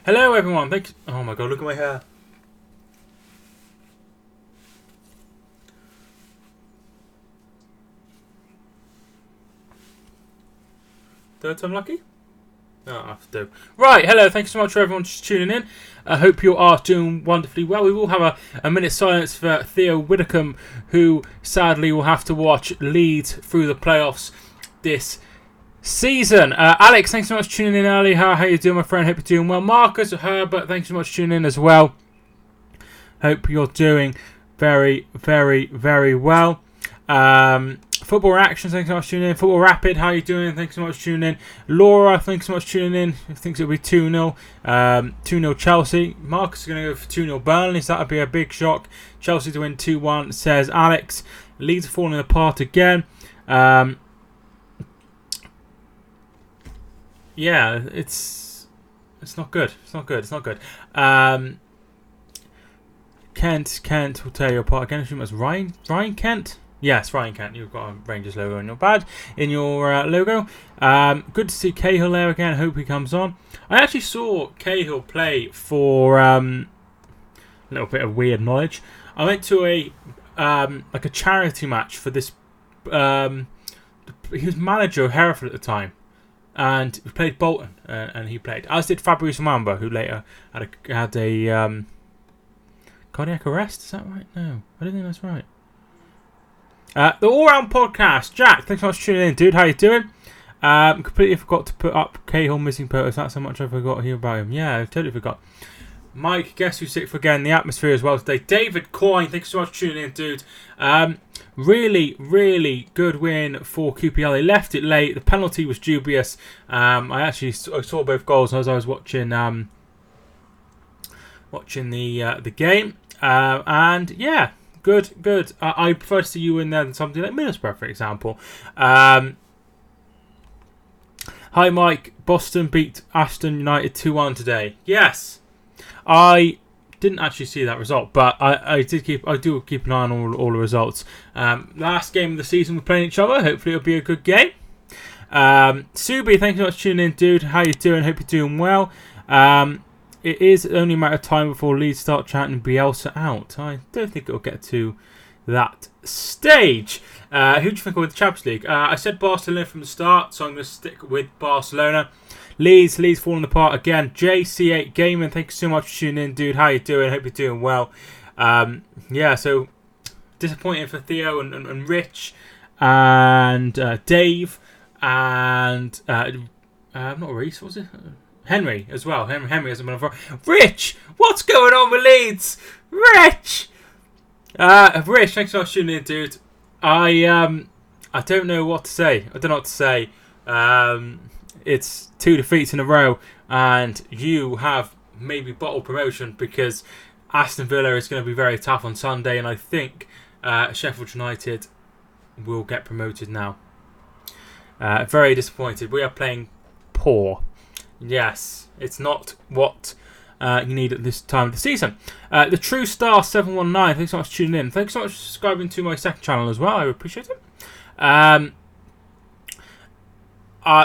Hello everyone, thanks. Oh my god, look at my hair. Third time lucky? Oh, I have to do. Right, hello, thanks so much for everyone just tuning in. I hope you are doing wonderfully well. We will have a minute's silence for Theo Widdicombe, who sadly will have to watch Leeds through the playoffs this season. Alex, thanks so much for tuning in early. How you doing, my friend? Hope you're doing well. Marcus, Herbert, thanks so much for tuning in as well. Hope you're doing very, very, very well. Football Reactions, thanks so much for tuning in. Football Rapid, how you doing? Thanks so much for tuning in. Laura, thanks so much for tuning in. Thinks it'll be 2-0. 2-0 Chelsea. Marcus is going to go for 2-0 Burnley, so that would be a big shock. Chelsea to win 2-1, says Alex. Leeds are falling apart again. Yeah, it's not good. It's not good. It's not good. Kent will tear you apart again. I assume it's Ryan Kent. Yes, Ryan Kent. You've got a Rangers logo in your badge, in your logo. Good to see Cahill there again. Hope he comes on. I actually saw Cahill play for a little bit of weird knowledge. I went to a like a charity match for this. He was manager of Hereford at the time, and we played Bolton, and he played. As did Fabrice Mamba, who later had a cardiac arrest. Is that right? No, I don't think that's right. The All Round Podcast. Jack, thanks so much for tuning in, dude. How you doing? Completely forgot to put up Cahill missing photos. That's how much I forgot here about him. Yeah, I totally forgot. Mike, guess who's sick for again? The atmosphere as well today. David Coyne, thanks so much for tuning in, dude. Really, really good win for QPR. They left it late. The penalty was dubious. I saw both goals as I was watching the game. And yeah. Good. I prefer to see you in there than something like Middlesbrough, for example. Hi, Mike. Boston beat Aston United 2-1 today. Yes, I didn't actually see that result, but I do keep an eye on all the results. Last game of the season, we're playing each other. Hopefully, it'll be a good game. Subi, thank you so much for tuning in, dude. How you doing? Hope you're doing well. It is only a matter of time before Leeds start chanting Bielsa out. I don't think it'll get to that stage. Who do you think will win the Champions League? I said Barcelona from the start, so I'm going to stick with Barcelona. Leeds falling apart again. JC8 Gaming, thank you so much for tuning in, dude. How you doing? Hope you're doing well. Yeah, so disappointing for Theo and Rich and Dave and not Reese, was it? Henry as well. Henry hasn't been on for Rich. What's going on with Leeds? Rich, thanks so much for tuning in, dude. I don't know what to say. I don't know what to say. It's 2 defeats in a row, and you have maybe bottled promotion because Aston Villa is going to be very tough on Sunday, and I think Sheffield United will get promoted now. Very disappointed. We are playing poor. Yes, it's not what you need at this time of the season. The True Star 719, thanks so much for tuning in. Thanks so much for subscribing to my second channel as well. I appreciate it.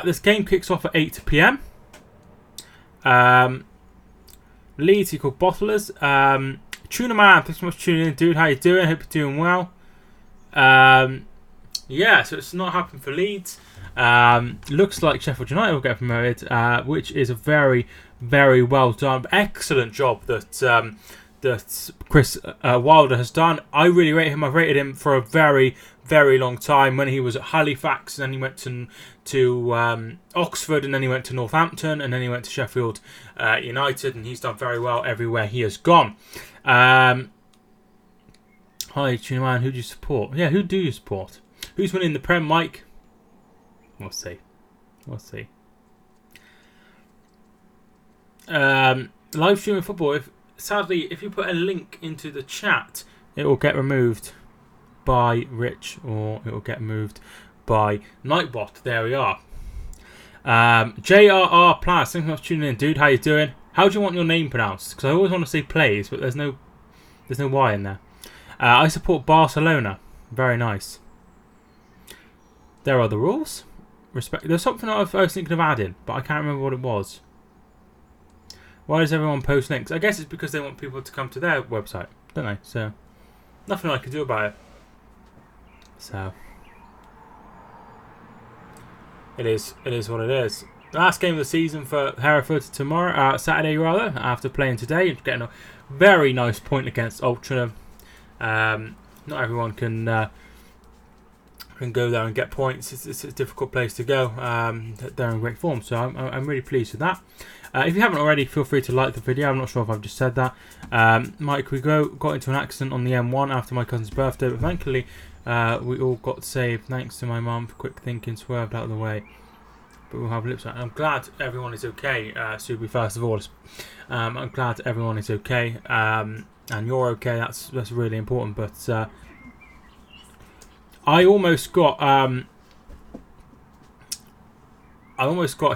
This game kicks off at 8 p.m. Leeds equal Bottlers. Tuna Man, thanks so much for tuning in, dude. How you doing? Hope you're doing well. Yeah, so it's not happened for Leeds. Looks like Sheffield United will get promoted, which is a very, very well done, excellent job that Chris Wilder has done. I really rate him. I've rated him for a very, very long time. When he was at Halifax, and then he went to Oxford, and then he went to Northampton, and then he went to Sheffield United, and he's done very well everywhere he has gone. Hi, Tuna Man. Who do you support? Yeah, who do you support? Who's winning the Prem, Mike? We'll see. Live streaming football. Sadly, if you put a link into the chat, it will get removed by Rich, or it will get moved by Nightbot. There we are. JRR Plus, thanks so much for tuning in, dude. How you doing? How do you want your name pronounced? Because I always want to say plays, but there's no Y in there. I support Barcelona. Very nice. There are the rules. Respect. There's something I was thinking of adding, but I can't remember what it was. Why does everyone post links? I guess it's because they want people to come to their website, don't they? So, nothing I can do about it. So, it is what it is. Last game of the season for Hereford tomorrow, Saturday rather, after playing today. Getting a very nice point against Altrincham. Not everyone can go there and get points. It's a difficult place to go. They're in great form, so I'm really pleased with that. If you haven't already, feel free to like the video. I'm not sure if I've just said that. Mike, we got into an accident on the M1 after my cousin's birthday, but thankfully we all got saved thanks to my mum for quick thinking, swerved out of the way. But we'll have lips out. I'm glad everyone is okay, Subi, first of all. I'm glad everyone is okay, and you're okay. That's really important. But I almost got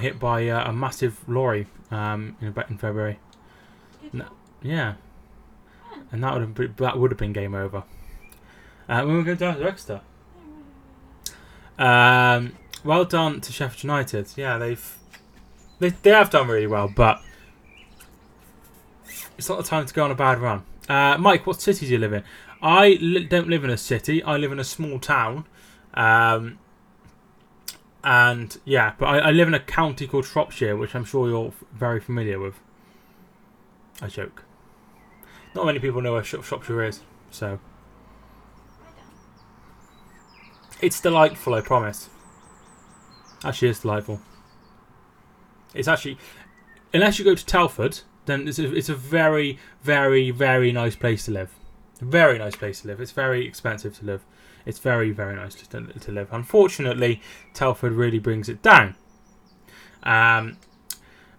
hit by a massive lorry in February. Yeah, and that would have been game over. When we go down to Exeter. Well done to Sheffield United. Yeah, they have done really well, but it's not the time to go on a bad run. Mike, what city do you live in? I don't live in a city. I live in a small town. And yeah, but I live in a county called Shropshire, which I'm sure you're very familiar with. I joke. Not many people know where Shropshire is, so it's delightful, I promise. Actually, it's delightful. It's actually, unless you go to Telford, then it's a very, very, very nice place to live. Very nice place to live. It's very expensive to live. It's very, very nice to live. Unfortunately, Telford really brings it down.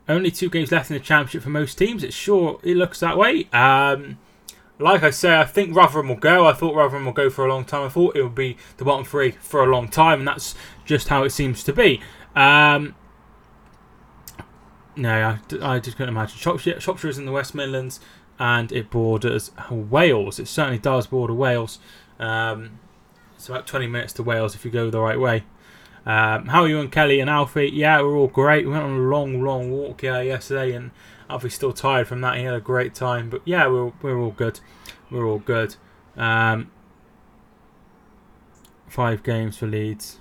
Only 2 games left in the Championship for most teams. It looks that way. Like I say, I think Rotherham will go. I thought Rotherham will go for a long time. I thought it would be the bottom 3 for a long time, and that's just how it seems to be. No, I just couldn't imagine. Shropshire is in the West Midlands, and it borders Wales. It certainly does border Wales. It's about 20 minutes to Wales if you go the right way. How are you and Kelly and Alfie? Yeah, we're all great. We went on a long, long walk yesterday, and Alfie's still tired from that. He had a great time, but yeah, we're all good. We're all good. 5 games for Leeds.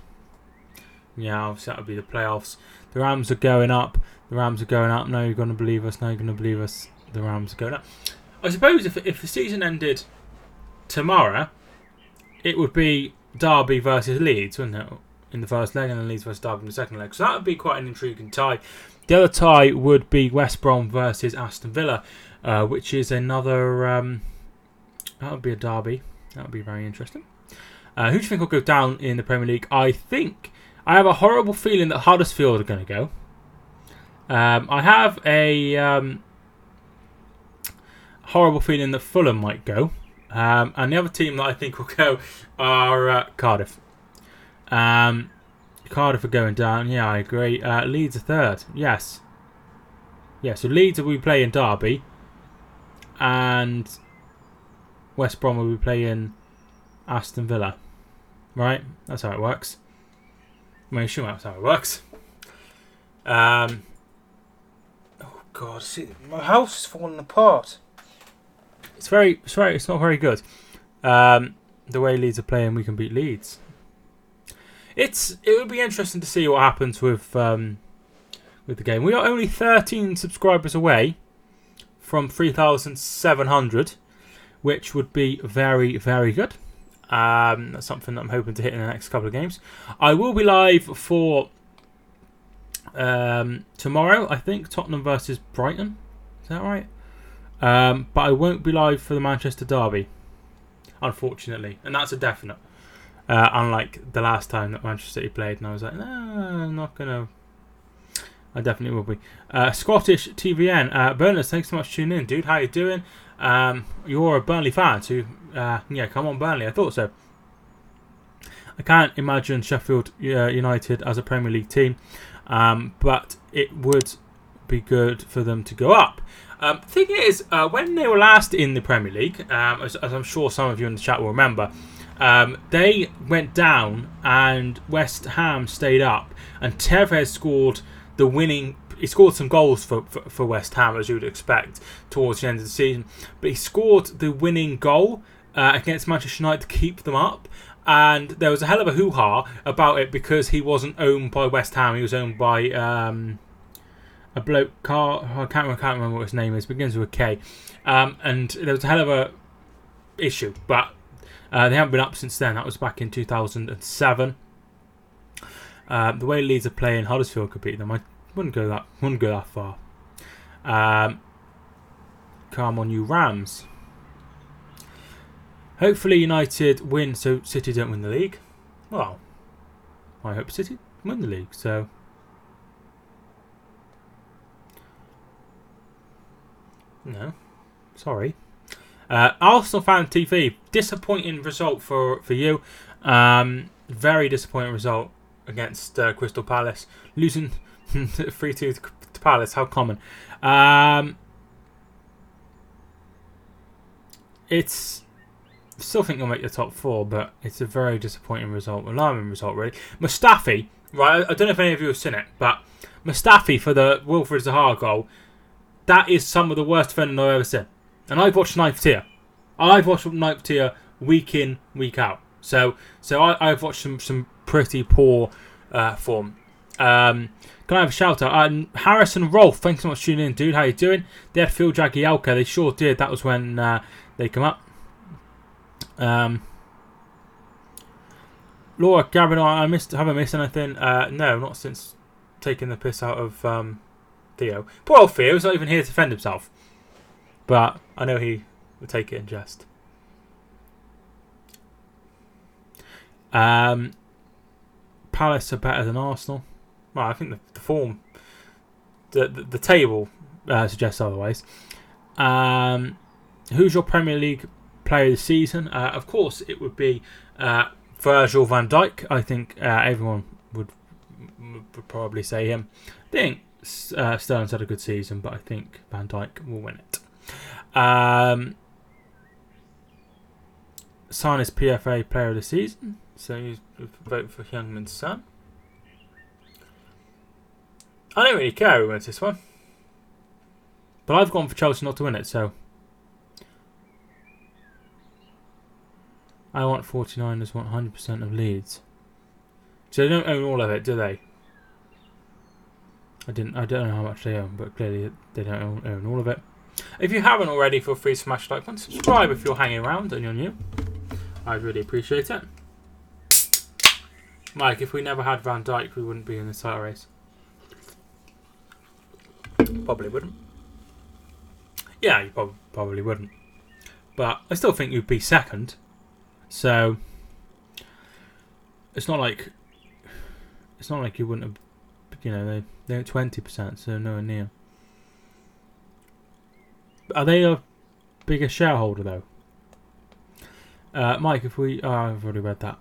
Yeah, obviously that would be the playoffs. The Rams are going up. The Rams are going up. No, you're going to believe us. No, you're going to believe us. The Rams are going up. I suppose if the season ended tomorrow, it would be Derby versus Leeds, wouldn't it? In the first leg, and then Leeds versus Derby in the second leg. So that would be quite an intriguing tie. The other tie would be West Brom versus Aston Villa, which is another. That would be a derby. That would be very interesting. Who do you think will go down in the Premier League? I have a horrible feeling that Huddersfield are going to go. I have a horrible feeling that Fulham might go. And the other team that I think will go are Cardiff. Cardiff are going down. Yeah, I agree. Leeds are third. Yes. Yeah, so Leeds will be playing Derby. And West Brom will be playing Aston Villa. Right? That's how it works. I mean, sure, that's how it works. Oh, God. See, my house is falling apart. It's not very good. The way Leeds are playing, we can beat Leeds. It would be interesting to see what happens with the game. We are only 13 subscribers away from 3,700, which would be very, very good. That's something that I'm hoping to hit in the next couple of games. I will be live for tomorrow, I think, Tottenham versus Brighton. Is that right? But I won't be live for the Manchester Derby, unfortunately, and that's a definite. Unlike the last time that Manchester City played, and I was like, no, I'm not gonna. I definitely will be. Scottish TVN, Burnley, thanks so much for tuning in, dude. How you doing? You're a Burnley fan, so yeah, come on, Burnley. I thought so. I can't imagine Sheffield United as a Premier League team, but it would be good for them to go up. The thing is, when they were last in the Premier League, as I'm sure some of you in the chat will remember, they went down and West Ham stayed up, and Tevez scored the winning he scored some goals for West Ham, as you would expect, towards the end of the season. But he scored the winning goal against Manchester United to keep them up. And there was a hell of a hoo-ha about it because he wasn't owned by West Ham. He was owned by a bloke, I can't remember what his name is. It begins with a K. And there was a hell of a issue. But they haven't been up since then. That was back in 2007. The way Leeds are playing, Huddersfield could beat them. I wouldn't go that far. Come on, you Rams. Hopefully United win so City don't win the league. Well, I hope City win the league, so... No. Sorry. Arsenal Fan TV. Disappointing result for you. Very disappointing result against Crystal Palace. Losing 3-2 to Palace. How common. It's... Still think you'll make the top 4, but it's a very disappointing result. Alarming result, really. Mustafi, right? I don't know if any of you have seen it, but Mustafi for the Wilfred Zaha goal, that is some of the worst defending I've ever seen. And I've watched Night Tier. I've watched Night Tier week in, week out. So I've watched some pretty poor form. Can I have a shout out? Harrison Rolf, thanks so much for tuning in, dude. How you doing? They had Phil Jagielka. They sure did. That was when they come up. Laura Gavin, haven't missed anything. No, not since taking the piss out of Theo. Poor old Theo, he's not even here to defend himself. But I know he would take it in jest. Palace are better than Arsenal. Well, I think the form, the table suggests otherwise. Who's your Premier League player of the season? Of course, it would be Virgil van Dijk. I think everyone would probably say him. I think Sterling's had a good season, but I think Van Dijk will win it. Son is PFA player of the season, so you vote for Youngman's son. I don't really care who wins this one, but I've gone for Chelsea not to win it, so I want 49ers want 100% of Leeds. So they don't own all of it, do they? I don't know how much they own, but clearly they don't own all of it. If you haven't already, feel free to smash like button, subscribe if you're hanging around and you're new. I'd really appreciate it. Mike, if we never had Van Dijk, we wouldn't be in the title race. Probably wouldn't. Yeah, you probably wouldn't. But I still think you'd be second. So it's not like you wouldn't have, you know, they're at 20%, so nowhere near. Are they a bigger shareholder though? Mike, if we I've already read that.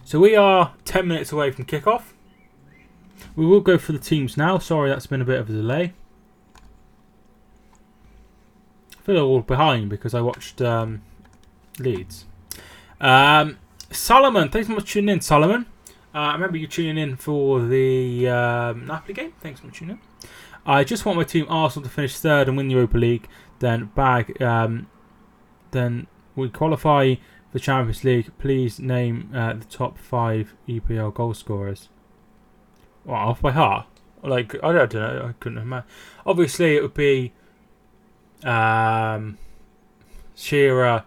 So we are 10 minutes away from kickoff. We will go for the teams now. Sorry, that's been a bit of a delay. I feel all behind because I watched Leeds. Solomon, thanks so much for tuning in, Solomon. I remember you tuning in for the Napoli game. Thanks so much for tuning in. I just want my team Arsenal to finish third and win the Europa League, then then we qualify for Champions League. Please name the top 5 EPL goal scorers. Well, off by heart. Like, I don't know. I couldn't imagine. Obviously, it would be Shearer,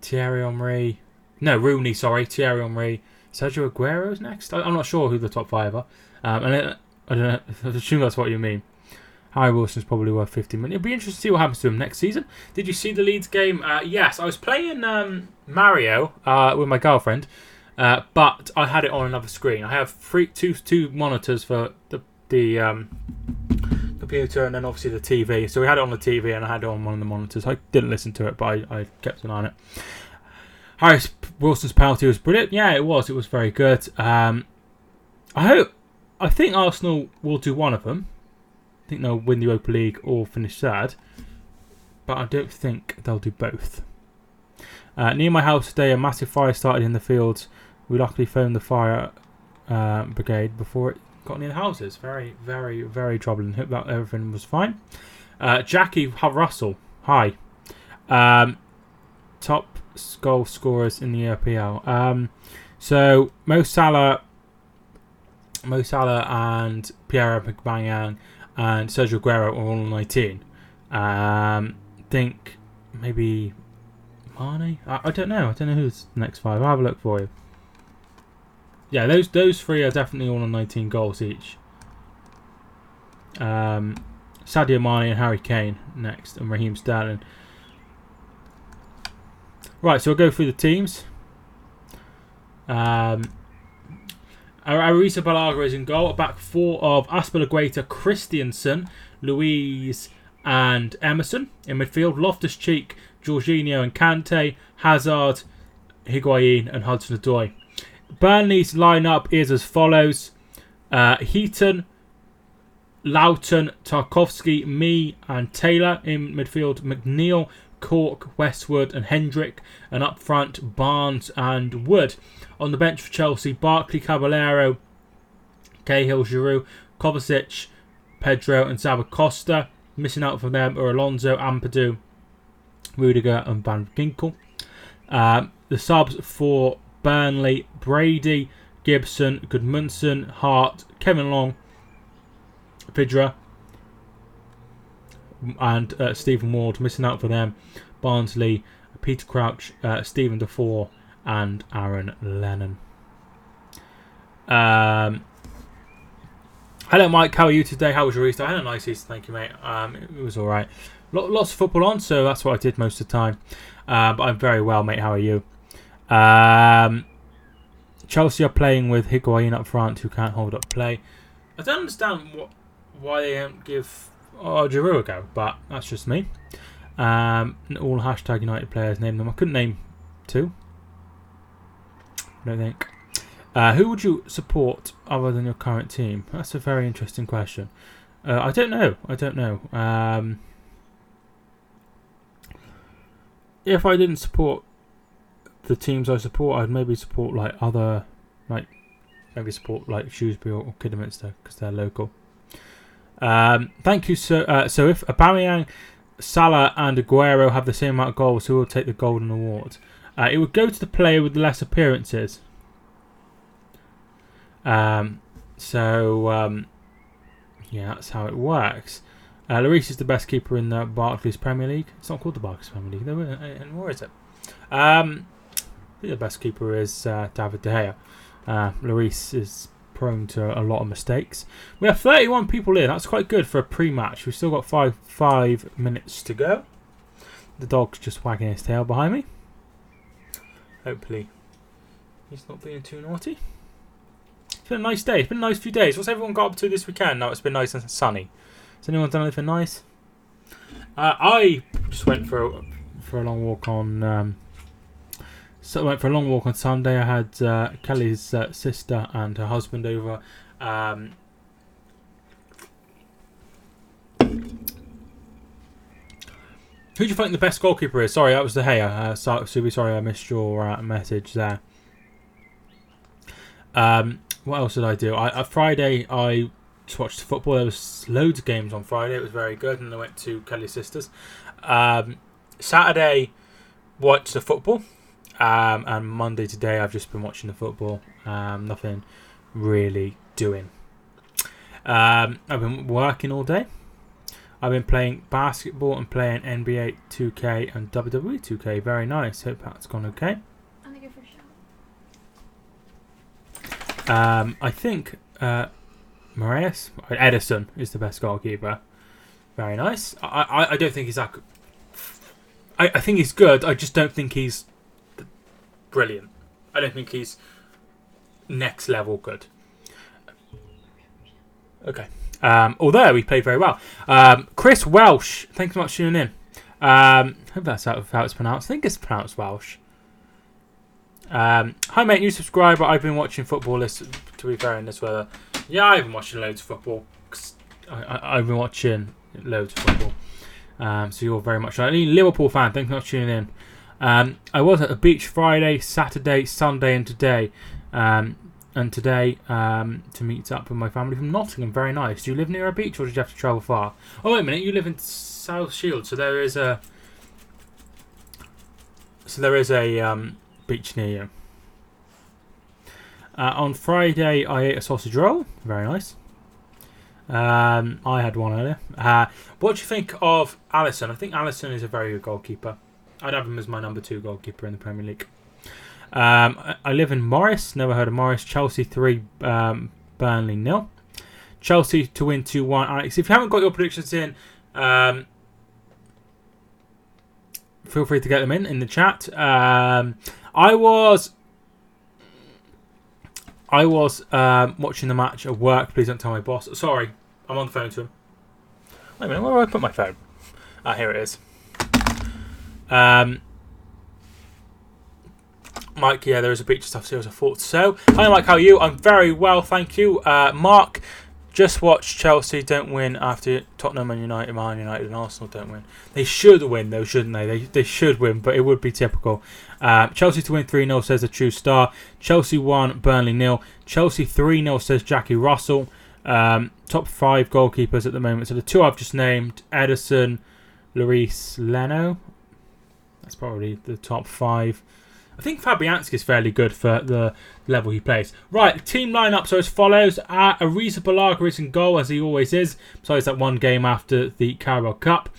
Thierry Henry. No, Rooney, sorry. Thierry Henry. Sergio Aguero's next? I'm not sure who the top 5 are. I don't know. I assume that's what you mean. Harry Wilson's probably worth 50 million. It'll be interesting to see what happens to him next season. Did you see the Leeds game? Yes, I was playing Mario with my girlfriend, but I had it on another screen. I have two monitors for the computer and then obviously the TV. So we had it on the TV and I had it on one of the monitors. I didn't listen to it, but I kept an eye on it. Harry Wilson's penalty was brilliant. Yeah, it was. It was very good. I think Arsenal will do one of them. I think they'll win the Europa League or finish third. But I don't think they'll do both. Near my house today, a massive fire started in the fields. We luckily phoned the fire brigade before it got any of the houses. Very, very, very troubling. Hope that everything was fine. Jackie Russell, hi. Top goal scorers in the EPL. So Mo Salah and Pierre-Emerick Aubameyang and Sergio Aguero are all on 19. Think maybe Mane. I don't know. I don't know who's the next 5. I'll have a look for you. Yeah, those 3 are definitely all on 19 goals each. Sadio Mane and Harry Kane next, and Raheem Sterling. Right, so we'll go through the teams. Arisa Balaga is in goal. Back 4 of Aspilicueta, Christiansen, Louise and Emerson. In midfield, Loftus-Cheek, Jorginho and Kante, Hazard, Higuain and Hudson-Odoi. Burnley's lineup is as follows. Heaton, Loughton, Tarkowski, Mee and Taylor. In midfield, McNeil, Cork, Westwood and Hendrick. And up front, Barnes and Wood. On the bench for Chelsea, Barkley, Caballero, Cahill, Giroud, Kovacic, Pedro and Zabacosta. Missing out from them are Alonso, Ampadu, Rudiger and Van Ginkel. The subs for Burnley, Brady, Gibson, Goodmanson, Hart, Kevin Long, Vidra and Stephen Ward. Missing out for them, Barnsley, Peter Crouch, Stephen Defoe and Aaron Lennon. Hello Mike, how are you today? How was your Easter? I had a nice Easter, thank you mate. It was alright. Lots of football on, so that's what I did most of the time. But I'm very well mate, how are you? Chelsea are playing with Higuain up front, who can't hold up play. I don't understand why they don't give Giroud a go, but that's just me. All hashtag United players, name them. I couldn't name 2. I don't think. Who would you support other than your current team? That's a very interesting question. I don't know. If I didn't support the teams I support, I'd maybe support Shrewsbury or Kidderminster because they're local. Thank you, sir. So if Aubameyang, Salah and Aguero have the same amount of goals, who will take the Golden Award? It would go to the player with less appearances. Yeah, that's how it works. Lloris is the best keeper in the Barclays Premier League. It's not called the Barclays Premier League, though, anymore, is it? I think the best keeper is David De Gea. Lloris is prone to a lot of mistakes. We have 31 people in. That's quite good for a pre-match. We've still got five minutes to go. The dog's just wagging his tail behind me. Hopefully he's not being too naughty. It's been a nice day. It's been a nice few days. What's everyone got up to this weekend? Now it's been nice and sunny. Has anyone done anything nice? I just went for a long walk on. I went for a long walk on Sunday. I had Kelly's sister and her husband over. Who do you think the best goalkeeper is? Sorry, that was De Gea. Subi, sorry I missed your message there. What else did I do? Friday I just watched football. There was loads of games on Friday. It was very good, and I went to Kelly's sisters. Saturday watched the football, and Monday today I've just been watching the football. Nothing really doing. I've been working all day. I've been playing basketball and playing NBA 2K and WWE 2K. Very nice. Hope that's gone okay. I'm gonna go for a shower. I think Edison is the best goalkeeper. Very nice. I don't think he's that good. I think he's good. I just don't think he's brilliant. I don't think he's next level good. Okay. Although he played very well. Chris Welsh, thanks so much for tuning in. Hope that's how it's pronounced. I think it's pronounced Welsh. Hi mate, new subscriber. I've been watching football to be fair in this weather. Yeah, I've been watching loads of football. I've been watching loads of football. So you're very much a Liverpool fan. Thanks so much for tuning in. I was at the beach Friday, Saturday, Sunday and today. and today to meet up with my family from Nottingham. Very nice. Do you live near a beach or did you have to travel far? Oh, wait a minute. You live in South Shield, so there is a beach near you. On Friday, I ate a sausage roll. Very nice. I had one earlier. What do you think of Alisson? I think Alisson is a very good goalkeeper. I'd have him as my number 2 goalkeeper in the Premier League. I live in Morris. Never heard of Morris. Chelsea 3, Burnley 0. Chelsea to win 2-1. Alex, if you haven't got your predictions in, feel free to get them in the chat. I was watching the match at work. Please don't tell my boss. Sorry, I'm on the phone to him. Wait a minute, where do I put my phone? Here it is. Mike, yeah, there is a beach stuff, so I thought so. Hi, Mike, how are you? I'm very well, thank you. Mark, just watch Chelsea don't win after Tottenham and United, Man United and Arsenal don't win. They should win, though, shouldn't they? They should win, but it would be typical. Chelsea to win 3-0, says the True Star. Chelsea 1, Burnley 0. Chelsea 3-0, says Jackie Russell. Top 5 goalkeepers at the moment. So the 2 I've just named, Ederson, Lloris, Leno. That's probably the top 5. I think Fabianski is fairly good for the level he plays. Right, team lineup so as follows. Ariza Balaga is in goal, as he always is, besides that one game after the Carabao Cup.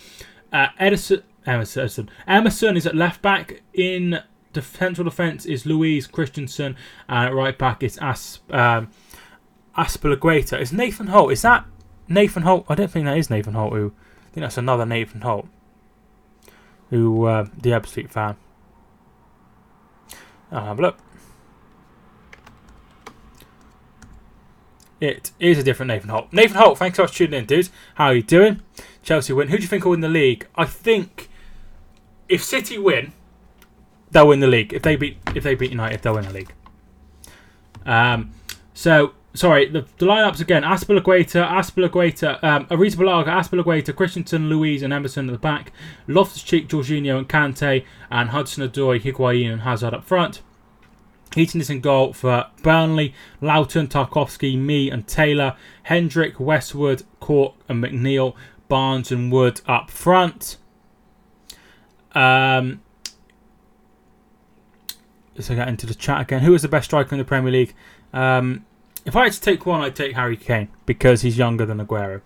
Emerson is at left back. In central defence is Louise Christensen. And at right back is Aspilicueta. Is Nathan Holt? Is that Nathan Holt? I don't think that is Nathan Holt. I think that's another Nathan Holt. The absolute fan. I'll have a look. It is a different Nathan Holt. Nathan Holt, thanks so much for tuning in, dude. How are you doing? Chelsea win. Who do you think will win the league? I think if City win, they'll win the league. If they beat United, they'll win the league. Sorry, the lineups again. Aspilicueta, Ariza Balaga, Aspilicueta, Christensen, Louise and Emerson at the back. Loftus-Cheek, Jorginho and Kante, and Hudson-Odoi, Higuain and Hazard up front. Heaton is in goal for Burnley. Loughton, Tarkowski, Mee and Taylor. Hendrick, Westwood, Cork and McNeil. Barnes and Wood up front. Let's get into the chat again. Who is the best striker in the Premier League? If I had to take one, I'd take Harry Kane because he's younger than Aguero.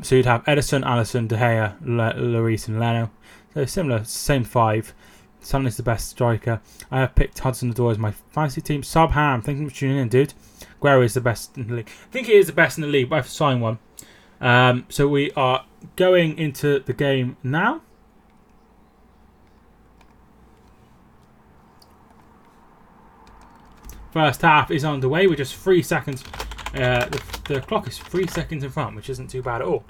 So you'd have Ederson, Alisson, De Gea, Lloris and Leno. So similar, same 5. Son is the best striker. I have picked Hudson-Odoi as my fantasy team. Subham, thank you for tuning in, dude. Aguero is the best in the league. I think he is the best in the league, but I have to sign one. So we are going into the game now. First half is underway. We're just 3 seconds. The clock is 3 seconds in front, which isn't too bad at all.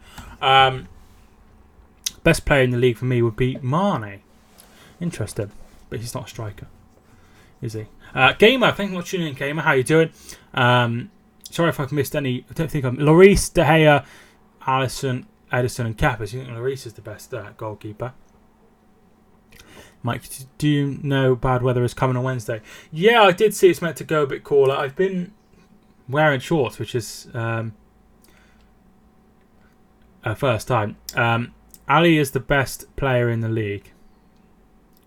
Best player in the league for me would be Mane. Interesting, but he's not a striker, is he? Gamer, thank you for tuning in, Gamer. How you doing? Sorry if I've missed any. I don't think I'm. Lloris, De Gea, Alisson, Ederson, and Kappa. Do you think Lloris is the best goalkeeper? Mike, do you know bad weather is coming on Wednesday? Yeah, I did see it's meant to go a bit cooler. I've been wearing shorts, which is first time. Ali is the best player in the league.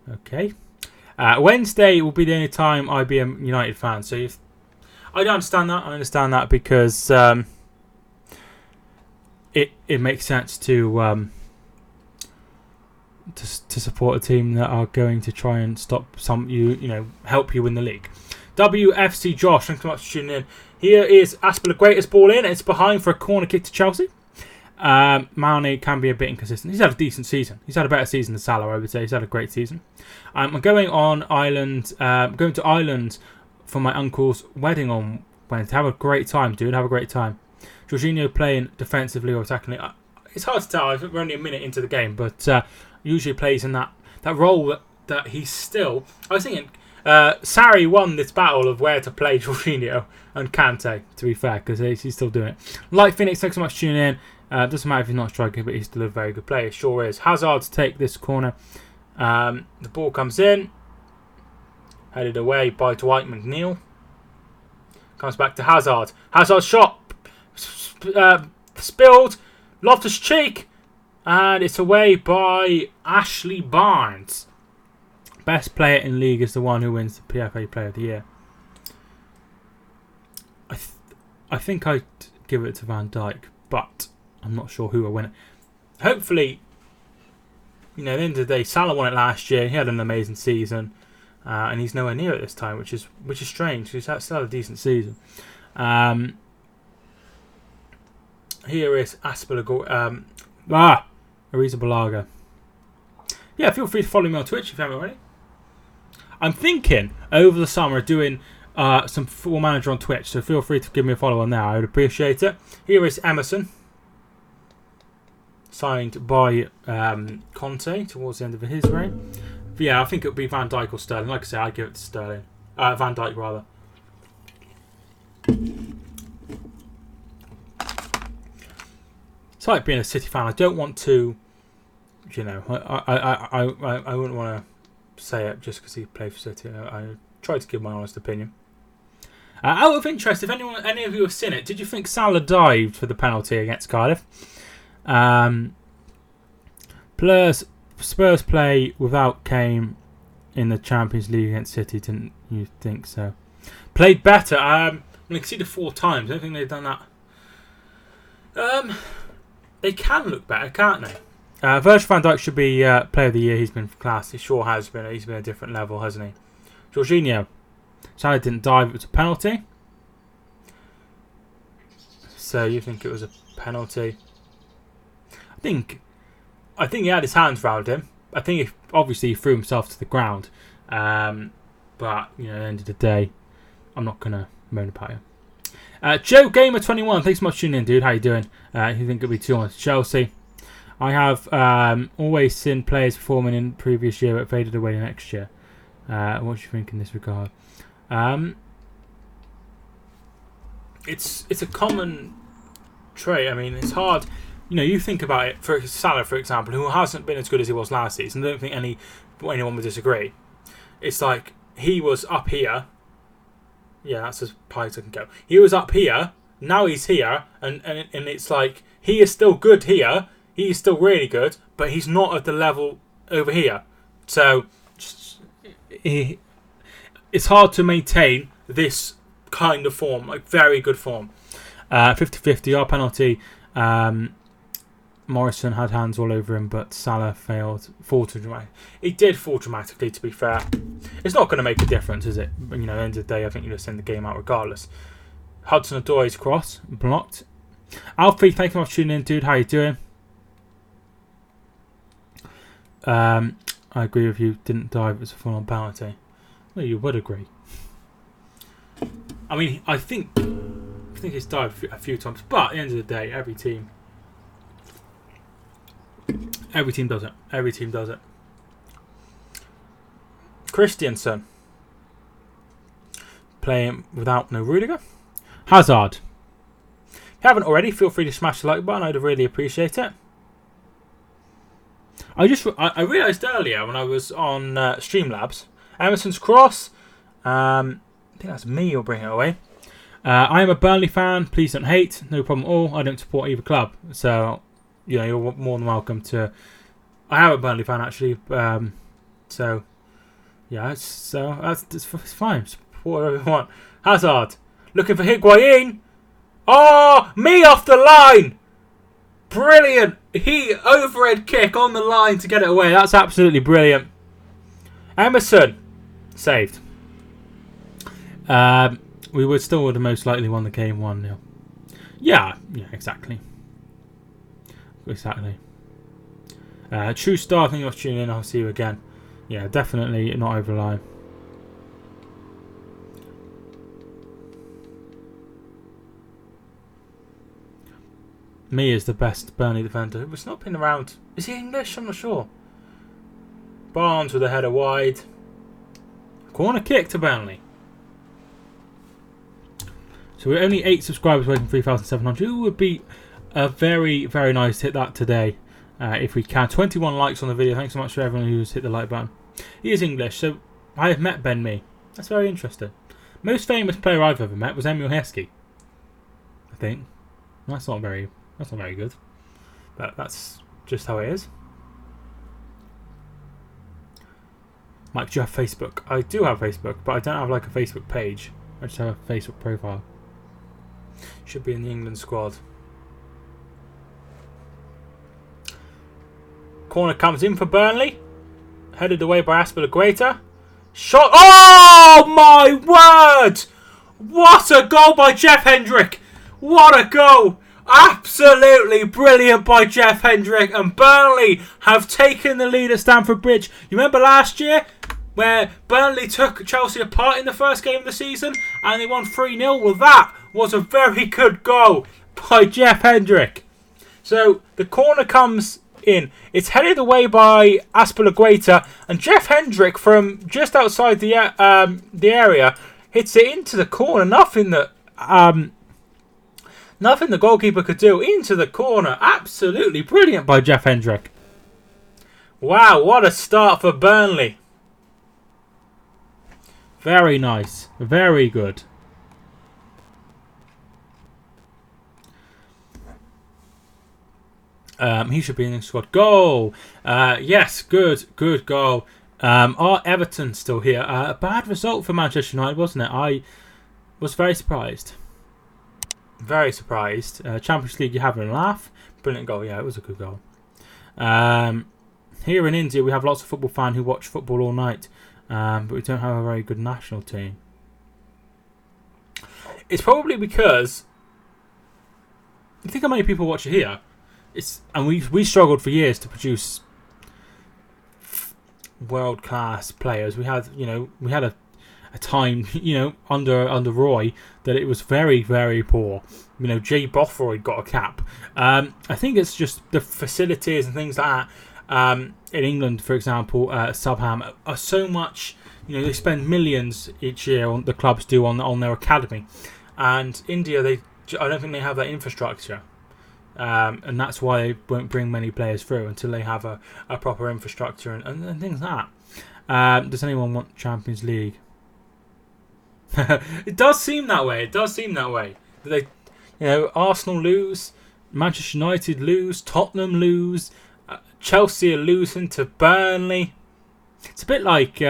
Okay. Wednesday will be the only time I'd be a United fan. So I don't understand that. I understand that because it makes sense to support a team that are going to try and stop help you win the league. WFC Josh, thanks so much for tuning in. Here is Aspilicueta's ball in. It's behind for a corner kick to Chelsea. Mane can be a bit inconsistent. He's had a decent season. He's had a better season than Salah, I would say. He's had a great season. I'm going on Ireland. Going to Ireland for my uncle's wedding on Wednesday. Have a great time, dude. Have a great time. Jorginho playing defensively or attacking. It's hard to tell. We're only a minute into the game, but usually plays in that role that he's still. I was thinking Sarri won this battle of where to play Jorginho and Kante, to be fair, because he's still doing it. Like Phoenix, thanks so much for tuning in. Doesn't matter if he's not striking, but he's still a very good player. Sure is. Hazard to take this corner. The ball comes in. Headed away by Dwight McNeil. Comes back to Hazard. Hazard's shot spilled. Loftus Cheek. And it's away by Ashley Barnes. Best player in league is the one who wins the PFA Player of the Year. I think I'd give it to Van Dijk, but I'm not sure who will win it. Hopefully, at the end of the day, Salah won it last year. He had an amazing season, and he's nowhere near it this time, which is strange. He's still had a decent season. Here is Ariza Balaga. Yeah, feel free to follow me on Twitch if you haven't already. I'm thinking over the summer of doing some Football Manager on Twitch, so feel free to give me a follow on there. I would appreciate it. Here is Emerson, signed by Conte towards the end of his reign. But yeah, I think it would be Van Dijk or Sterling. Like I said, I'd give it to Sterling. Van Dijk, rather. It's like being a City fan. I don't want to, I wouldn't want to say it just because he played for City. I try to give my honest opinion. Out of interest, if any of you have seen it, did you think Salah dived for the penalty against Cardiff? Spurs play without Kane in the Champions League against City, didn't you think so? Played better. They conceded 4 times. I don't think they've done that. They can look better, can't they? Virgil van Dijk should be Player of the Year. He's been class. He sure has been. He's been a different level, hasn't he? Jorginho. Salah didn't dive. It was a penalty. So you think it was a penalty? I think he had his hands round him. I think obviously he threw himself to the ground. But at the end of the day, I'm not gonna moan about him. Joe Gamer 21, thanks so much for tuning in, dude. How you doing? You think it'll be 2-1 to Chelsea? I have always seen players performing in the previous year but faded away next year. What do you think in this regard? It's a common trait. I mean, it's hard. You think about it for Salah, for example, who hasn't been as good as he was last season. I don't think anyone would disagree. It's like he was up here. Yeah, that's as high as I can go. He was up here. Now he's here, and it's like he is still good here. He is still really good, but he's not at the level over here. So it's hard to maintain this kind of form, like very good form. 50-50, our penalty. Morrison had hands all over him, but Salah failed. He did fall dramatically, to be fair. It's not going to make a difference, is it? But, at the end of the day, I think you just send the game out regardless. Hudson-Odoi's cross, blocked. Alfie, thank you much for tuning in, dude. How you doing? I agree with you. Didn't dive. It's a full-on penalty. Well, you would agree. I mean, I think he's dived a few times, but at the end of the day, every team does it. Every team does it. Christiansen playing without no Rudiger. Hazard. If you haven't already, feel free to smash the like button. I'd really appreciate it. I realised earlier when I was on Streamlabs, Emerson's cross. I think that's me who'll bring it away. I am a Burnley fan. Please don't hate. No problem at all. I don't support either club. So, you're more than welcome to. I am a Burnley fan actually. So, yeah, it's fine. Support whatever you want. Hazard looking for Higuain. Oh, me off the line. Brilliant. He overhead kick on the line to get it away. That's absolutely brilliant. Emerson saved. We would have most likely won the game 1-0. Yeah, exactly. True Star, thank you for tuning in. I'll see you again. Yeah, definitely not over the line. Me is the best Burnley defender. It's not been around. Is he English? I'm not sure. Barnes with a header wide. Corner kick to Burnley. So we're only 8 subscribers away from 3,700. It would be very, very nice to hit that today. If we can. 21 likes on the video. Thanks so much for everyone who's hit the like button. He is English, so I have met Ben Mee. That's very interesting. Most famous player I've ever met was Emil Heskey. I think. That's not very good. But that's just how it is. Mike, do you have Facebook? I do have Facebook, but I don't have like a Facebook page. I just have a Facebook profile. Should be in the England squad. Corner comes in for Burnley. Headed away by Aspilicueta. Shot. Oh my word! What a goal by Jeff Hendrick! What a goal! Absolutely brilliant by Jeff Hendrick. And Burnley have taken the lead at Stamford Bridge. You remember last year where Burnley took Chelsea apart in the first game of the season and they won 3-0? Well, that was a very good goal by Jeff Hendrick. So the corner comes in. It's headed away by Aspilicueta, and Jeff Hendrick from just outside the area hits it into the corner. Nothing the goalkeeper could do. Into the corner. Absolutely brilliant by Jeff Hendrick. Wow, what a start for Burnley. Very nice. Very good. He should be in the squad. Goal! Yes, good goal. Are Everton still here? A bad result for Manchester United, wasn't it? I was very surprised. Very surprised. Champions League, you're having a laugh. Brilliant goal. Yeah, it was a good goal. Here in India, we have lots of football fans who watch football all night. But we don't have a very good national team. It's probably because... Think how many people watch it here. And we struggled for years to produce world class players. We had a time under Roy that it was very, very poor. Jay Bothroyd got a cap. I think it's just the facilities and things like that. In England, for example, Subham are so much. They spend millions each year. The clubs do on their academy, and India I don't think they have that infrastructure. And that's why they won't bring many players through until they have a proper infrastructure and things like that. Does anyone want Champions League? It does seem that way. They, Arsenal lose, Manchester United lose, Tottenham lose, Chelsea are losing to Burnley. It's a bit like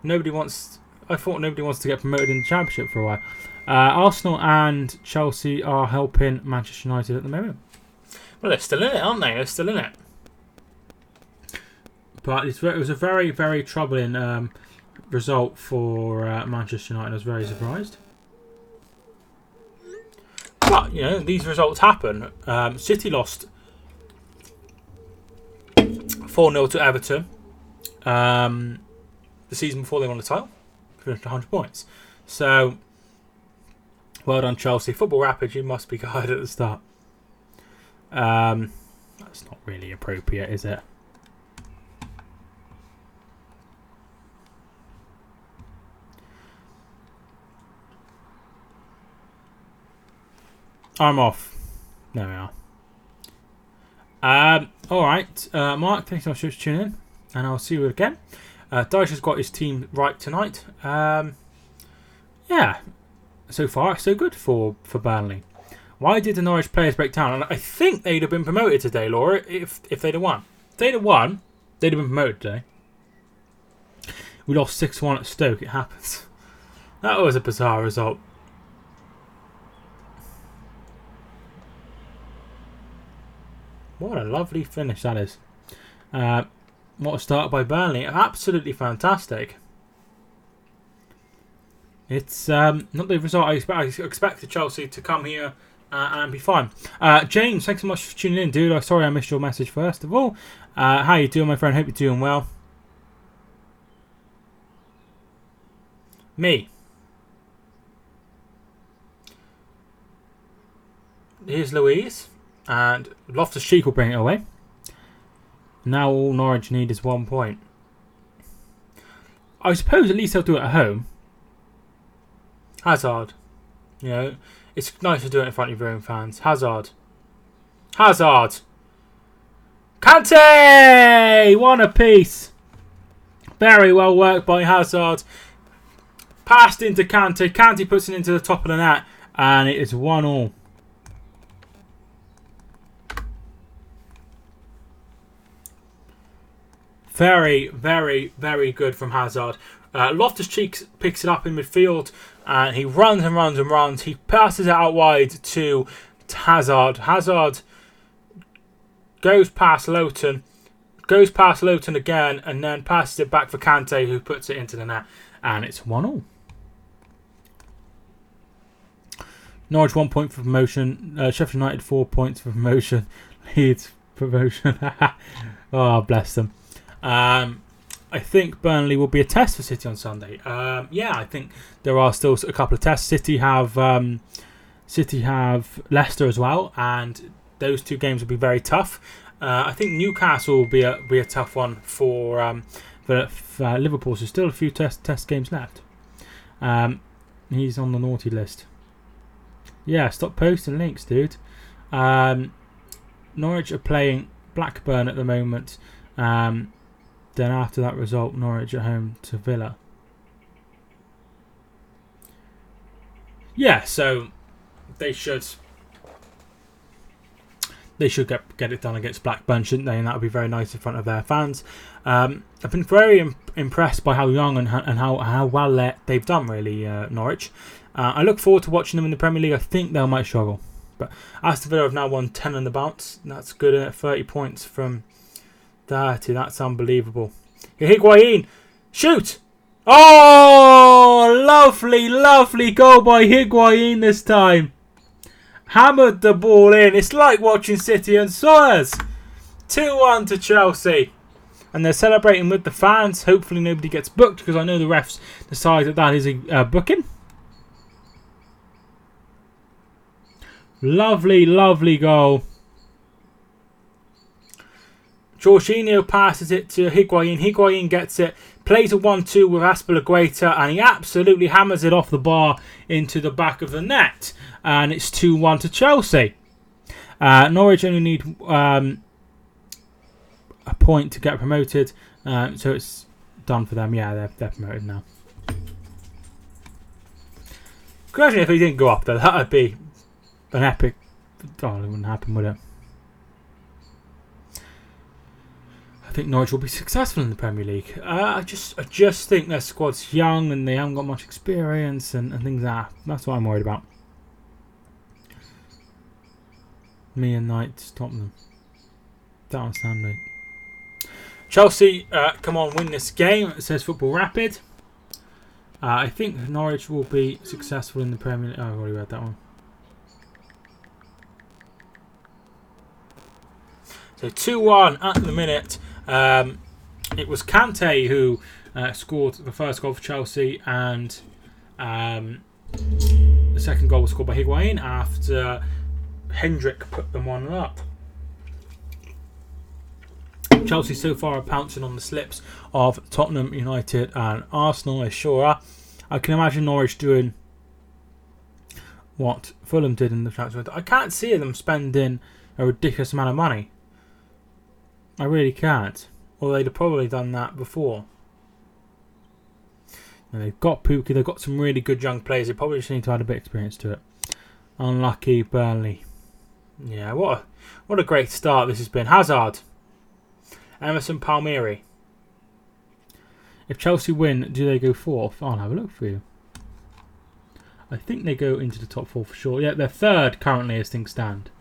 nobody wants. I thought nobody wants to get promoted in the Championship for a while. Arsenal and Chelsea are helping Manchester United at the moment. Well, they're still in it, aren't they? They're still in it. But it was a very, very troubling result for Manchester United. I was very surprised. But, these results happen. City lost 4-0 to Everton. The season before they won the title. Finished 100 points. So... well done, Chelsea. Football Rapid, you must be guided at the start. That's not really appropriate, is it? I'm off. There we are. Alright, Mark, thanks so much for tuning in. And I'll see you again. Dyche has got his team right tonight. Yeah. So far, so good for Burnley. Why did the Norwich players break down? And I think they'd have been promoted today, Laura, if they'd have won. If they'd have won, they'd have been promoted today. We lost 6-1 at Stoke. It happens. That was a bizarre result. What a lovely finish that is. What a start by Burnley. Absolutely fantastic. It's not the result I expect. I expected Chelsea to come here and be fine. James, thanks so much for tuning in, dude. Sorry I missed your message first of all. How you doing, my friend? Hope you're doing well. Me. Here's Louise. And Loftus-Cheek will bring it away. Now all Norwich need is 1 point. I suppose at least they'll do it at home. Hazard. It's nice to do it in front of your own fans. Hazard. Kante! 1 apiece. Very well worked by Hazard. Passed into Kante. Kante puts it into the top of the net. And it is 1-1. Very, very, very good from Hazard. Loftus-Cheek picks it up in midfield. And he runs and runs and runs. He passes it out wide to Hazard. Hazard goes past Lowton. Goes past Lowton again. And then passes it back for Kante, who puts it into the net. And it's 1-1. Norwich 1 point for promotion. Sheffield United 4 points for promotion. Leeds promotion. Oh, bless them. I think Burnley will be a test for City on Sunday. Yeah, I think there are still a couple of tests. City have Leicester as well, and those two games will be very tough. I think Newcastle will be a tough one for Liverpool. So still a few test games left. He's on the naughty list. Yeah, stop posting links, dude. Norwich are playing Blackburn at the moment. Then after that result, Norwich at home to Villa. Yeah, so they should get it done against Blackburn, shouldn't they? And that would be very nice in front of their fans. I've been very impressed by how young and how well they've done, really, Norwich. I look forward to watching them in the Premier League. I think they might struggle. But Aston Villa have now won 10 on the bounce. That's good, isn't it? 30 points from 30. That's unbelievable. Higuain. Shoot! Oh! Lovely, lovely goal by Higuain this time. Hammered the ball in. It's like watching City and Suarez. 2-1 to Chelsea. And they're celebrating with the fans. Hopefully nobody gets booked, because I know the refs decide that is a booking. Lovely, lovely goal. Jorginho passes it to Higuain. Higuain gets it. Plays a 1-2 with Azpilicueta, and he absolutely hammers it off the bar into the back of the net. And it's 2-1 to Chelsea. Norwich only need a point to get promoted. So it's done for them. Yeah, they're promoted now. Imagine if they didn't go up, though. That would be an epic. Oh, it wouldn't happen, would it? I think Norwich will be successful in the Premier League. I just think their squad's young and they haven't got much experience and things like that. That's what I'm worried about. Me and Knights, Tottenham. Don't understand, mate. Chelsea, come on, win this game. It says Football Rapid. I think Norwich will be successful in the Premier League. Oh, I've already read that one. So 2-1 at the minute. It was Kante who scored the first goal for Chelsea, and the second goal was scored by Higuain after Hendrick put them 1 up. Chelsea so far are pouncing on the slips of Tottenham, United and Arsenal. They sure are. I can imagine Norwich doing what Fulham did in the transfer window. I can't see them spending a ridiculous amount of money. I really can't. Well, they'd have probably done that before. And they've got Pookie. They've got some really good young players. They probably just need to add a bit of experience to it. Unlucky Burnley. Yeah, what a great start this has been. Hazard. Emerson Palmieri. If Chelsea win, do they go 4th? I'll have a look for you. I think they go into the top 4 for sure. Yeah, they're 3rd currently as things stand.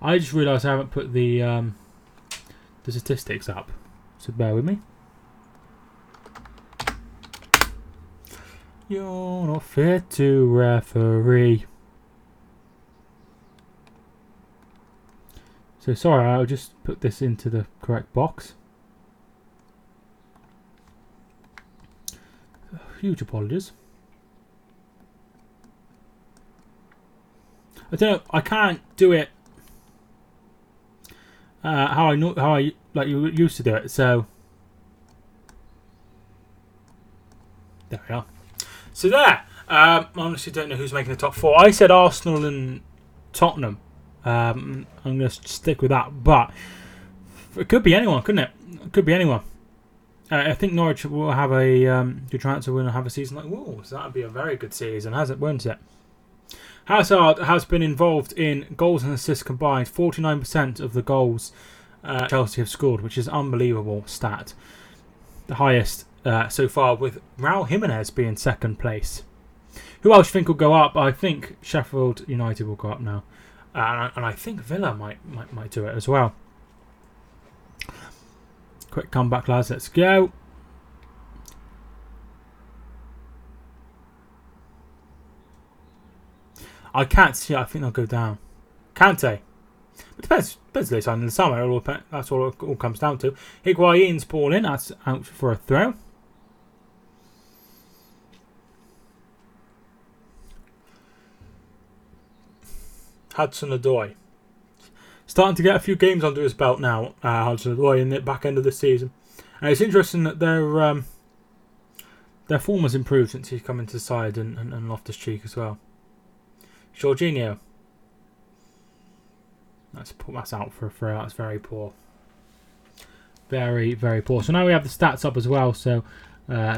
I just realised I haven't put the statistics up, so bear with me. You're not fit to referee. So sorry, I'll just put this into the correct box. Huge apologies. I don't know, I can't do it how I like you used to do it. So there we are. So there. I honestly don't know who's making the top 4. I said Arsenal and Tottenham. I'm going to stick with that, but it could be anyone, couldn't it? It could be anyone. I think Norwich will have a good chance of have a season like Wolves. So that'd be a very good season, won't it? Hazard has been involved in goals and assists combined. 49% of the goals Chelsea have scored, which is an unbelievable stat. The highest so far, with Raul Jimenez being second place. Who else do you think will go up? I think Sheffield United will go up now. And I think Villa might do it as well. Quick comeback, lads. Let's go. I can't see. I think they'll go down. Can't they? It depends. Depends later on in the summer. That's all it all comes down to. Higuain's ball in. That's out for a throw. Hudson-Odoi. Starting to get a few games under his belt now, Hudson-Odoi, in the back end of the season. And it's interesting that their form has improved since he's come into the side, and Loftus-Cheek as well. Jorginho. That's out for a throw. That's very poor. Very, very poor. So now we have the stats up as well, so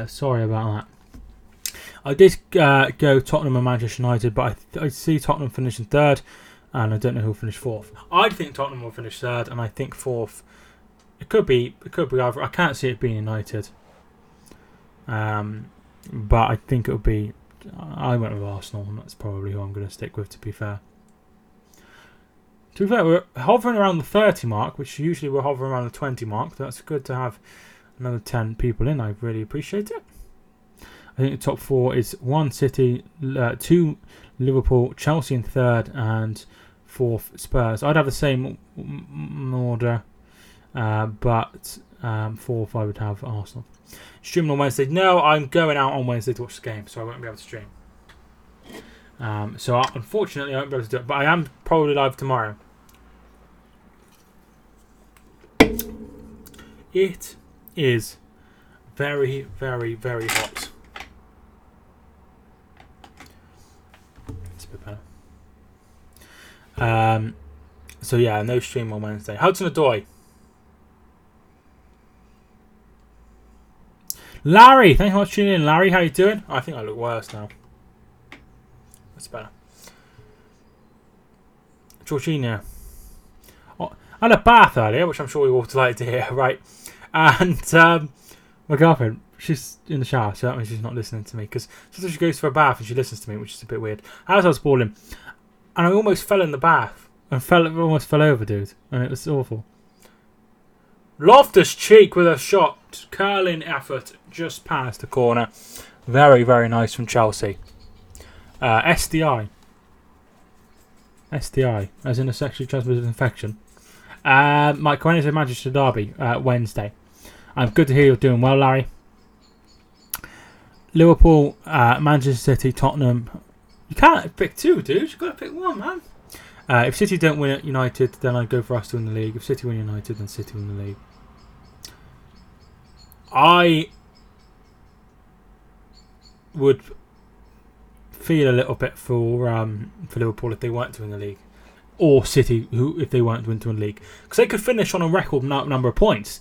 sorry about that. I did go Tottenham and Manchester United, but I see Tottenham finishing third, and I don't know who'll finish fourth. I think Tottenham will finish third, and I think fourth. It could be either. I can't see it being United, but I think it'll be. I went with Arsenal, and that's probably who I'm going to stick with. To be fair, we're hovering around the 30 mark, which usually we're hovering around the 20 mark. That's good to have another 10 people in. I really appreciate it. I think the top four is 1 City, 2 Liverpool, Chelsea in third, and fourth Spurs. I'd have the same order, but fourth I would have Arsenal. Streaming on Wednesday. No, I'm going out on Wednesday to watch the game, so I won't be able to stream. So unfortunately I won't be able to do it, but I am probably live tomorrow. It is very, very, very hot. It's a bit better. So yeah, no stream on Wednesday. Hudson-Odoi. Larry, thanks for tuning in. Larry, how you doing? I think I look worse now. That's better. Jorginho. Oh, I had a bath earlier, which I'm sure you all like to hear, right? And my girlfriend, she's in the shower, so that means she's not listening to me. Because sometimes she goes for a bath and she listens to me, which is a bit weird. As I was balling, and I almost fell in the bath. And almost fell over, dude. And it was awful. Loftus-Cheek with a shot. Curling effort just past the corner. Very, very nice from Chelsea. SDI. SDI, as in a sexually transmitted infection. Mike, when is the Manchester Derby? Wednesday. I'm good to hear you're doing well, Larry. Liverpool, Manchester City, Tottenham. You can't pick two, dude. You've got to pick one, man. If City don't win at United, then I'd go for us to win the league. If City win United, then City win the league. I would feel a little bit for Liverpool if they weren't to win the league, or City if they weren't to win the league, because they could finish on a record number of points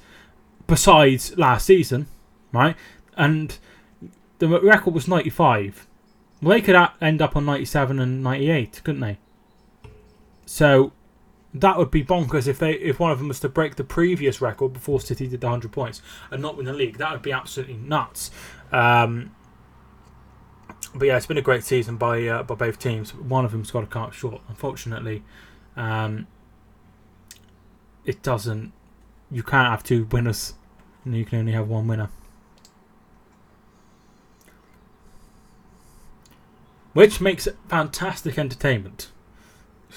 besides last season, right? And the record was 95. Well, they could end up on 97 and 98, couldn't they? So that would be bonkers if one of them was to break the previous record before City did the 100 points and not win the league. That would be absolutely nuts. But yeah, it's been a great season by both teams. One of them's got to come up short. Unfortunately, it doesn't. You can't have two winners, and you can only have one winner. Which makes it fantastic entertainment.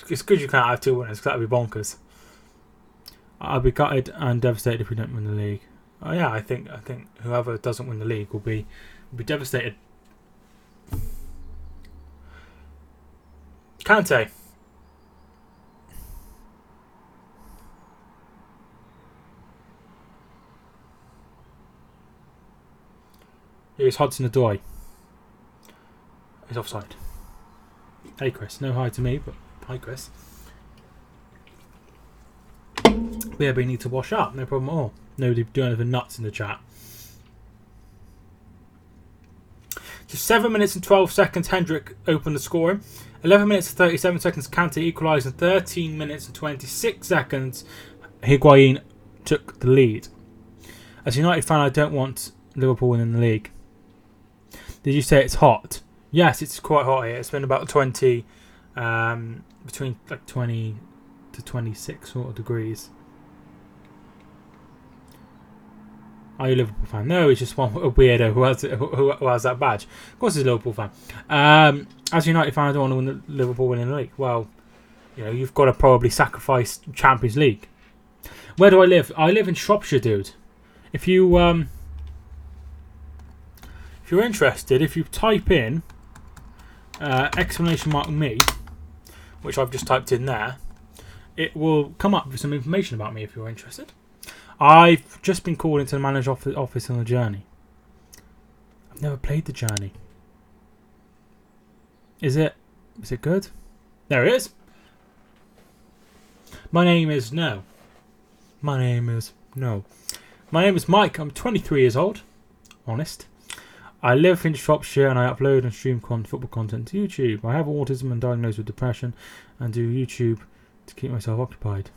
It's good you can't have two winners, because that would be bonkers. I'll be gutted and devastated if we don't win the league. Oh yeah, I think whoever doesn't win the league will be devastated. Kante. Here's Hudson-Odoi. He's offside. Hey Chris, no hi to me, but hi Chris. Yeah, we need to wash up, no problem at all. Nobody doing anything nuts in the chat. So 7 minutes and 12 seconds, Hendrick opened the scoring. 11 minutes and 37 seconds, Kante equalised. And 13 minutes and 26 seconds, Higuain took the lead. As a United fan, I don't want Liverpool winning the league. Did you say it's hot? Yes, it's quite hot here. It's been about 20, between like 20 to 26 sort of degrees. Are you a Liverpool fan? No, it's just one a weirdo who has that badge. Of course, he's a Liverpool fan. As a United fan, I don't want to win Liverpool winning the league. Well, you know, you've got to probably sacrifice Champions League. Where do I live? I live in Shropshire, dude. If you're interested, if you type in !me, which I've just typed in there, it will come up with some information about me if you're interested. I've just been called into the manager's office on the Journey. I've never played the Journey. Is it good? There it is. My name is Mike. I'm 23 years old. Honest. I live in Shropshire and I upload and stream football content to YouTube. I have autism and diagnosed with depression and do YouTube to keep myself occupied.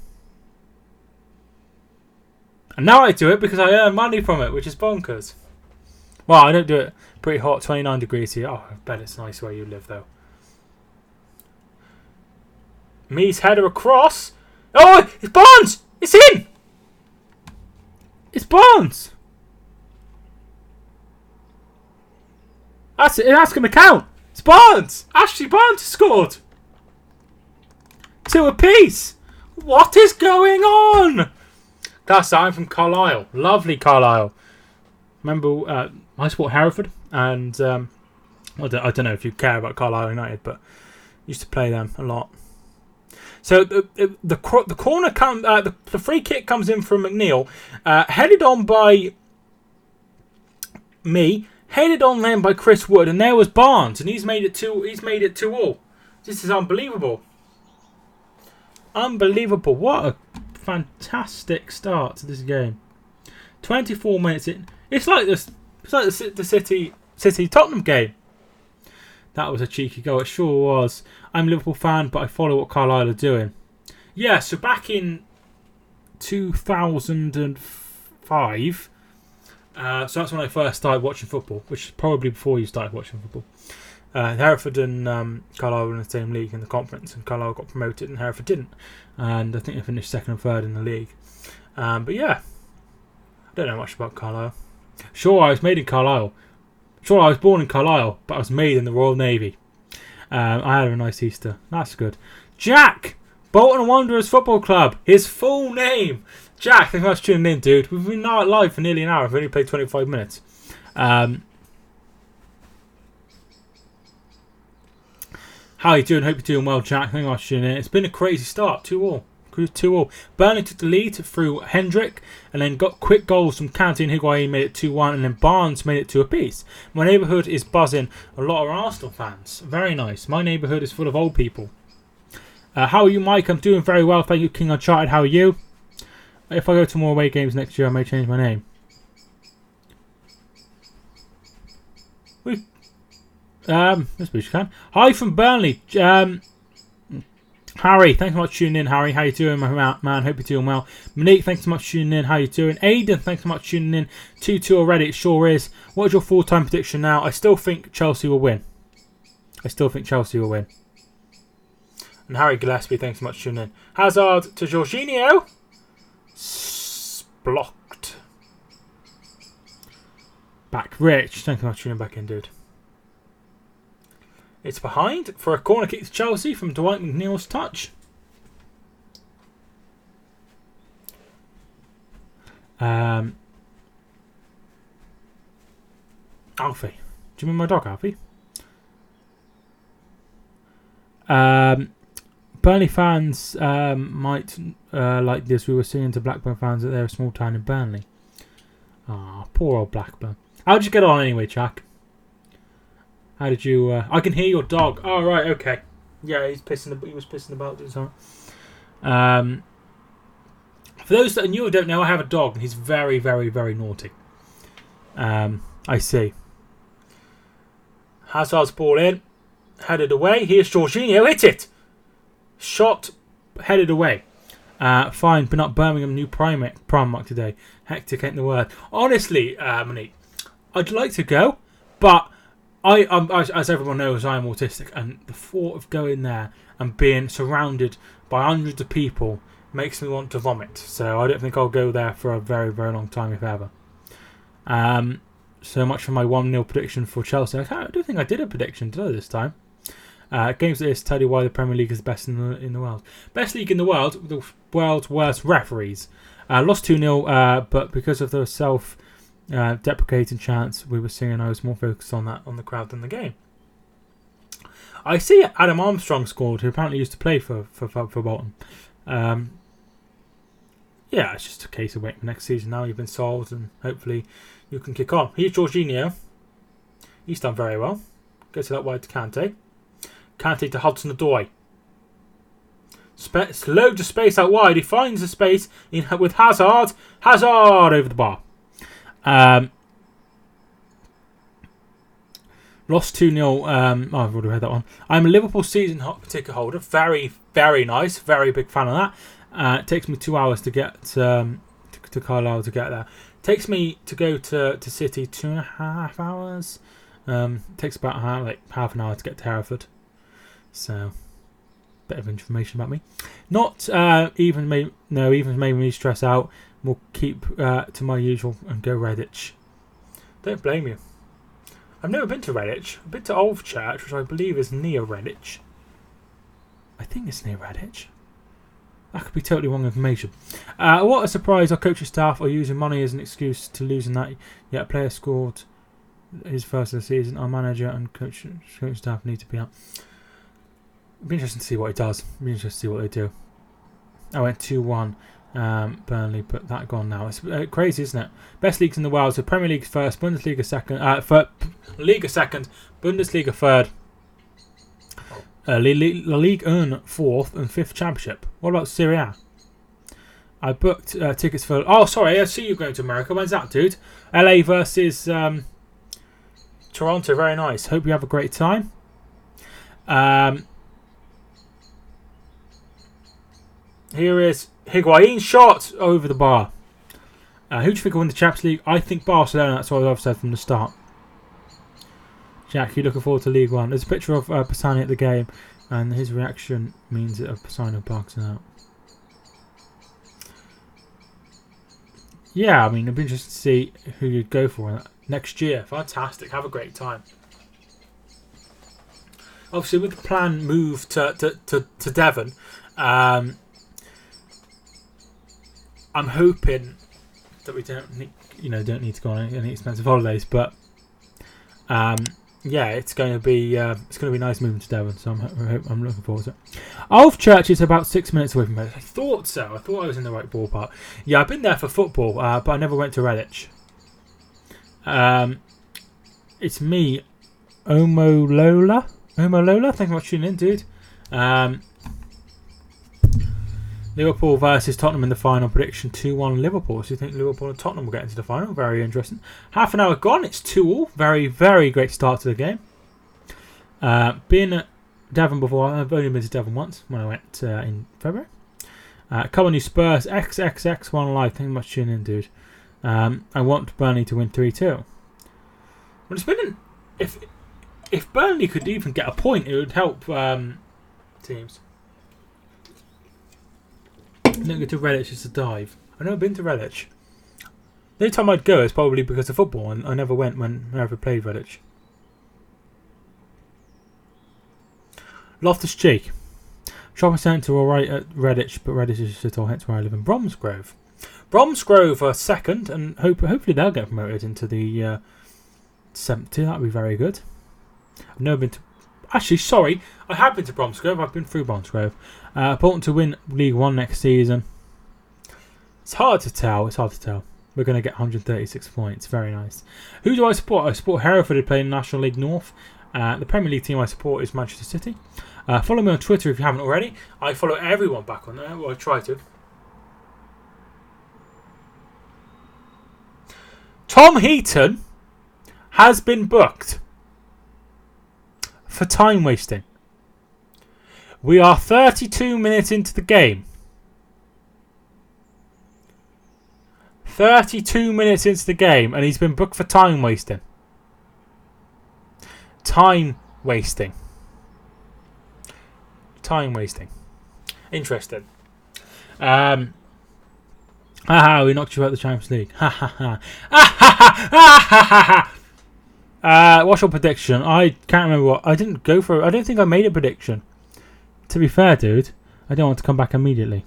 And now I do it because I earn money from it, which is bonkers. Well, I don't do it. Pretty hot, 29 degrees here. Oh, I bet it's nice where you live, though. Me's header across. Oh, it's Barnes! It's in! It's Barnes! That's going to count. It's Barnes! Ashley Barnes scored! 2 apiece! What is going on? That's I'm from Carlisle. Lovely Carlisle. Remember, I support Hereford, and I don't know if you care about Carlisle United, but used to play them a lot. So the corner the free kick comes in from McNeil, headed on by me, headed on then by Chris Wood, and there was Barnes, and he's made it 2-2. This is unbelievable. Unbelievable! What a fantastic start to this game. 24 minutes in. It's like this. It's like the City Tottenham game. That was a cheeky goal. It sure was. I'm a Liverpool fan, but I follow what Carlisle are doing. Yeah. So back in 2005. So that's when I first started watching football, which is probably before you started watching football. Hereford and Carlisle were in the same league in the conference, and Carlisle got promoted and Hereford didn't. And I think they finished 2nd and 3rd in the league. But yeah, I don't know much about Carlisle. Sure, I was made in Carlisle. Sure, I was born in Carlisle, but I was made in the Royal Navy. I had a nice Easter. That's good. Jack! Bolton Wanderers Football Club. His full name. Jack, thanks so much for tuning in, dude. We've been live for nearly an hour. I've only played 25 minutes. How are you doing? Hope you're doing well, Jack. Thank you much for tuning in. It's been a crazy start. 2-2. 2-2. Burnley took the lead through Hendrick, and then got quick goals from Kante and Higuain, made it 2-1, and then Barnes made it 2 apiece. My neighbourhood is buzzing. A lot of Arsenal fans. Very nice. My neighbourhood is full of old people. How are you, Mike? I'm doing very well. Thank you, King Uncharted. How are you? If I go to more away games next year, I may change my name. Let's see if you can. Hi from Burnley. Harry, thanks so much for tuning in. Harry, how you doing, my man? Hope you're doing well. Monique, thanks so much for tuning in. How you doing? Aidan, thanks so much for tuning in. 2-2 already. It sure is. What is your full-time prediction now? I still think Chelsea will win. And Harry Gillespie, thanks so much for tuning in. Hazard to Jorginho. Blocked. Back Rich, thanks so much for tuning back in, dude. It's behind for a corner kick to Chelsea from Dwight McNeil's touch. Alfie. Do you remember my dog, Alfie? Burnley fans might like this. We were singing to Blackburn fans that they're a small town in Burnley. Ah, poor old Blackburn. How'd you get on anyway, Jack? How did you... I can hear your dog. Oh, right, okay. Yeah, he was pissing about this time. For those that are new or don't know, I have a dog, and he's very, very, very naughty. I see. Hazard's ball in. Headed away. Here's Jorginho. Hit it. Shot. Headed away. Fine. Been up Birmingham new Primark today. Hectic ain't the word. Honestly, Monique, I'd like to go, but as everyone knows, I am autistic, and the thought of going there and being surrounded by hundreds of people makes me want to vomit. So I don't think I'll go there for a very, very long time, if ever. So much for my 1-0 prediction for Chelsea. I don't think I did a prediction, did I, this time? Games like this tell you why the Premier League is the best in the world. Best league in the world, the world's worst referees. Lost 2-0, but because of the self-deprecating chants we were singing, I was more focused on the crowd than the game. I see Adam Armstrong scored, who apparently used to play for Bolton. Yeah, it's just a case of waiting for next season now. You've been sold, and hopefully you can kick on. Here's Jorginho. He's done very well. Goes to that wide to Kante. Kante to Hudson-Odoi. Loads of space out wide. He finds the space with Hazard. Hazard over the bar. Lost 2-0. I've already read that one. I'm a Liverpool season ticket holder. Very, very nice. Very big fan of that. It takes me 2 hours to get to Carlisle to get there. Takes me to go to City 2.5 hours. Takes about half an hour to get to Hereford. So, bit of information about me. Not even made me stress out. We'll keep to my usual and go Redditch. Don't blame you. I've never been to Redditch. I've been to Old Church, which I believe is near Redditch. I think it's near Redditch. That could be totally wrong information. What a surprise. Our coaching staff are using money as an excuse to losing that. Yet a player scored his first of the season. Our manager and coaching staff need to be out. It'd be interesting to see what he does. It'd be interesting to see what they do. I went 2-1 Burnley, but that gone now. It's crazy, isn't it? Best leagues in the world. So Premier League first, Bundesliga second, Liga second, Bundesliga third, La Ligue 1 fourth, and fifth championship. What about Serie A? I booked tickets for... Oh, sorry, I see you going to America. When's that, dude? LA versus Toronto. Very nice. Hope you have a great time. Here is Higuain shot over the bar. Who do you think will win the Champions League? I think Barcelona. That's what I've said from the start. Jack, you looking forward to League One? There's a picture of Pisani at the game, and his reaction means that Pisani barks out. Yeah, I mean, it'd be interesting to see who you'd go for next year. Fantastic. Have a great time. Obviously, with the planned move to Devon, I'm hoping that we don't need to go on any expensive holidays, but yeah, it's going to be nice moving to Devon, so I'm looking forward to it. Old Church is about 6 minutes away from Redditch. I thought so. I thought I was in the right ballpark. Yeah, I've been there for football, but I never went to Redditch. It's me, Omo Lola. Thank you for tuning in, dude. Liverpool versus Tottenham in the final. Prediction 2-1 Liverpool. So you think Liverpool and Tottenham will get into the final? Very interesting. Half an hour gone. It's 2-2. Very, very great start to the game. Been at Devon before. I've only been to Devon once when I went in February. Come on, you Spurs. XXX1 live. Thank you much for tuning in, dude. I want Burnley to win 3-2. Well, it's been if Burnley could even get a point, it would help teams. Don't go to Redditch just to dive. I've never been to Redditch. The only time I'd go is probably because of football, and I never went when I ever played Redditch. Loftus-Cheek. Shopping centre alright at Redditch, but Redditch is just all hence where I live in Bromsgrove. Bromsgrove are second, and hopefully they'll get promoted into the 7th tier. That would be very good. I've never been to... Actually, sorry, I have been to Bromsgrove. I've been through Bromsgrove. Important to win League One next season. It's hard to tell. We're going to get 136 points. Very nice. Who do I support? I support Hereford, who play in National League North. The Premier League team I support is Manchester City. Follow me on Twitter if you haven't already. I follow everyone back on there. Well, I try to. Tom Heaton has been booked. for time wasting. We are 32 minutes into the game. 32 minutes into the game, and he's been booked for time wasting. Time wasting. Time wasting. Interesting. We knocked you out of the Champions League. Ha ha ha. What's your prediction? I can't remember what. I didn't go for it. I don't think I made a prediction. To be fair, dude, I don't want to come back immediately.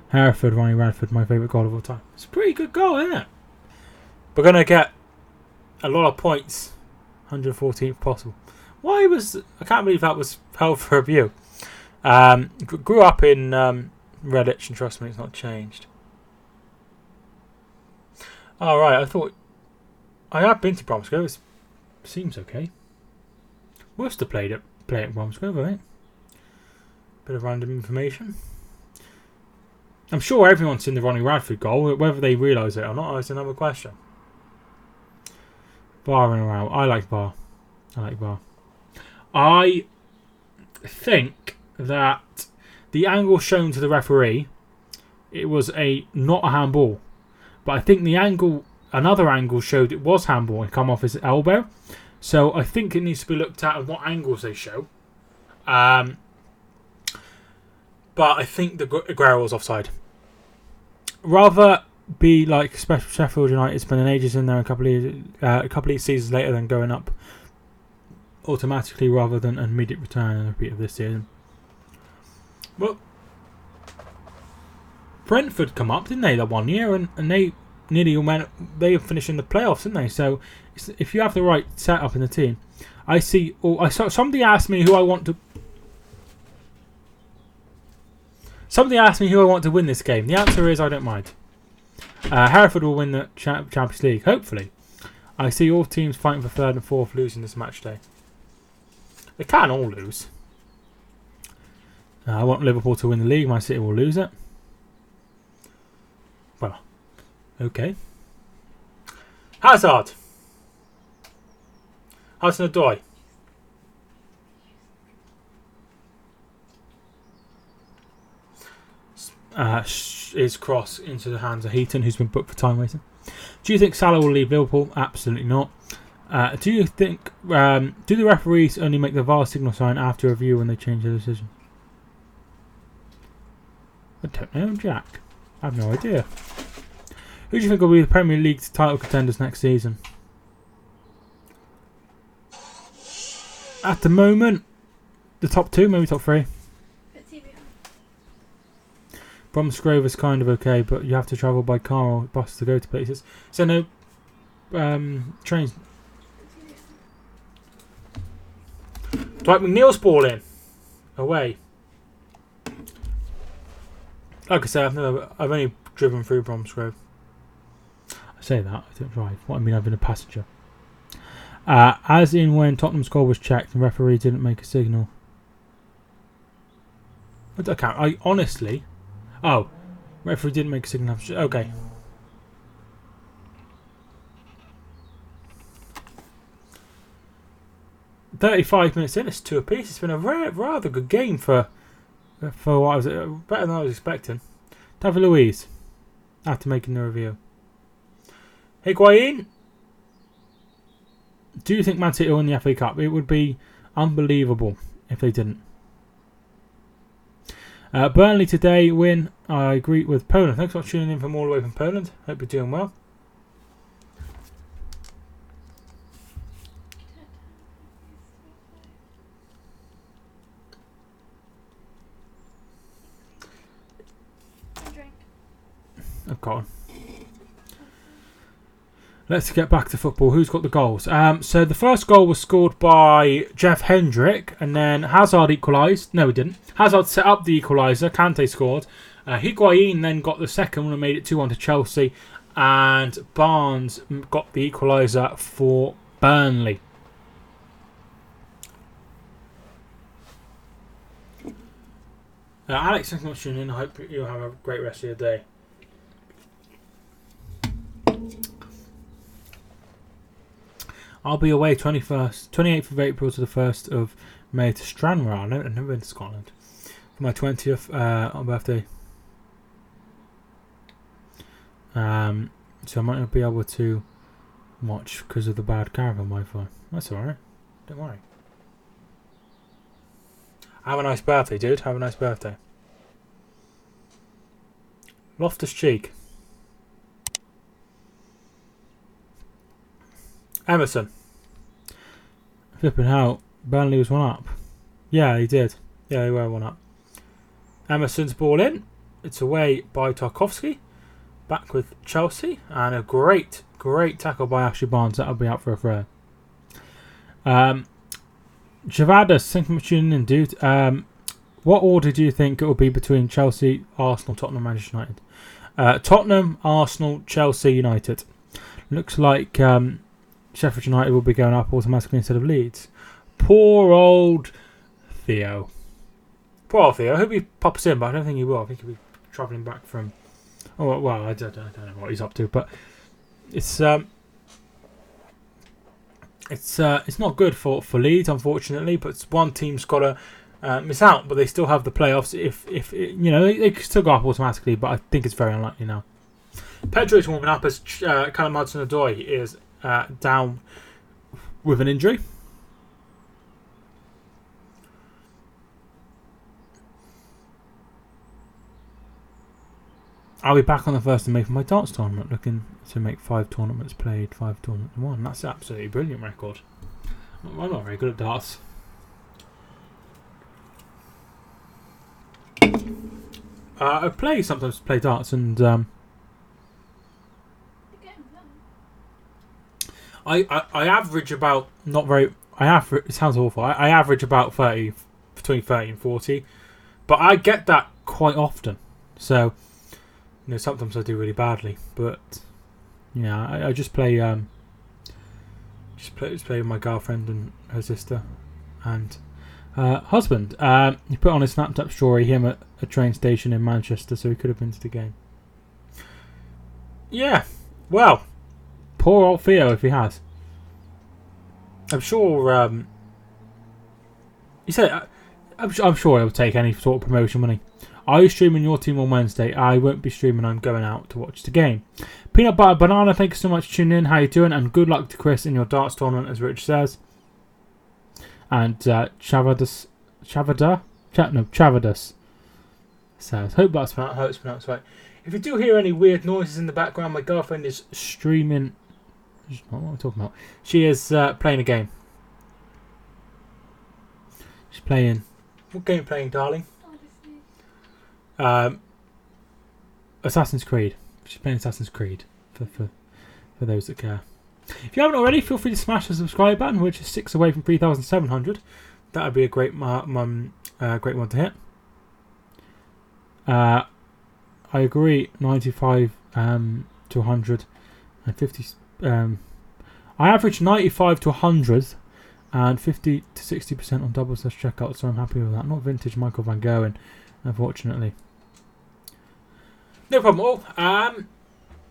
Hereford, Ronnie Radford, my favourite goal of all time. It's a pretty good goal, isn't it? We're going to get a lot of points. 114th possible. I can't believe that was held for review. Grew up in Redditch, and trust me, it's not changed. Alright, I thought... I have been to Bromsgrove. It seems okay. Must have played at Bromsgrove, I think. Bit of random information. I'm sure everyone's seen the Ronnie Radford goal. Whether they realise it or not is another question. Bar and around. I like bar. I think that the angle shown to the referee, it was not a handball. But I think another angle showed it was handball and come off his elbow. So I think it needs to be looked at what angles they show. But I think the Aguero was offside. Rather be like Sheffield United spending ages in there a couple of seasons later than going up automatically, rather than an immediate return and a repeat of this season. Well, Brentford come up, didn't they, that 1 year, and they nearly went. They finished in the playoffs, didn't they? So if you have the right setup in the team, I saw somebody asked me who I want to. Somebody asked me who I want to win this game. The answer is I don't mind. Hereford will win the Champions League, hopefully. I see all teams fighting for third and fourth losing this match day. They can all lose. I want Liverpool to win the league. My City will lose it. Well, okay. Hazard. Hudson-Odoi. Is cross into the hands of Heaton, who's been booked for time wasting. Do you think Salah will leave Liverpool? Absolutely not. Do you think do the referees only make the VAR signal sign after review when they change their decision? I don't know, Jack. I have no idea. Who do you think will be the Premier League title contenders next season? At the moment, the top two, maybe top three. Bromsgrove is kind of okay, but you have to travel by car or bus to go to places. So no trains. Dwight McNeil's ball in. Away. Like I say, I've only driven through Bromsgrove. I say that, I don't drive. What I mean, I've been a passenger. As in when Tottenham's goal was checked and referee didn't make a signal. I honestly... Oh, referee didn't make a signal. Okay. $35 minutes in, it's 2 apiece. It's been a rather good game for what I was better than I was expecting. David Luiz, after making the review. Higuain, do you think Man City will win the FA Cup? It would be unbelievable if they didn't. Burnley today win. I agree with Poland. Thanks for tuning in from all the way from Poland. Hope you're doing well. I've got one. Let's get back to football. Who's got the goals? So the first goal was scored by Jeff Hendrick, and then Hazard equalised. No, he didn't. Hazard set up the equaliser. Kante scored. Higuain then got the second one and made it 2-1 to Chelsea. And Barnes got the equaliser for Burnley. Alex, thanks so much for tuning in. I hope you have a great rest of your day. I'll be away 28th of April to the 1st of May to Stranraer. I've never been to Scotland. For my 20th birthday. So I might not be able to watch because of the bad caravan Wi-Fi. That's alright. Don't worry. Have a nice birthday, dude. Have a nice birthday. Loftus Cheek. Emerson. Flipping hell. Burnley was 1 up. Yeah, he did. Yeah, they were 1 up. Emerson's ball in. It's away by Tarkowski. Back with Chelsea. And a great tackle by Ashley Barnes. That'll be out for a throw. Javadas, thank you for tuning in, dude. What order do you think it will be between Chelsea, Arsenal, Tottenham, Manchester United? Tottenham, Arsenal, Chelsea, United. Looks like Sheffield United will be going up automatically instead of Leeds. Poor old Theo. Poor old Theo. I hope he pops in, but I don't think he will. I think he'll be travelling back from... Oh, well, I don't know what he's up to, but it's not good for Leeds, unfortunately. But one team's got to miss out, but they still have the playoffs. If they could still go up automatically, but I think it's very unlikely now. Pedro is warming up as Callum Hudson-Odoi is down with an injury. I'll be back on the 1st of May for my darts tournament, looking to make 5 tournaments played, 5 tournaments won. That's an absolutely brilliant record. I'm not very good at darts. I sometimes play darts, and I average about it sounds awful. I average about 30, between 30 and 40, but I get that quite often. So sometimes I do really badly, but I just play with my girlfriend and her sister and husband. He put on his Snapchat story him at a train station in Manchester, so he could have been to the game. Yeah, well, poor old Theo if he has. I'm sure. He said, I'm sure he'll take any sort of promotion money. Are you streaming your team on Wednesday? I won't be streaming. I'm going out to watch the game. Peanut Butter Banana, thank you so much for tuning in. How you doing? And good luck to Chris in your darts tournament, as Rich says. And Chavadas says, hope that's pronounced right. If you do hear any weird noises in the background, my girlfriend is streaming. What am I talking about? She is playing a game. She's playing. What game are you playing, darling? Assassin's Creed. She's playing Assassin's Creed for those that care. If you haven't already, feel free to smash the subscribe button, which is 6 away from 3,700. That would be a great one to hit. I agree. 95 to 100 and 50. I average 95 to 100 and 50 to 60% on double slash checkout, so I'm happy with that. Not vintage Michael Van Gogh, unfortunately. No problem at all.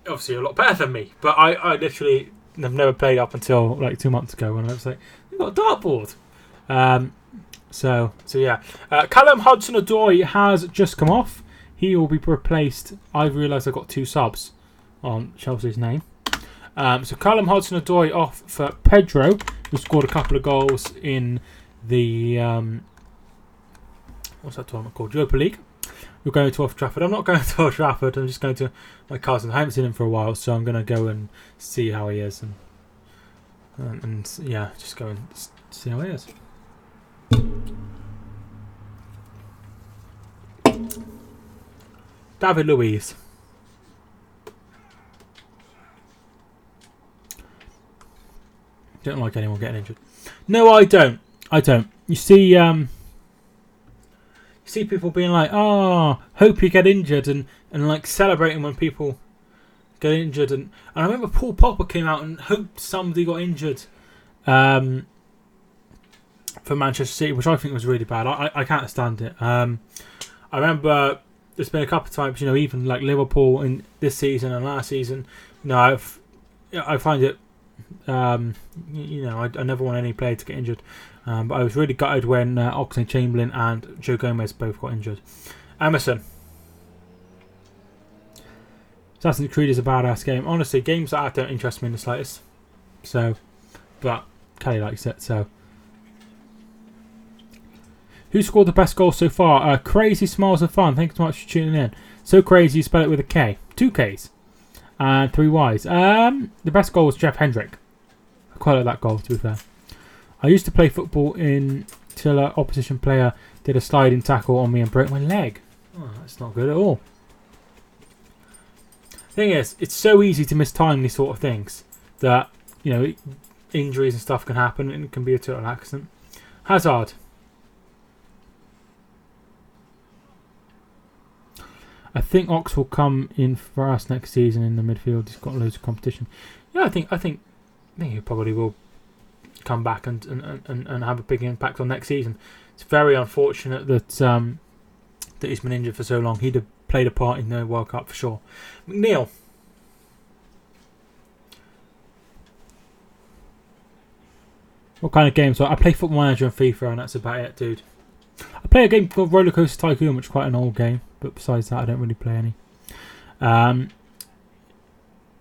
Obviously a lot better than me, but I literally have never played up until like 2 months ago when I was like, we've got a dartboard. So yeah. Callum Hudson-Odoi has just come off. He will be replaced. I've realised I've got 2 subs on Chelsea's name. So Callum Hudson-Odoi off for Pedro, who scored a couple of goals in the what's that tournament called? Europa League. We're going to Old Trafford. I'm not going to Old Trafford. I'm just going to my cousin. I haven't seen him for a while, so I'm going to go and see how he is, and yeah, just go and see how he is. David Luiz. Don't like anyone getting injured. No, I don't. You see, people being like, hope you get injured, and like celebrating when people get injured. And I remember Paul Popper came out and hoped somebody got injured for Manchester City, which I think was really bad. I can't stand it. I remember there's been a couple of times, even like Liverpool in this season and last season. I find it I never want any player to get injured. But I was really gutted when Oxlade-Chamberlain and Joe Gomez both got injured. Emerson. Assassin's Creed is a badass game. Honestly, games like that don't interest me in the slightest. So, but Kelly likes it, so. Who scored the best goal so far? Crazy Smiles of Fun. Thanks so much for tuning in. So crazy you spell it with a K. 2 Ks. And 3 Ys. The best goal was Jeff Hendrick. I quite like that goal, to be fair. I used to play football until an opposition player did a sliding tackle on me and broke my leg. Oh, that's not good at all. Thing is, it's so easy to mistime these sort of things that, injuries and stuff can happen and it can be a total accident. Hazard. I think Ox will come in for us next season in the midfield. He's got loads of competition. Yeah, I think he probably will come back and have a big impact on next season. It's very unfortunate that he's been injured for so long. He'd have played a part in the World Cup for sure. McNeil. What kind of games? So I play Football Manager and FIFA, and that's about it, dude. I play a game called Roller Coaster Tycoon, which is quite an old game, but besides that, I don't really play any.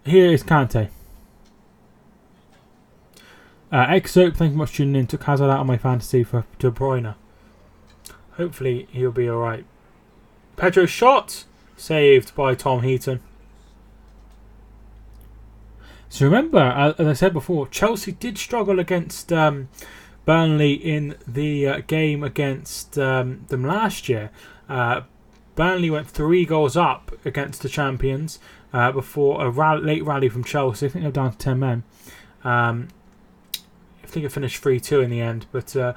Here is Kante. Egg Soap, thank you much for tuning in. Took Hazard out of my fantasy for De Bruyne. Hopefully he'll be alright. Pedro shot, saved by Tom Heaton. So remember, as I said before, Chelsea did struggle against Burnley in the game against them last year. Burnley went 3 goals up against the champions before a late rally from Chelsea. I think they're down to 10 men. I think it finished 3-2 in the end, but a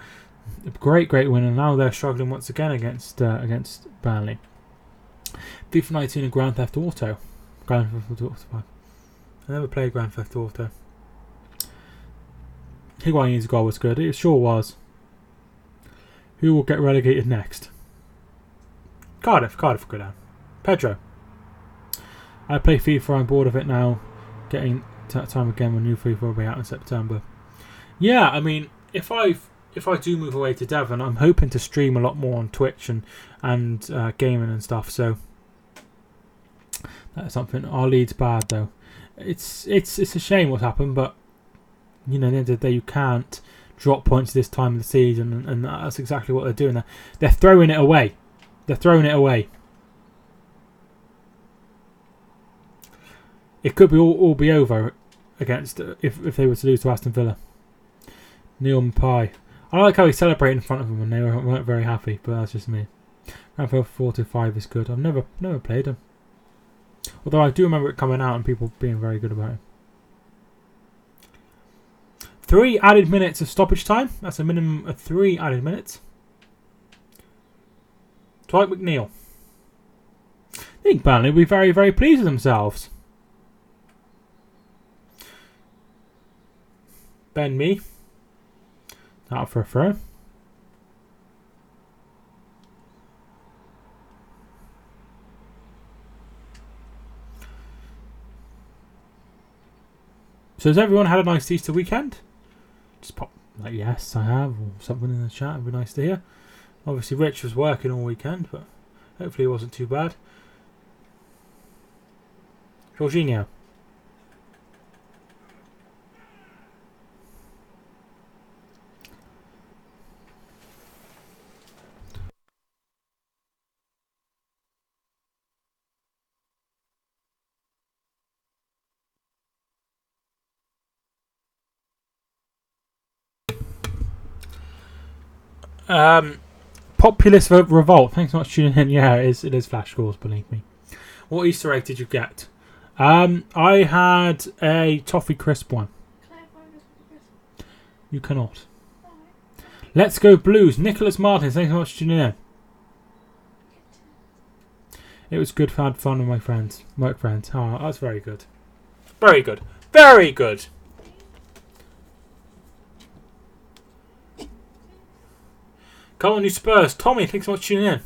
great win, and now they're struggling once again against Burnley. FIFA 19 and Grand Theft Auto. Grand Theft Auto 5. I never played Grand Theft Auto. Higuain's goal was good. It sure was. Who will get relegated next? Cardiff go down. Pedro. I play FIFA. I'm bored of it now. Getting to that time again when new FIFA will be out in September. Yeah, I mean, if I do move away to Devon, I'm hoping to stream a lot more on Twitch and gaming and stuff. So that's something. Our Leeds bad though. It's a shame what's happened, but at the end of the day, you can't drop points this time of the season, and that's exactly what they're doing. They're throwing it away. They're throwing it away. It could be all be over against if they were to lose to Aston Villa. Neil Mapai. I like how he celebrated in front of them and they weren't very happy, but that's just me. Grand Theft Auto 5 is good. I've never played them. Although I do remember it coming out and people being very good about it. 3 added minutes of stoppage time. That's a minimum of 3 added minutes. Dwight McNeil. I think Burnley will be very, very pleased with themselves. Ben Mee. Out for a throw. So has everyone had a nice Easter weekend? Just pop like yes I have or something in the chat. It'd be nice to hear. Obviously Rich was working all weekend, but hopefully it wasn't too bad. Jorginho. Populist Revolt. Thanks so much for tuning in. Yeah, it is Flash scores, believe me. What Easter egg did you get? I had a toffee crisp one. Can I have one of those crisp? You cannot. Let's go Blues. Nicholas Martin. Thanks so much for tuning in. It was good. Had fun with my friends, work friends. Oh, that's very good. Very good. Very good. Come on, you Spurs. Tommy, thanks so much for tuning in.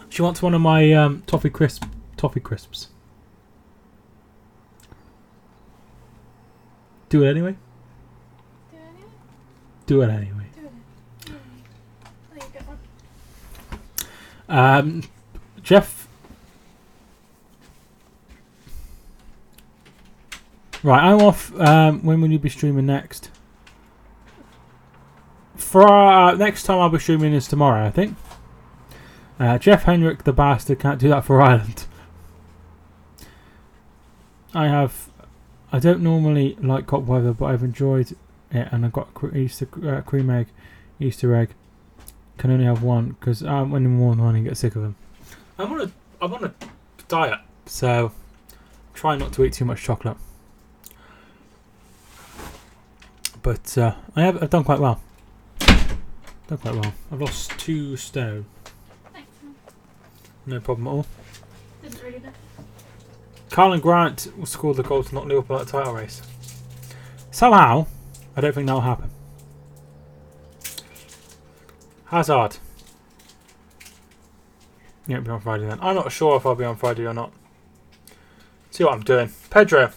She wants one of my toffee crisps. Do it anyway. Do it anyway? Do it anyway. Do it anyway. There you go. Jeff. Right, I'm off. When will you be streaming next? For next time I'll be streaming is tomorrow, I think. Jeff Henrik the bastard can't do that for Ireland. I don't normally like hot weather, but I've enjoyed it, and I've got cream egg, Easter egg. Can only have one because when in more than one, I get sick of them. I'm on a diet, so try not to eat too much chocolate. But I've done quite well. I've lost 2 stone. Thanks, man. No problem at all. Didn't really know. Carlin Grant will score the goal to knock Liverpool out of the title race. Somehow, I don't think that'll happen. Hazard. You won't be on Friday then. I'm not sure if I'll be on Friday or not. See what I'm doing. Pedro.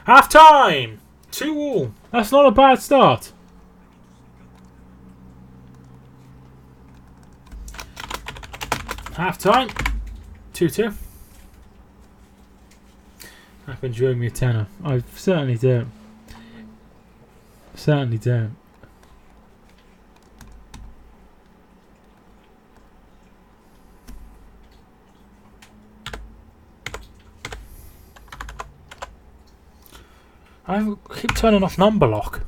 Half time! 2-2. That's not a bad start. Half time. 2-2. I've enjoyed me a tenner. I certainly don't. Certainly don't. I keep turning off number lock.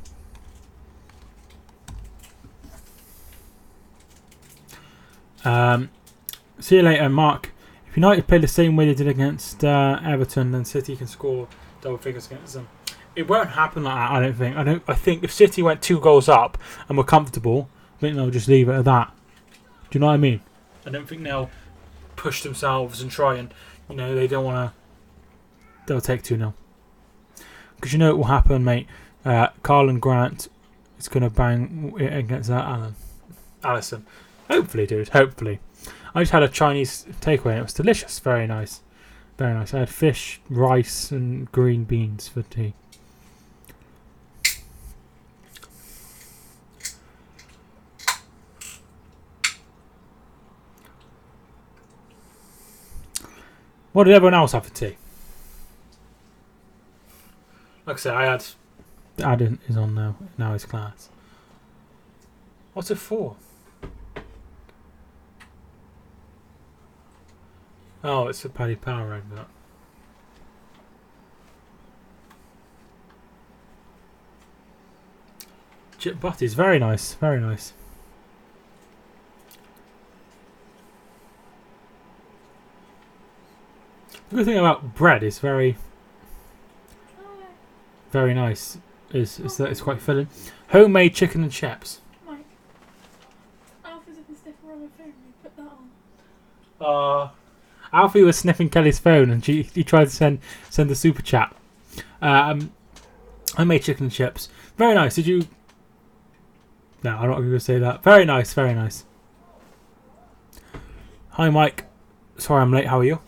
See you later, Mark. If United play the same way they did against Everton, then City can score double figures against them. It won't happen like that, I don't think. I think if City went 2 goals up and were comfortable, I think they'll just leave it at that. Do you know what I mean? I don't think they'll push themselves and try and, they don't want to. They'll take 2-0. Because you know what will happen, mate. Carlin Grant is going to bang it against Allison. Hopefully, dude. Hopefully. I just had a Chinese takeaway and it was delicious. Very nice. Very nice. I had fish, rice and green beans for tea. What did everyone else have for tea? Like I said, I had... Adam is on now his class. What's it for? Oh, it's for Paddy Power advert. Chip butties, very nice, very nice. The good thing about bread is very nice. Is that it's quite filling. Homemade chicken and chips. Mike, Alfie's looking stiff on my phone. Put that on. Alfie was sniffing Kelly's phone and he tried to send the super chat. Homemade chicken and chips. Very nice. Did you? No, I'm not going to say that. Very nice. Very nice. Hi, Mike. Sorry I'm late. How are you?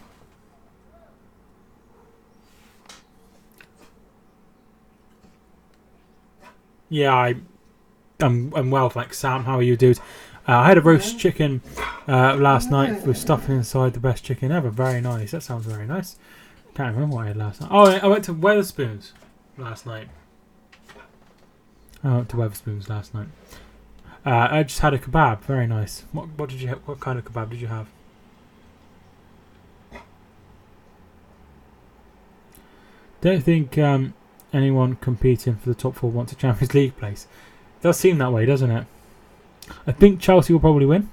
Yeah, I'm well, thanks, Sam. How are you, dude? I had a roast chicken last night with stuffing inside. The best chicken ever. Very nice. That sounds very nice. Can't remember what I had last night. Oh, I went to Wetherspoons last night. I just had a kebab. Very nice. What did you have? What kind of kebab did you have? Don't think anyone competing for the top 4 wants a Champions League place. It does seem that way, doesn't it? I think Chelsea will probably win.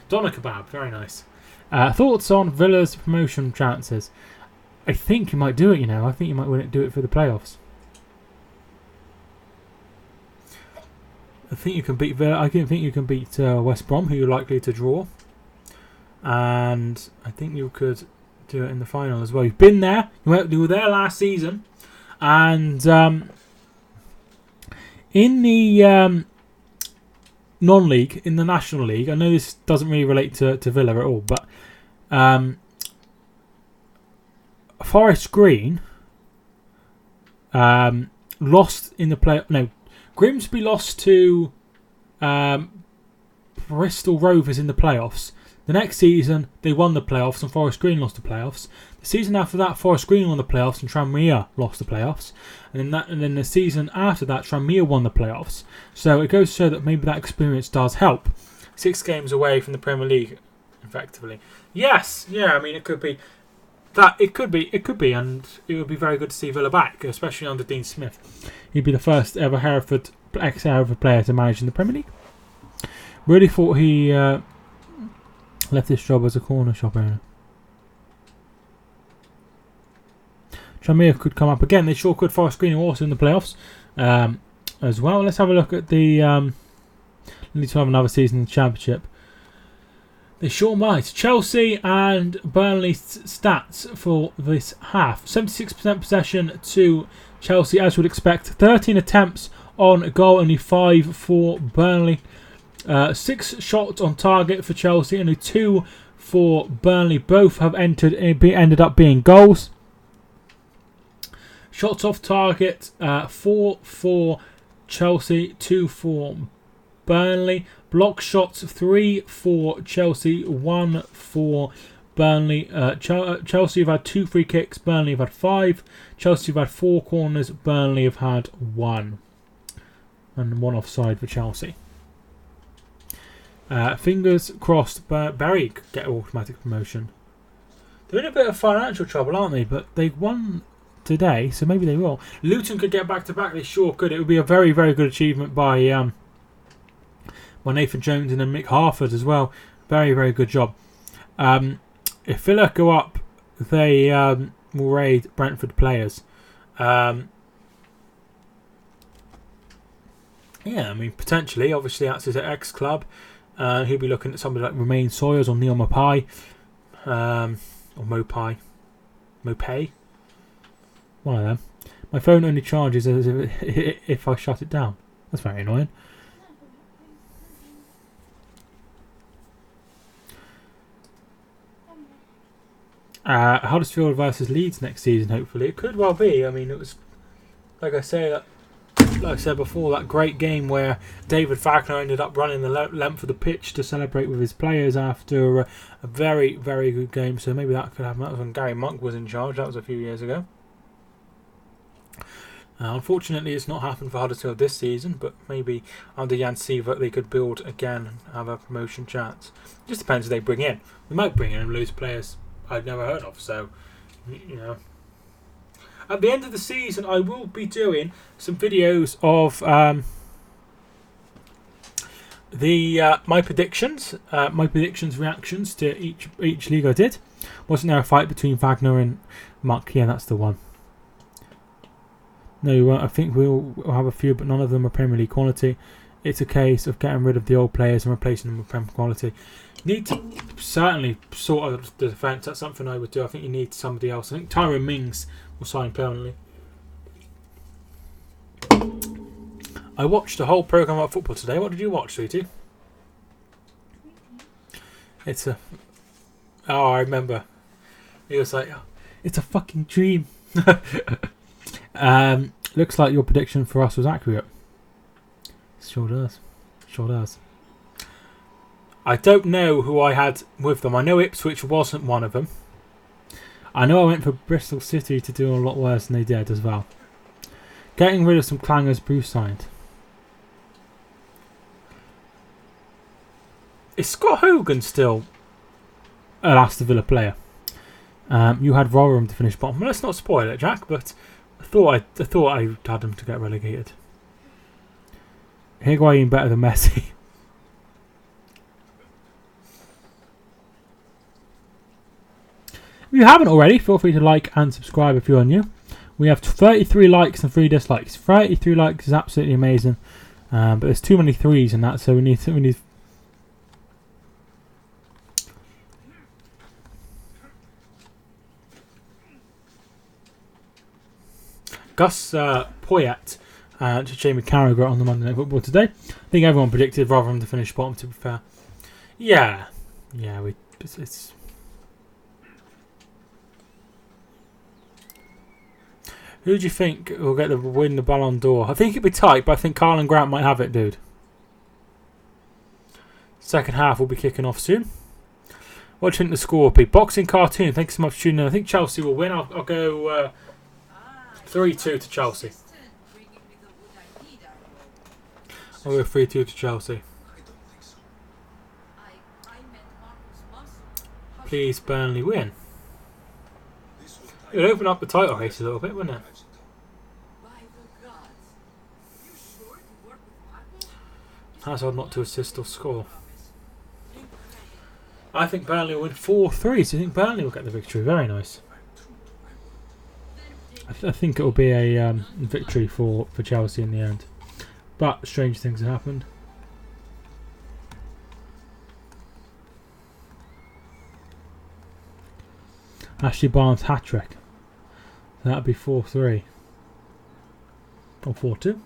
Doner kebab, very nice. Thoughts on Villa's promotion chances? I think you might do it, I think you might win it, do it for the playoffs. I think you can beat Villa. I think you can beat West Brom, who you're likely to draw. And I think you could do it in the final as well. You've been there. You were there last season. And in the non-league, in the National League, I know this doesn't really relate to Villa at all, but Forest Green lost in the play. No, Grimsby lost to Bristol Rovers in the playoffs. The next season, they won the playoffs and Forest Green lost the playoffs. The season after that, Forest Green won the playoffs and Tranmere lost the playoffs. And then the season after that, Tranmere won the playoffs. So it goes to show that maybe that experience does help. 6 games away from the Premier League, effectively. Yes, yeah, I mean, it could be that. It could be, and it would be very good to see Villa back, especially under Dean Smith. He'd be the first ever ex-Hereford player to manage in the Premier League. Really thought he left this job as a corner shop owner. Tranmere could come up again. They sure could. Forest Green are also in the playoffs as well. Let's have a look at the. Need to have another season in the Championship. They sure might. Chelsea and Burnley's stats for this half. 76% possession to Chelsea, as you would expect. 13 attempts on goal, only 5 for Burnley. 6 shots on target for Chelsea, only 2 for Burnley. Both have ended up being goals. Shots off target, 4 for Chelsea, 2 for Burnley. Block shots, 3 for Chelsea, 1 for Burnley. Chelsea have had 2 free kicks, Burnley have had 5. Chelsea have had 4 corners, Burnley have had 1. And 1 offside for Chelsea. Fingers crossed, Bury could get automatic promotion. They're in a bit of financial trouble, aren't they? But they won today, so maybe they will. Luton could get back to back. They sure could. It would be a very, very good achievement by Nathan Jones and then Mick Harford as well. Very, very good job. If Villa go up, they will raid Brentford players. Yeah, I mean, potentially. Obviously, that's his ex-club. He'll be looking at somebody like Romain Sawyers or Neil Mapai. Or Mopai. Mopay. One of them. My phone only charges as if I shut it down. That's very annoying. Huddersfield versus Leeds next season, hopefully. It could well be. I mean, it was, like I said before, that great game where David Wagner ended up running the length of the pitch to celebrate with his players after a very, very good game. So maybe that could happen. That was when Gary Monk was in charge. That was a few years ago. Unfortunately, it's not happened for Huddersfield this season, but maybe under Jan Sievert they could build again and have a promotion chance. Just depends who they bring in. We might bring in loads of players I've never heard of, so, you know. At the end of the season, I will be doing some videos of my predictions reactions to each league I did. Wasn't there a fight between Wagner and Muck? Yeah, that's the one. No, we won't. I think we'll have a few, but none of them are Premier League quality. It's a case of getting rid of the old players and replacing them with Premier quality. You need to certainly sort of the defence. That's something I would do. I think you need somebody else. I think Tyrone Mings will sign permanently. I watched a whole programme about football today. What did you watch, sweetie? It's a... Oh, I remember. He was like, oh, it's a fucking dream. Looks like your prediction for us was accurate. Sure does. Sure does. I don't know who I had with them. I know Ipswich wasn't one of them. I know I went for Bristol City to do a lot worse than they did as well. Getting rid of some clangers Bruce signed. Is Scott Hogan still an Aston Villa player? You had Rotherham to finish bottom. Well, let's not spoil it, Jack, but I thought I had them to get relegated. Higuain better than Messi. If you haven't already, feel free to like and subscribe if you're new. We have 33 likes and 3 dislikes. 33 likes is absolutely amazing, but there's too many 3s in that, so we need. Gus Poyet and Jamie Carragher on the Monday Night Football today. I think everyone predicted Rotherham to finish bottom, to be fair. Yeah, it's Who do you think will get the win the Ballon d'Or? I think it'd be tight, but I think Carl and Grant might have it, dude. Second half will be kicking off soon. What do you think the score will be? Boxing Cartoon, thanks so much for tuning in. I think Chelsea will win. I'll go 3-2 to Chelsea. I'll go 3-2 to Chelsea. Please, Burnley win. It would open up the title race a little bit, wouldn't it? Hazard not to assist or score. I think Burnley will win 4-3, so I think Burnley will get the victory. Very nice. I think it will be a victory for Chelsea in the end. But strange things have happened. Ashley Barnes hat-trick. So that would be 4-3. Or 4-2.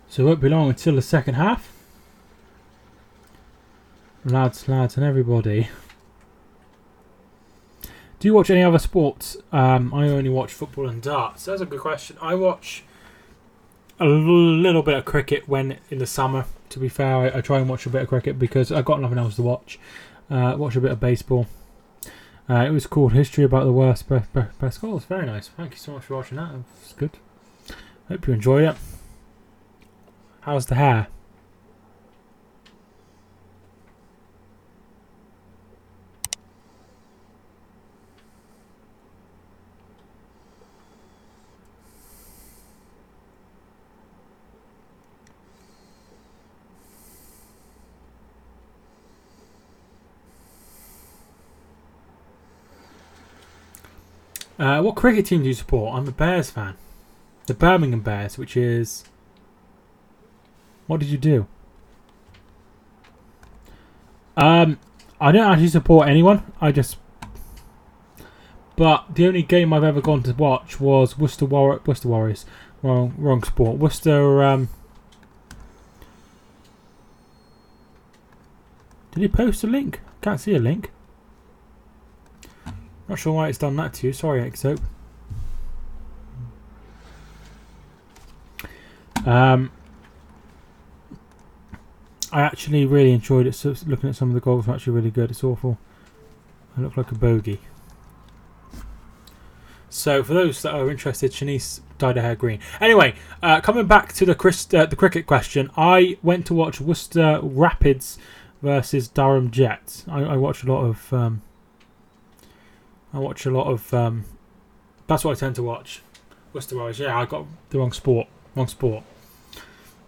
So it won't be long until the second half. Lads and everybody. Do you watch any other sports? I only watch football and darts. That's a good question. I watch a little bit of cricket when in the summer. To be fair, I try and watch a bit of cricket because I've got nothing else to watch. Watch a bit of baseball. It was called History about the Worst Best Goals. Very nice. Thank you so much for watching that. It was good. Hope you enjoyed it. How's the hair? What cricket team do you support? I'm a Bears fan. The Birmingham Bears, which is... What did you do? I don't actually support anyone. But the only game I've ever gone to watch was Worcester Warriors. Wrong sport. Worcester. Did he post a link? Can't see a link. Not sure why it's done that to you. Sorry, XO. I actually really enjoyed it. So looking at some of the goals were actually really good. It's awful. I look like a bogey. So for those that are interested, Shanice dyed her hair green. Anyway, coming back to the cricket question, I went to watch Worcester Rapids versus Durham Jets. I watch a lot of. That's what I tend to watch. Worcester Warriors. Yeah, I got the wrong sport.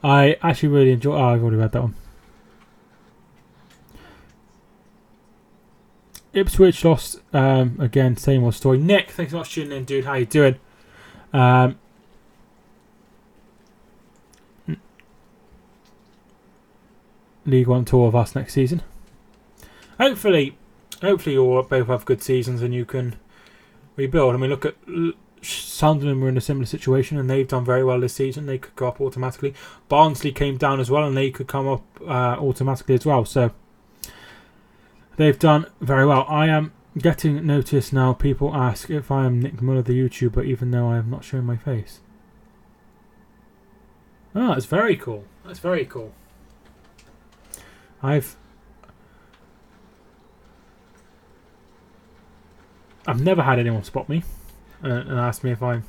I actually really enjoy. Oh, I've already read that one. Ipswich lost again. Same old story. Nick, thanks so much for tuning in, dude. How you doing? League One tour of us next season. Hopefully you'll both have good seasons and you can rebuild. I mean, look at Sunderland were in a similar situation and they've done very well this season. They could go up automatically. Barnsley came down as well and they could come up automatically as well. So they've done very well. I am getting noticed now. People ask if I am Nick Muller, the YouTuber, even though I have not shown my face. Oh, that's very cool. That's very cool. I've never had anyone spot me and ask me if I'm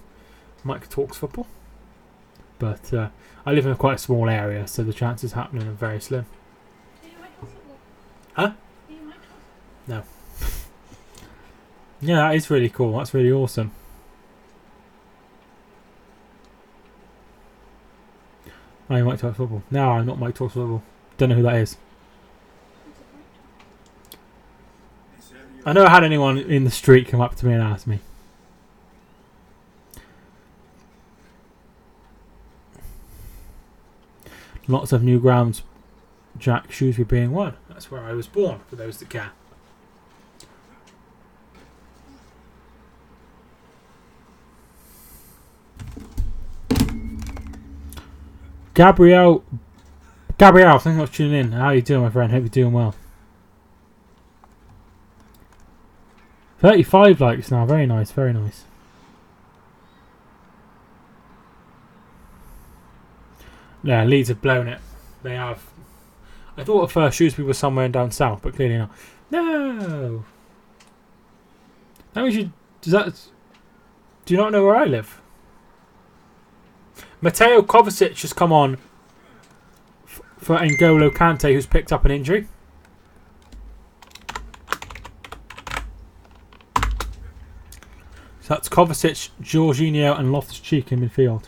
Mike Talks Football. But I live in quite a small area, so the chances happening are very slim. Do you like football? Huh? Do you like football? No. Yeah, that is really cool. That's really awesome. I'm Mike Talks Football. No, I'm not Mike Talks Football. Don't know who that is. I never had anyone in the street come up to me and ask me. Lots of new grounds. Jack Shrewsbury being one. That's where I was born, for those that care. Gabrielle, thanks so much for tuning in. How are you doing, my friend? Hope you're doing well. 35 likes now. Very nice, very nice. Yeah, Leeds have blown it. They have. I thought at first Shrewsbury was somewhere down south, but clearly not. No! That means you... Do you not know where I live? Mateo Kovacic has come on for N'Golo Kante, who's picked up an injury. So that's Kovacic, Jorginho and Loftus-Cheek in midfield.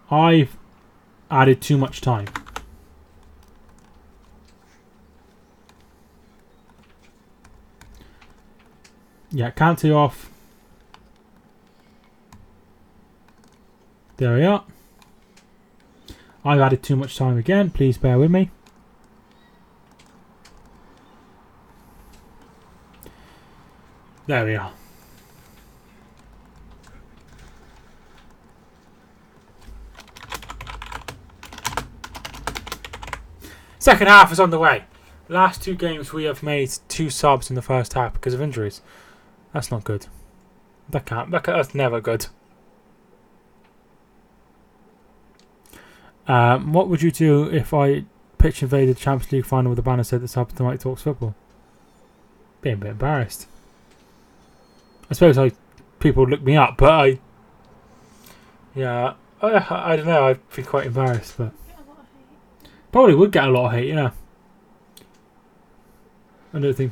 I've added too much time. Yeah, Kante off. There we are. I've added too much time again. Please bear with me. There we are. Second half is on the way. Last two games we have made 2 subs in the first half because of injuries. That's not good. That's never good. What would you do if I pitch invaded Champions League final with a banner said the sub tonight talks football? Being a bit embarrassed. I suppose people would look me up, but I don't know. I'd be quite embarrassed, but probably would get a lot of hate. Yeah, I don't think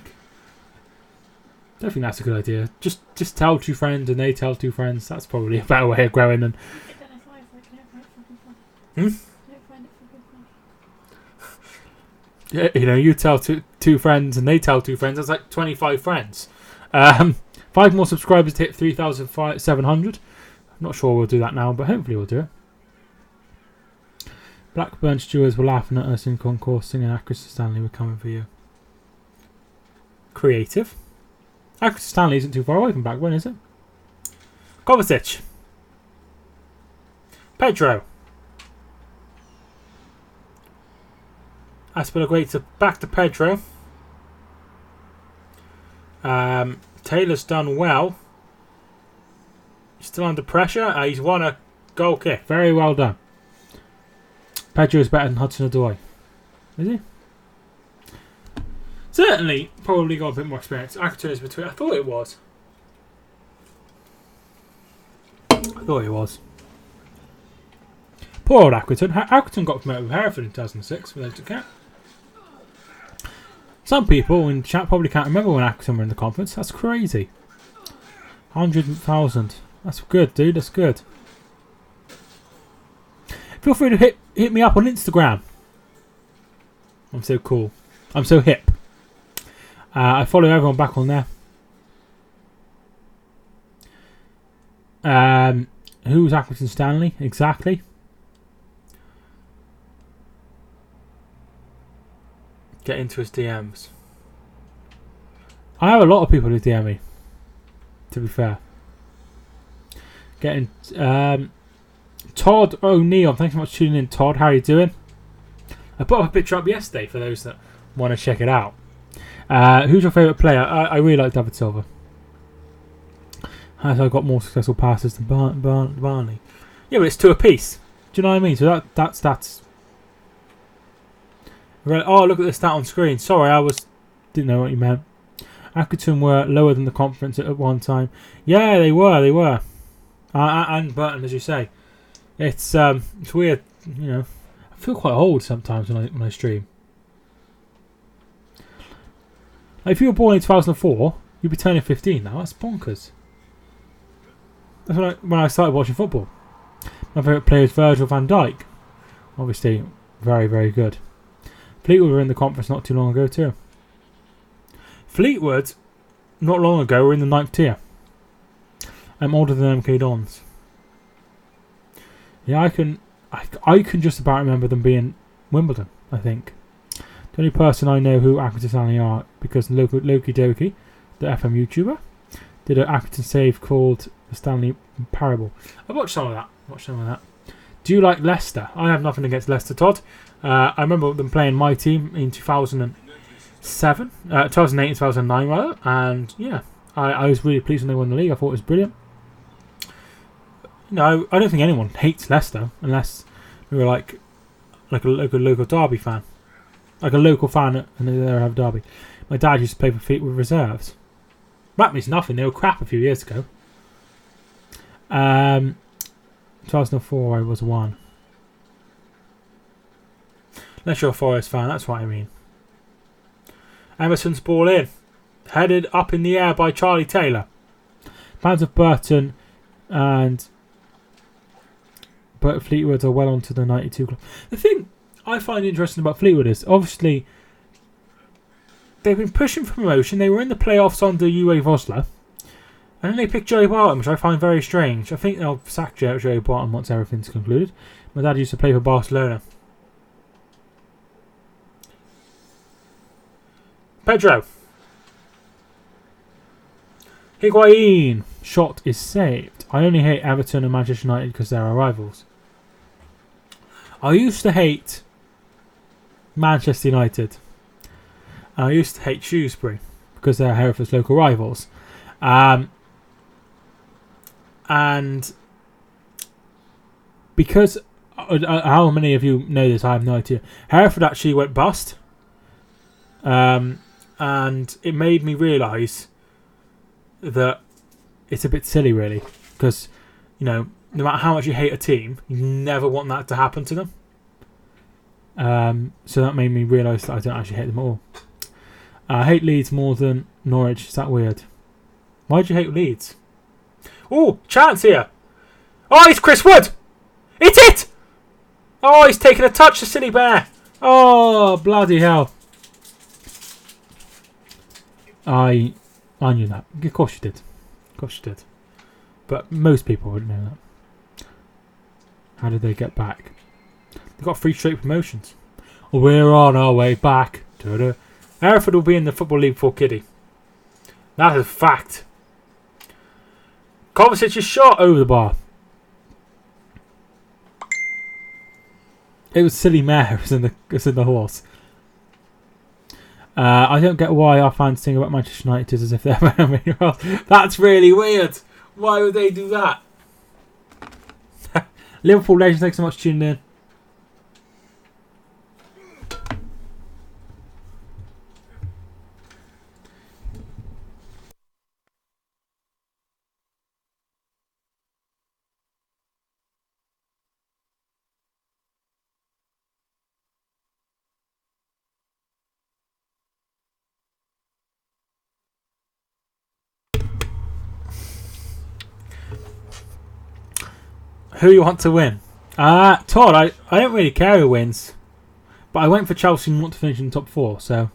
that's a good idea. Just tell 2 friends and they tell 2 friends. That's probably a better way of growing than. Yeah, you know, you tell 2 friends and they tell 2 friends. That's like 25 friends. 5 more subscribers to hit 3,700. I'm not sure we'll do that now, but hopefully we'll do it. Blackburn stewards were laughing at us in concourse singing Accuracy Stanley, we're coming for you. Creative. Accuracy Stanley isn't too far away from Blackburn, is it? Kovacic. Pedro. Aspilicueta back to Pedro. Taylor's done well. He's still under pressure. He's won a goal kick. Very well done. Pedro's better than Hudson-Odoi. Is he? Certainly, probably got a bit more experience. Accrington is between. I thought it was. Poor old Accrington. Accrington got promoted with Hereford in 2006 for those to count. Some people in chat probably can't remember when Accrington were in the conference. That's crazy. 100,000. That's good, dude. That's good. Feel free to hit me up on Instagram. I'm so cool. I'm so hip. I follow everyone back on there. Who's Accrington Stanley? Exactly. Get into his DMs. I have a lot of people who DM me, to be fair. Getting Todd O'Neill. Thanks so much for tuning in, Todd. How are you doing? I put up a picture up yesterday for those that want to check it out. Who's your favourite player? I really like David Silva. Has I got more successful passes than Burnley? Yeah, but it's 2 apiece. Do you know what I mean? So that's. Oh, look at the stat on screen. Sorry, didn't know what you meant. Accrington were lower than the conference at one time. Yeah, they were. And Burton, as you say. It's weird, you know. I feel quite old sometimes when I stream. Like, if you were born in 2004, you'd be turning 15 now. That's bonkers. That's when I started watching football. My favourite player is Virgil van Dijk. Obviously, very, very good. Fleetwood were in the conference not too long ago too. Fleetwood, not long ago, were in the 9th tier. I'm older than MK Dons. Yeah, I can just about remember them being Wimbledon, I think. The only person I know who Accrington Stanley are, because Loki Doki, the FM YouTuber, did an Accrington save called the Stanley Parable. I watched some of that. Do you like Leicester? I have nothing against Leicester, Todd. I remember them playing my team in 2008 and 2009 rather, and yeah, I was really pleased when they won the league. I thought it was brilliant. No, I don't think anyone hates Leicester unless we were like a local Derby fan, like a local fan and they have Derby. My dad used to play for Fleet with reserves. That means nothing. They were crap a few years ago. 2004 I was 1. Unless you're a Forest fan, that's what I mean. Emerson's ball in. Headed up in the air by Charlie Taylor. Fans of Burton and Fleetwood are well onto the 92 club. The thing I find interesting about Fleetwood is, obviously, they've been pushing for promotion. They were in the playoffs under Uwe Vosler. And then they picked Joey Barton, which I find very strange. I think they'll sack Joey Barton once everything's concluded. My dad used to play for Barcelona. Pedro. Higuain. Shot is saved. I only hate Everton and Manchester United because they're our rivals. I used to hate Manchester United. I used to hate Shrewsbury because they're Hereford's local rivals. And because how many of you know this, I have no idea. Hereford actually went bust, and it made me realise that it's a bit silly, really, because no matter how much you hate a team, you never want that to happen to them. So that made me realise that I don't actually hate them at all. I hate Leeds more than Norwich. Is that weird? Why do you hate Leeds? Oh, chance here. Oh, it's Chris Wood. It's it. Oh, he's taking a touch, the silly bear. Oh, bloody hell. I knew that. Of course you did. Of course you did. But most people wouldn't know that. How did they get back? They got 3 straight promotions. We're on our way back. Da-da. Hereford will be in the Football League before Kiddie. That is a fact. Kovacic is shot over the bar. It was silly mare. It was in the horse. I don't get why our fans sing about Manchester United as if they're anywhere else. That's really weird. Why would they do that? Liverpool legends, thanks so much for tuning in. Who you want to win? Todd, I don't really care who wins. But I went for Chelsea and want to finish in the top 4, so.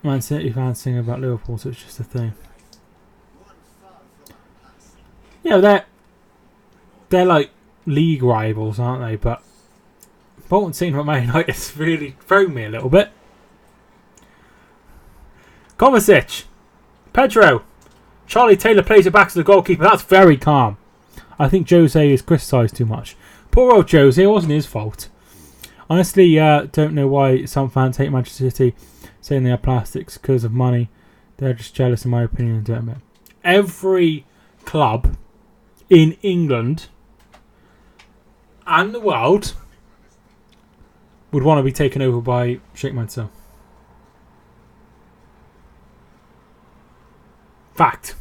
Man City fans sing about Liverpool, so it's just a thing. Yeah, they're like league rivals, aren't they? But Bolton singing about Man United's really thrown me a little bit. Kovacic. Pedro. Charlie Taylor plays it back to the goalkeeper. That's very calm. I think Jose is criticised too much. Poor old Jose, it wasn't his fault. Honestly, don't know why some fans hate Manchester City, saying they are plastics because of money. They're just jealous, in my opinion, and don't admit. Every club in England and the world would want to be taken over by Sheikh Mansour. Fact.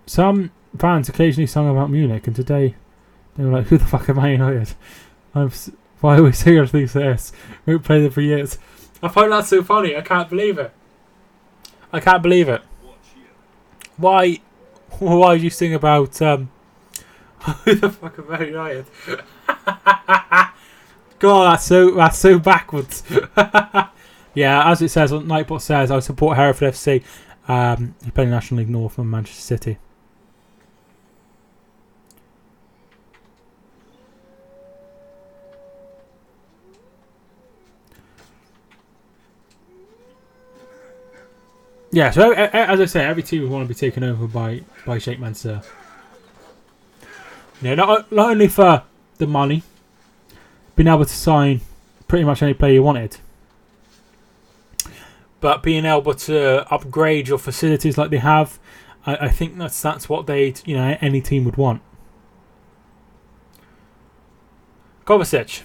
Some fans occasionally sung about Munich, and today they were like, "Who the fuck am I United? Why are we seriously this? We haven't played them for years." I find that so funny. I can't believe it. I can't believe it. Why did you sing about who the fuck am I United? God, that's so backwards. Yeah, as it says on Nightbot says, I support Hereford FC. He played in National League North from Manchester City. Yeah, so as I say, every team would want to be taken over by Sheikh Mansour. You know, not only for the money, being able to sign pretty much any player you wanted, but being able to upgrade your facilities like they have. I think that's what any team would want. Kovacic.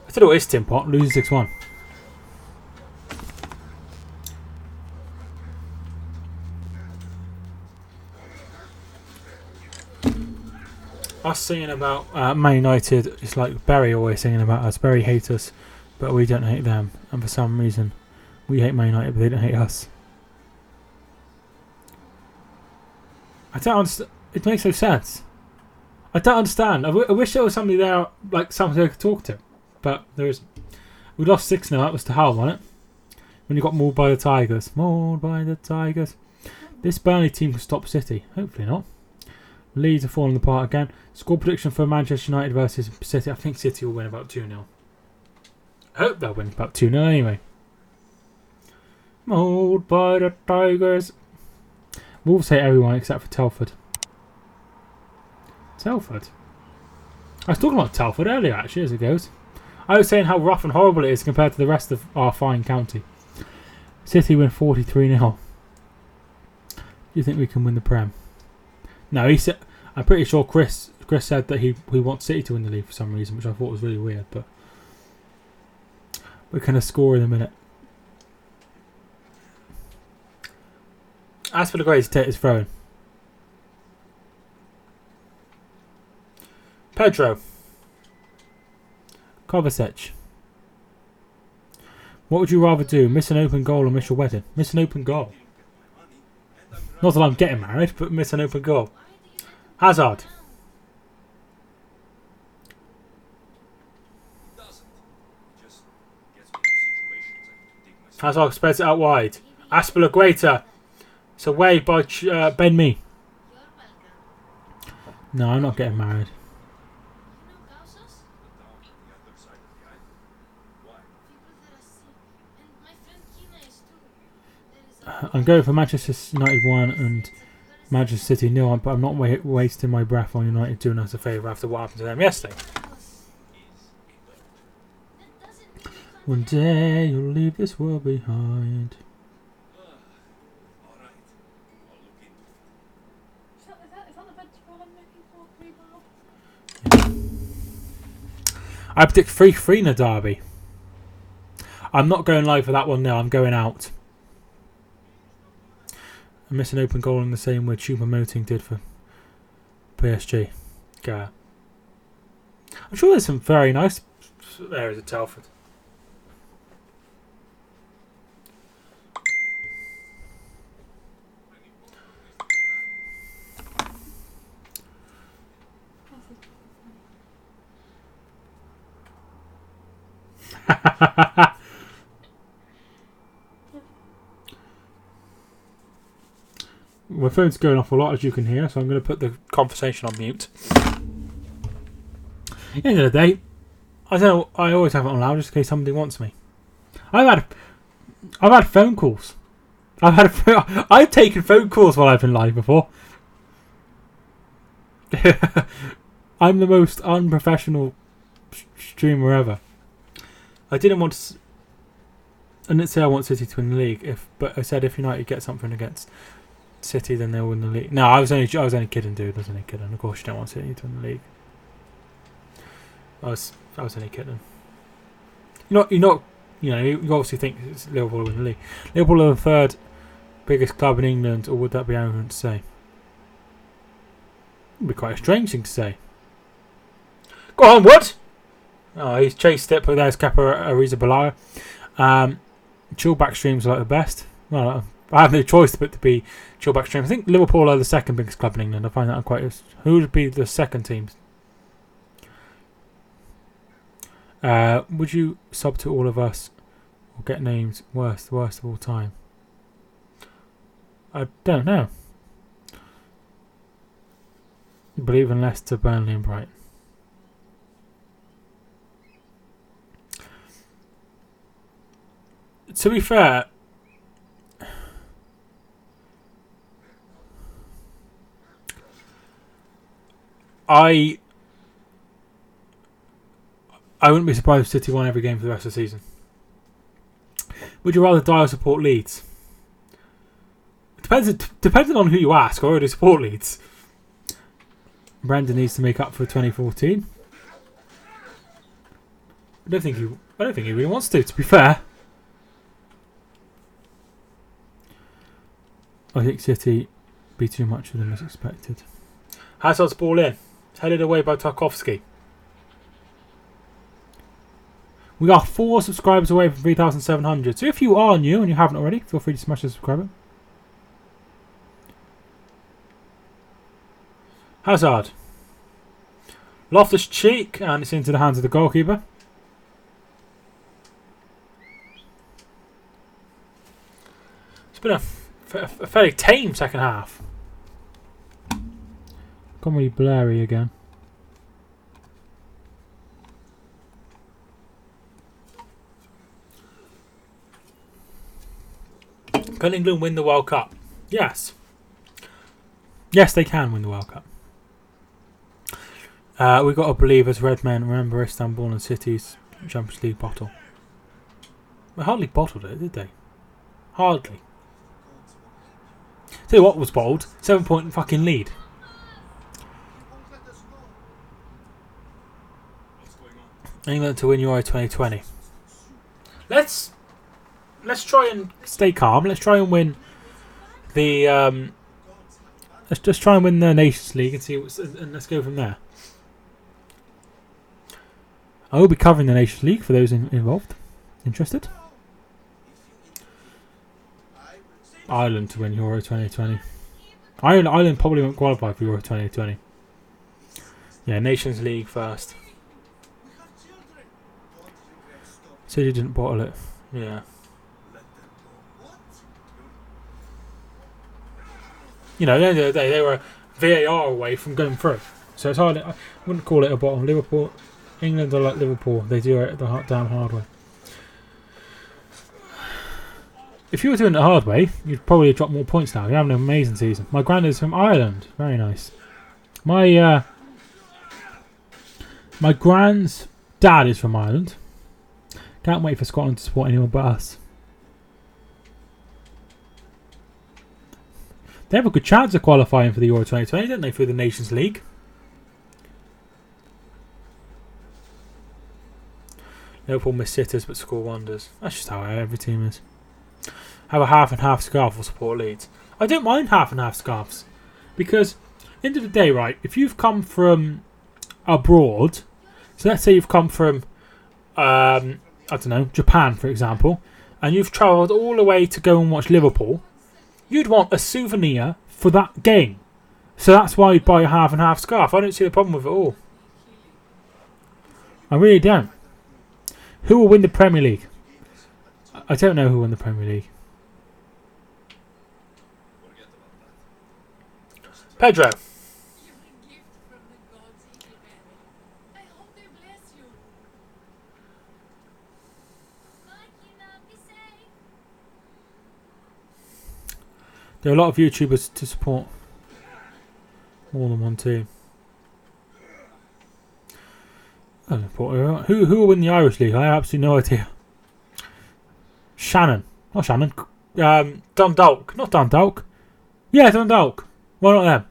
I don't know what his Tim Pot loses 6-1. Us singing about Man United, it's like Barry always singing about us. Barry hates us, but we don't hate them. And for some reason, we hate Man United, but they don't hate us. I don't understand. It makes no sense. I don't understand. I wish there was somebody there, like somebody I could talk to, but there isn't. We lost 6-0. That was to Hull, wasn't it? When you got mauled by the Tigers. Mauled by the Tigers. This Burnley team can stop City. Hopefully not. Leeds are falling apart again. Score prediction for Manchester United versus City. I think City will win about 2-0. I hope they'll win about 2-0 anyway. Mauled by the Tigers. Wolves hate everyone except for Telford. Telford? I was talking about Telford earlier, actually, as it goes. I was saying how rough and horrible it is compared to the rest of our fine county. City win 43-0. Do you think we can win the Prem? No, he said. I'm pretty sure Chris said that he wants City to win the league for some reason, which I thought was really weird. But we're going to score in a minute. As for the grades, take his throwing. Pedro. Kovacic. What would you rather do? Miss an open goal or miss your wedding? Miss an open goal. Not that I'm getting married, but miss an open goal. Hazard. Hazard spreads it out wide. Aspilicueta. It's away by Ben Mee. No, I'm not getting married. I'm going for Manchester United 1 and Manchester City 0, but I'm not wasting my breath on United doing us a favour after what happened to them yesterday. One day you'll leave this world behind. I predict 3-3 in a derby. I'm not going live for that one now, I'm going out. I missed an open goal in the same way Choupo-Moting did for PSG. Go. I'm sure there's some very nice areas at Telford. My phone's going off a lot, as you can hear, so I'm going to put the conversation on mute. At the end of the day, I don't know. I always have it on loud just in case somebody wants me. I've had phone calls. I've taken phone calls while I've been live before. I'm the most unprofessional streamer ever. I didn't say I want City to win the league, but I said if United get something against City, then they'll win the league. No, I was only kidding, dude. I was only kidding. Of course, you don't want City to win the league. I was only kidding. You obviously think it's Liverpool will win the league. Liverpool are the third biggest club in England, or would that be arrogant to say? It would be quite a strange thing to say. Go on, Wood! Oh, he's chased it, but there's Kepa Arrizabalaga. Chill back streams are like the best. Well, I have no choice but to be chill back streams. I think Liverpool are the second biggest club in England. I find that quite. Who would be the second team? Would you sub to all of us Or get named worst of all time? I don't know. But even Leicester, Burnley and Brighton. To be fair, I wouldn't be surprised if City won every game for the rest of the season. Would you rather die or support Leeds? Depending on who you ask, I already support Leeds. Brandon needs to make up for 2014. I don't think he really wants to be fair. I think City be too much for them as expected. Hazard's ball in. Headed away by Tarkovsky. We are 4 subscribers away from 3,700. So if you are new and you haven't already, feel free to smash the subscriber. Hazard. Loftus cheek, and it's into the hands of the goalkeeper. It's been a fairly tame second half. Gone really blurry again. Can England win the World Cup? Yes. Yes, they can win the World Cup. We've got to believe as red men remember Istanbul and City's Champions League bottle. They hardly bottled it, did they? Hardly. Tell you what was bottled. 7-point fucking lead. England to win Euro 2020. Let's try and stay calm. Let's try and win the let's just try and win the Nations League and see and let's go from there. I will be covering the Nations League for those involved. Interested? Ireland to win Euro 2020. Ireland probably won't qualify for Euro 2020. Yeah, Nations League first. City didn't bottle it. Yeah. You know, at the end of the day, they were VAR away from going through. So it's hard. I wouldn't call it a bottle. Liverpool, England are like Liverpool. They do it the damn hard way. If you were doing it the hard way, you'd probably drop more points now. You're having an amazing season. My granddad's from Ireland. Very nice. My grand's dad is from Ireland. Can't wait for Scotland to support anyone but us. They have a good chance of qualifying for the Euro 2020, don't they, through the Nations League? Liverpool miss sitters but score wonders. That's just how every team is. Have a half and half scarf or support Leeds. I don't mind half and half scarves. Because, end of the day, right, if you've come from abroad, so let's say you've come from, I don't know, Japan, for example, and you've travelled all the way to go and watch Liverpool, you'd want a souvenir for that game. So that's why you'd buy a half and half scarf. I don't see the problem with it all. I really don't. Who will win the Premier League? I don't know who will win the Premier League. Pedro. There are a lot of YouTubers to support more than one team. Who will win the Irish League? I have absolutely no idea. Shannon. Not Shannon. Dundalk. Not Dundalk. Yeah, Dundalk. Why not them?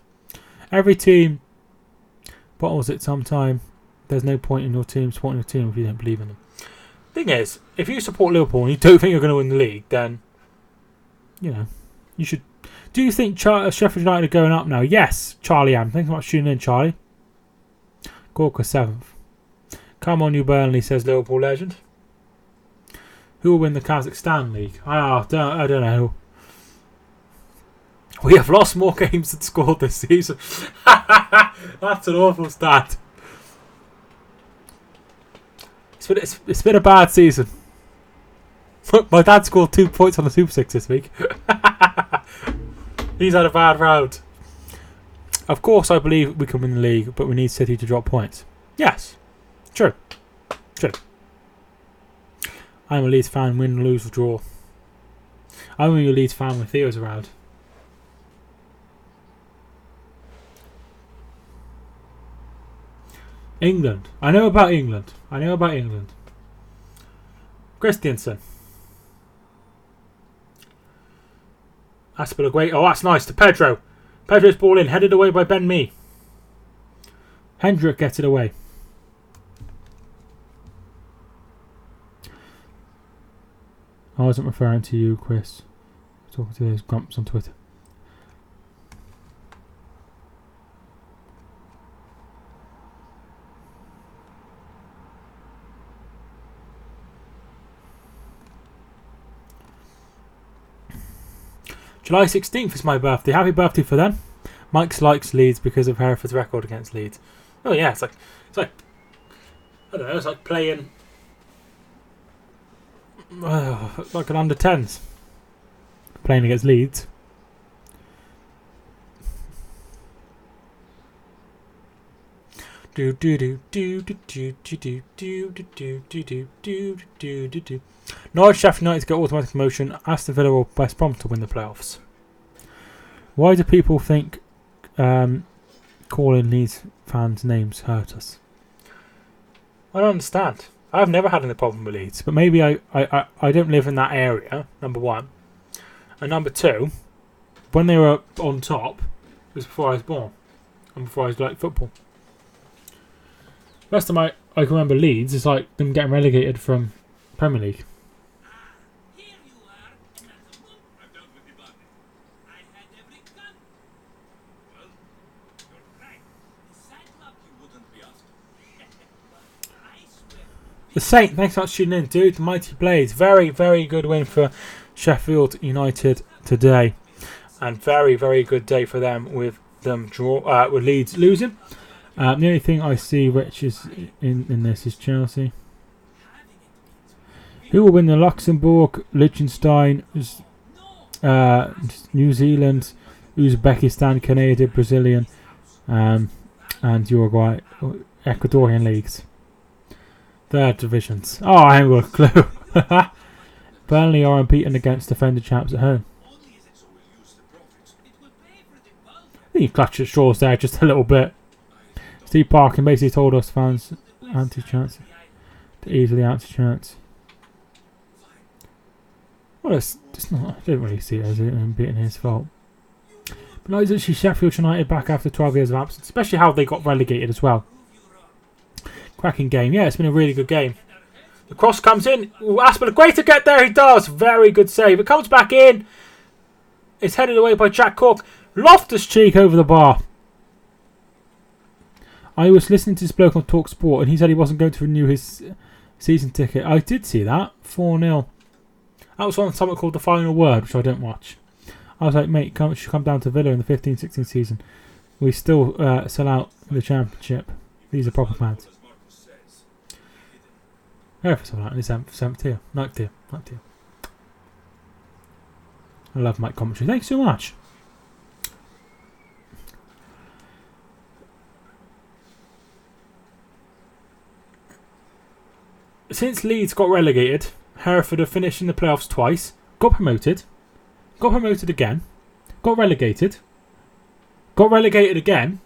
Every team bottles it sometime. There's no point in your team supporting your team if you don't believe in them. Thing is, if you support Liverpool and you don't think you're going to win the league, then, you know, you should. Do you think Sheffield United are going up now? Yes, Charlie am. Thanks so much for tuning in, Charlie. Gorka 7th. Come on, you Burnley, says Liverpool legend. Who will win the Kazakhstan League? I don't know. We have lost more games than scored this season. That's an awful stat. It's been a bad season. My dad scored 2 points on the Super 6 this week. He's had a bad round. Of course, I believe we can win the league, but we need City to drop points. Yes. True. I'm a Leeds fan, win, lose, or draw. I'm only a Leeds fan when Theo's around. England. I know about England. Christiansen. Aspilicueta. Oh, that's nice. To Pedro. Pedro's ball in. Headed away by Ben Mee. Hendrick gets it away. I wasn't referring to you, Chris. I was talking to those grumps on Twitter. July 16th is my birthday. Happy birthday for them. Mike likes Leeds because of Hereford's record against Leeds. Oh yeah, it's like I don't know, it's like playing like an under 10s playing against Leeds. Norwich, Sheffield United get automatic promotion. Aston Villa or West Brom to win the playoffs. Why do people think calling Leeds fans names hurt us? I don't understand. I've never had any problem with Leeds, but maybe I don't live in that area, number one. And number two, when they were on top, it was before I was born. And before I was like football. Last time I can remember Leeds is like them getting relegated from Premier League. The Saint, thanks so much for tuning in, dude. The Mighty Blades. Very, very good win for Sheffield United today. And very, very good day for them with them with Leeds losing. The only thing I see which is in this is Chelsea. Who will win the Luxembourg, Liechtenstein, New Zealand, Uzbekistan, Canada, Brazilian, and Uruguay, Ecuadorian leagues? Third divisions. Oh, I haven't got a clue. Burnley are unbeaten against defending champs at home. I think you clutched at straws there just a little bit. Steve Parkin basically told us fans anti-chance to easily anti-chance. Well, it's not. I don't really see it as it being his fault. But no, it's actually Sheffield United back after 12 years of absence, especially how they got relegated as well. Cracking game. Yeah, it's been a really good game. The cross comes in. Aspilicueta to get there. He does. Very good save. It comes back in. It's headed away by Jack Cook. Loftus-Cheek over the bar. I was listening to this bloke on Talk Sport and he said he wasn't going to renew his season ticket. I did see that. 4-0. That was on something called The Final Word, which I don't watch. I was like, mate, should come down to Villa in the 15-16 season. We still sell out the Championship. These are proper fans. Yeah, for something like that. 7th tier. 9th tier. I love Mike commentary. Thanks so much. Since Leeds got relegated, Hereford have finished in the playoffs twice, got promoted again, got relegated again,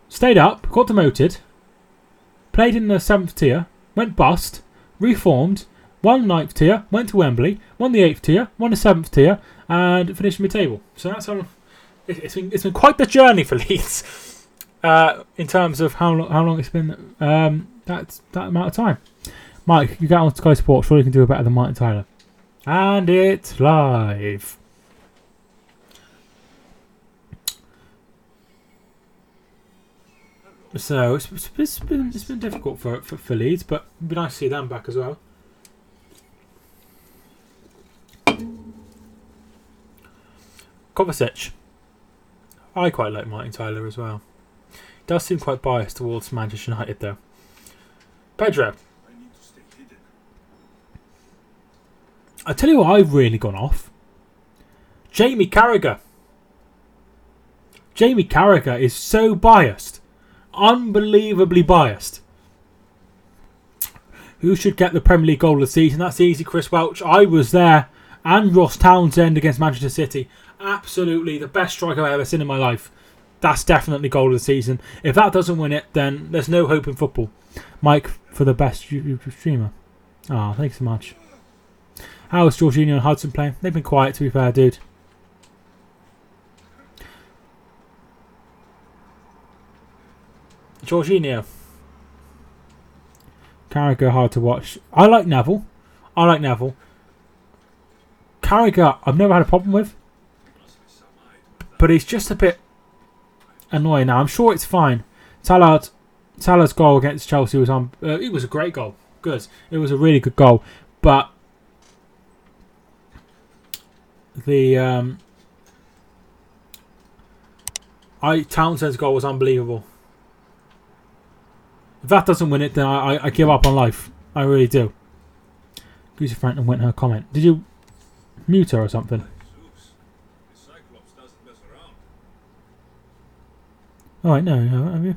stayed up, got demoted, played in the 7th tier, went bust, reformed, won 9th tier, went to Wembley, won the 8th tier, won the 7th tier, and finished mid-table. So that's how it's been quite the journey for Leeds in terms of how long it's been. That amount of time. Mike, you get on Sky Sports, surely you can do it better than Mike and Tyler. And it's live. So it's been difficult for Leeds, but it'd be nice to see them back as well. Kovacic. I quite like Martin Tyler as well. He does seem quite biased towards Manchester United though. Pedro. I tell you what, I've really gone off. Jamie Carragher. Jamie Carragher is so biased. Unbelievably biased. Who should get the Premier League goal of the season? That's easy, Chris Welch. I was there. And Ross Townsend against Manchester City. Absolutely the best striker I've ever seen in my life. That's definitely goal of the season. If that doesn't win it, then there's no hope in football. Mike for the best YouTube streamer. Ah, thanks so much. How's Jorginho and Hudson playing? They've been quiet, to be fair, dude. Jorginho. Carragher hard to watch. I like Neville. Carragher, I've never had a problem with. But he's just a bit annoying now. I'm sure it's fine. Salah's goal against Chelsea was on. It was a great goal. Good. It was a really good goal. But the Townsend's goal was unbelievable. If that doesn't win it, then I give up on life. I really do. Greasy Frampton went her comment. Did you mute her or something? Oh, I know. Have you?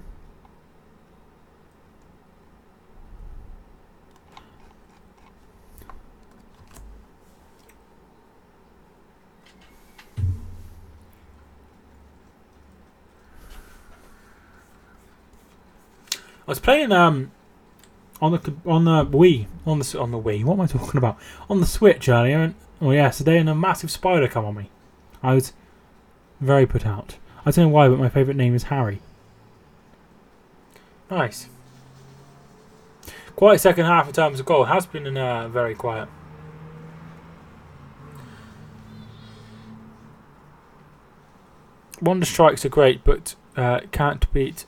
I was playing on the Wii on the Wii. What am I talking about? On the Switch earlier, yesterday, and a massive spider come on me. I was very put out. I don't know why, but my favourite name is Harry. Nice. Quiet second half in terms of goal. It has been very quiet. Wonder strikes are great, but can't beat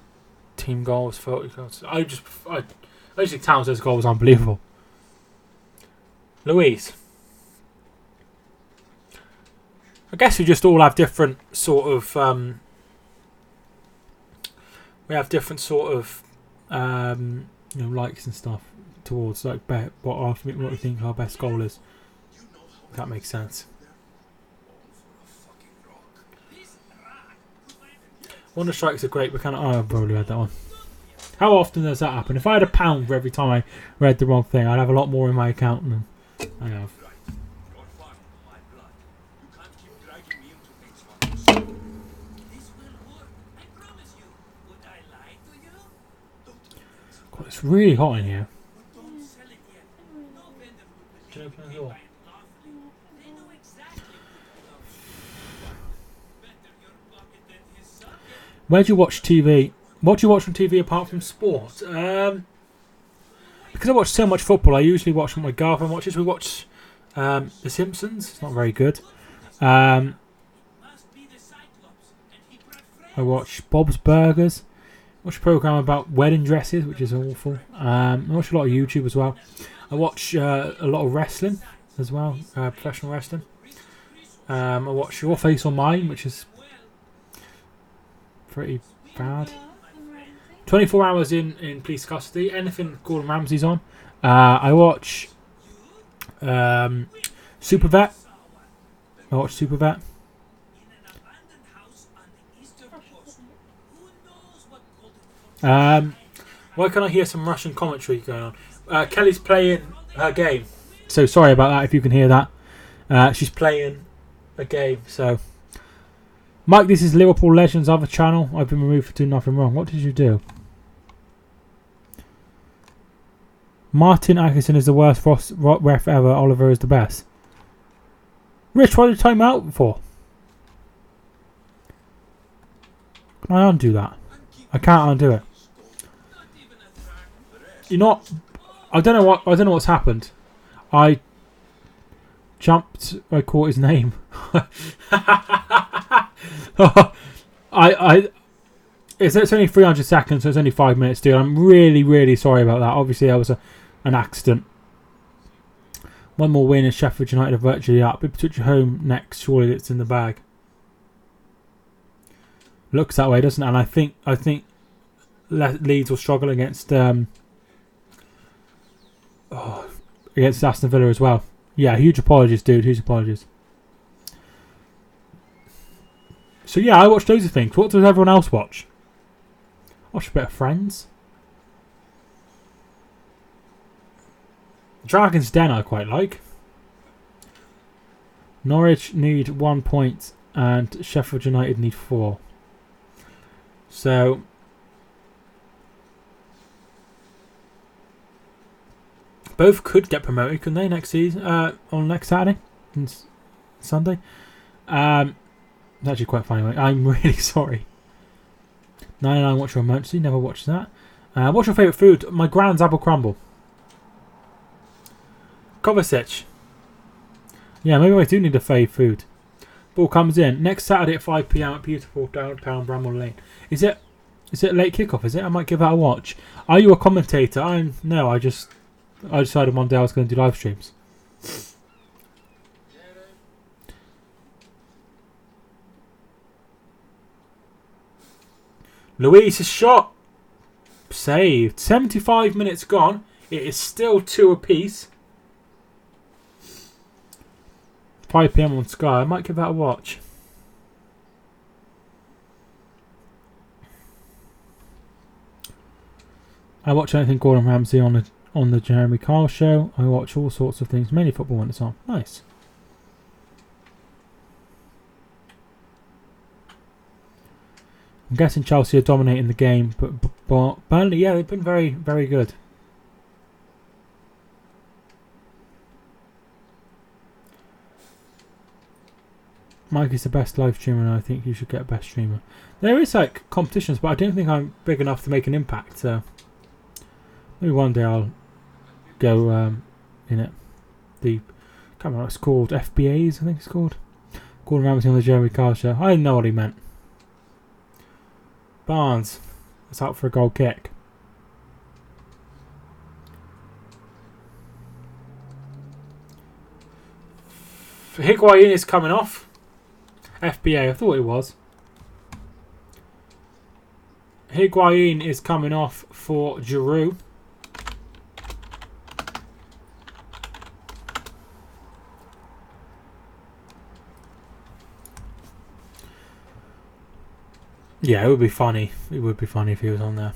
team goals. I just think Townsend's goal was unbelievable. Louise. I guess we just all have different sort of likes and stuff towards like what we think our best goal is. If that makes sense. Wonder strikes are great, but I've probably read that one. How often does that happen? If I had £1 for every time I read the wrong thing, I'd have a lot more in my account than I have. God, it's really hot in here. Can you open the door? Where do you watch TV? What do you watch on TV apart from sport? Because I watch so much football, I usually watch what my girlfriend watches. We watch The Simpsons. It's not very good. I watch Bob's Burgers. I watch a program about wedding dresses, which is awful. I watch a lot of YouTube as well. I watch a lot of wrestling as well, professional wrestling. I watch Your Face or Mine, which is pretty bad. 24 hours in police custody. Anything Gordon Ramsay's on. I watch Super Vet. Why can't I hear some Russian commentary going on? Kelly's playing her game. So sorry about that if you can hear that. She's playing a game, so... Mike, this is Liverpool Legends other channel. I've been removed for doing nothing wrong. What did you do? Martin Atkinson is the worst ref ever. Oliver is the best. Rich, what did you time out for? Can I undo that? I can't undo it. You're not... I don't know what's happened. I jumped... I caught his name. It's only 300 seconds, so it's only 5 minutes, dude. I'm really, really sorry about that. Obviously, that was an accident. One more win and Sheffield United are virtually up. If Ipswich home next, surely it's in the bag. Looks that way, doesn't it? And I think Leeds will struggle against Aston Villa as well. Yeah, huge apologies, dude. Huge apologies. So yeah, I watched loads of things. What does everyone else watch? Watch a bit of Friends. Dragon's Den I quite like. Norwich need 1 point and Sheffield United need 4. So both could get promoted, couldn't they, next season? On next Saturday and Sunday. It's actually quite funny. I'm really sorry. 99, what's your emergency? Never watched that. What's your favourite food? My grand's apple crumble. Kovacic. Yeah, maybe I do need a fave food. Ball comes in next Saturday at 5 p.m. at beautiful downtown Bramall Lane. Is it late kickoff? Is it? I might give that a watch. Are you a commentator? No. I decided one day I was going to do live streams. Luis's shot saved. 75 minutes gone. It is still 2 apiece. 5 p.m. on Sky. I might give that a watch. I watch anything Gordon Ramsay on the Jeremy Kyle show. I watch all sorts of things, mainly football when it's on. Nice. I'm guessing Chelsea are dominating the game, but Burnley, yeah, they've been very, very good. Mike is the best live streamer, and I think you should get best streamer. There is like competitions, but I don't think I'm big enough to make an impact. So maybe one day I'll go in it. I can't remember what it's called. FBAs, I think it's called. Gordon Ramsay on the Jeremy Kyle show. I didn't know what he meant. Barnes. It's out for a goal kick. Higuain is coming off. FBA, I thought it was. Higuain is coming off for Giroud. Yeah, it would be funny. It would be funny if he was on there.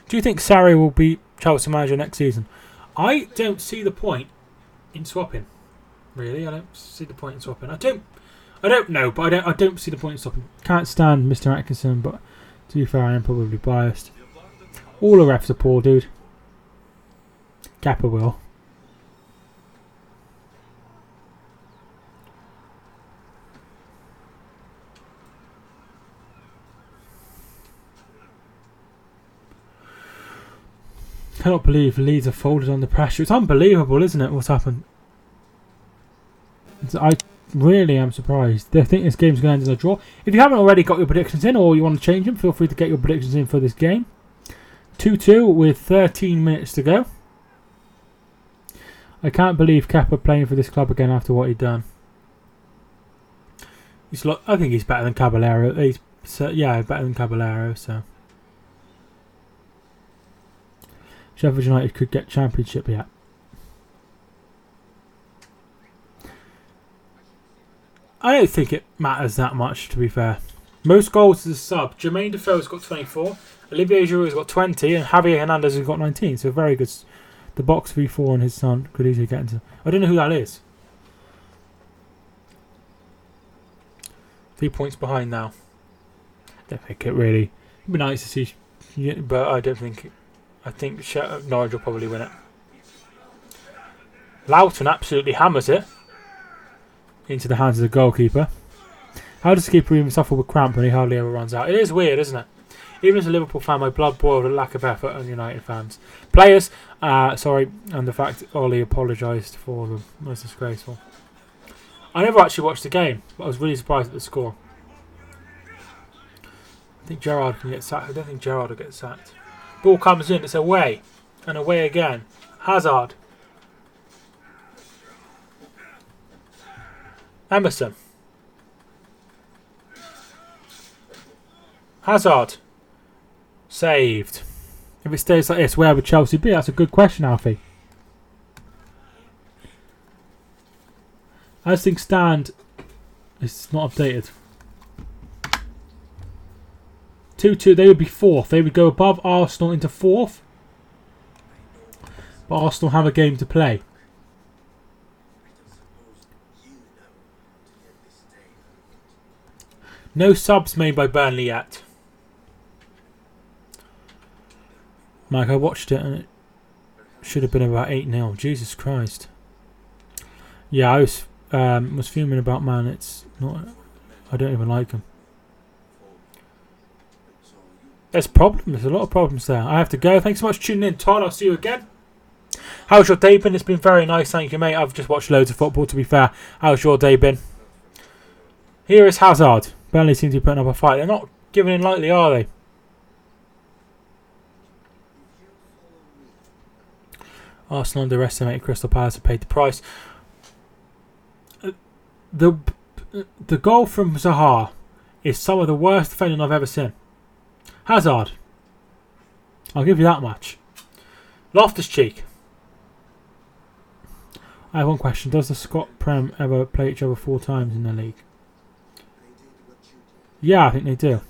Do you think Sarri will be Chelsea manager next season? I don't see the point in swapping. Really, I don't see the point in swapping. I don't know, but I don't see the point in swapping. Can't stand Mr. Atkinson, but to be fair, I am probably biased. All the refs are poor, dude. Kappa will. Cannot believe Leeds are folded under pressure. It's unbelievable, isn't it, what's happened? I really am surprised. They think this game's going to end in a draw. If you haven't already got your predictions in or you want to change them, feel free to get your predictions in for this game. 2-2 with 13 minutes to go. I can't believe Kepa playing for this club again after what he'd done. I think he's better than Caballero. Yeah, better than Caballero, so... Sheffield United could get championship yet. I don't think it matters that much, to be fair. Most goals as a sub. Jermaine Defoe's got 24. Olivier Giroud's got 20. And Javier Hernandez has got 19. So very good. The box V4 and his son could easily get into... I don't know who that is. 3 points behind now. I don't think it really... It'd be nice to see... But I don't think... I think Norwich will probably win it. Loughton absolutely hammers it into the hands of the goalkeeper. How does the keeper even suffer with cramp when he hardly ever runs out? It is weird, isn't it? Even as a Liverpool fan, my blood boiled at lack of effort on United fans. Players, sorry, and the fact Ollie apologised for them was disgraceful. I never actually watched the game, but I was really surprised at the score. I think Gerrard can get sacked. I don't think Gerrard will get sacked. Ball comes in, it's away, and away again. Hazard. Emerson. Hazard. Saved. If it stays like this, where would Chelsea be? That's a good question, Alfie. As things stand, it's not updated. 2-2, they would be 4th. They would go above Arsenal into 4th. But Arsenal have a game to play. No subs made by Burnley yet. Mike, I watched it and it should have been about 8-0. Jesus Christ. Yeah, I was fuming about Man. It's not. I don't even like him. There's problems. There's a lot of problems there. I have to go. Thanks so much for tuning in, Todd. I'll see you again. How's your day been? It's been very nice, thank you, mate. I've just watched loads of football, to be fair. How's your day been? Here is Hazard. Burnley seem to be putting up a fight. They're not giving in lightly, are they? Arsenal underestimated Crystal Palace and paid the price. The goal from Zaha is some of the worst defending I've ever seen. Hazard. I'll give you that much. Loftus-Cheek. I have one question. Does the Scott Prem ever play each other 4 times in the league? Yeah, I think they do.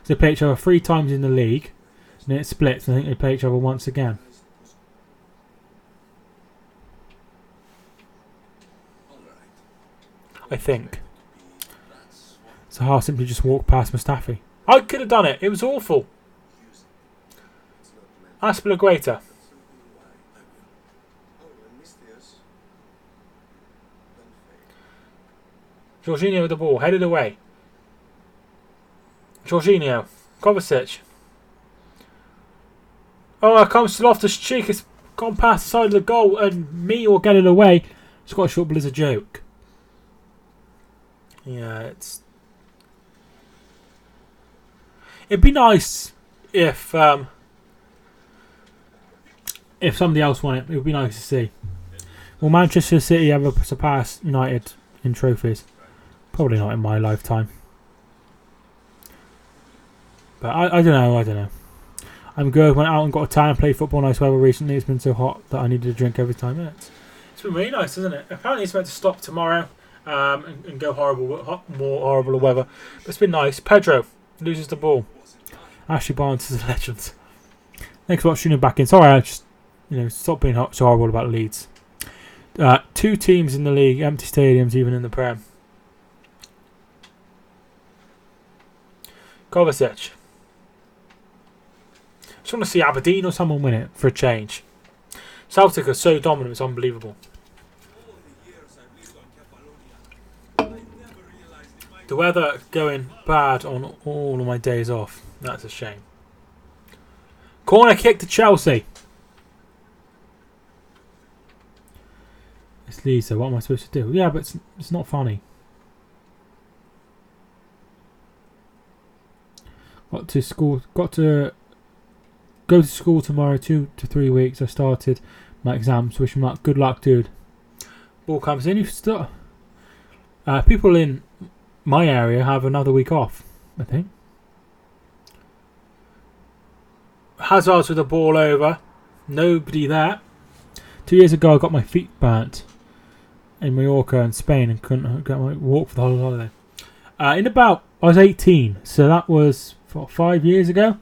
They play each other 3 times in the league. And then it splits. And I think they play each other once again. I think. Zaha simply just walked past Mustafi. I could have done it. It was awful. Aspilicueta. Jorginho with the ball. Headed away. Jorginho. Kovacic. Oh, it comes to Loftus-Cheek. It's gone past the side of the goal and me will get it away. Scottish football is a joke. Yeah, it's... It'd be nice if somebody else won it. It would be nice to see. Will Manchester City ever surpass United in trophies? Probably not in my lifetime. But I don't know. I don't know. I'm good. Went out and got a tan and played football nice weather recently. It's been so hot that I needed a drink every 10 minutes. It's been really nice, isn't it? Apparently it's meant to stop tomorrow and go more horrible weather. But it's been nice. Pedro loses the ball. Ashley Barnes is a legend. Thanks for watching back in. Sorry, I just stop being so horrible about Leeds. 2 teams in the league, empty stadiums, even in the Prem. Kovacic. Just want to see Aberdeen or someone win it for a change. Celtic are so dominant, it's unbelievable. The weather going bad on all of my days off. That's a shame. Corner kick to Chelsea. It's Leeds, so what am I supposed to do? Yeah, but it's not funny. Got to go to school tomorrow, 2 to 3 weeks. I started my exams. Wish him luck. Good luck, dude. Ball comes in. People in my area have another week off, I think. Hazard's with the ball over. Nobody there. 2 years ago, I got my feet burnt in Mallorca and Spain and couldn't get my walk for the whole holiday. I was 18, so that was 5 years ago.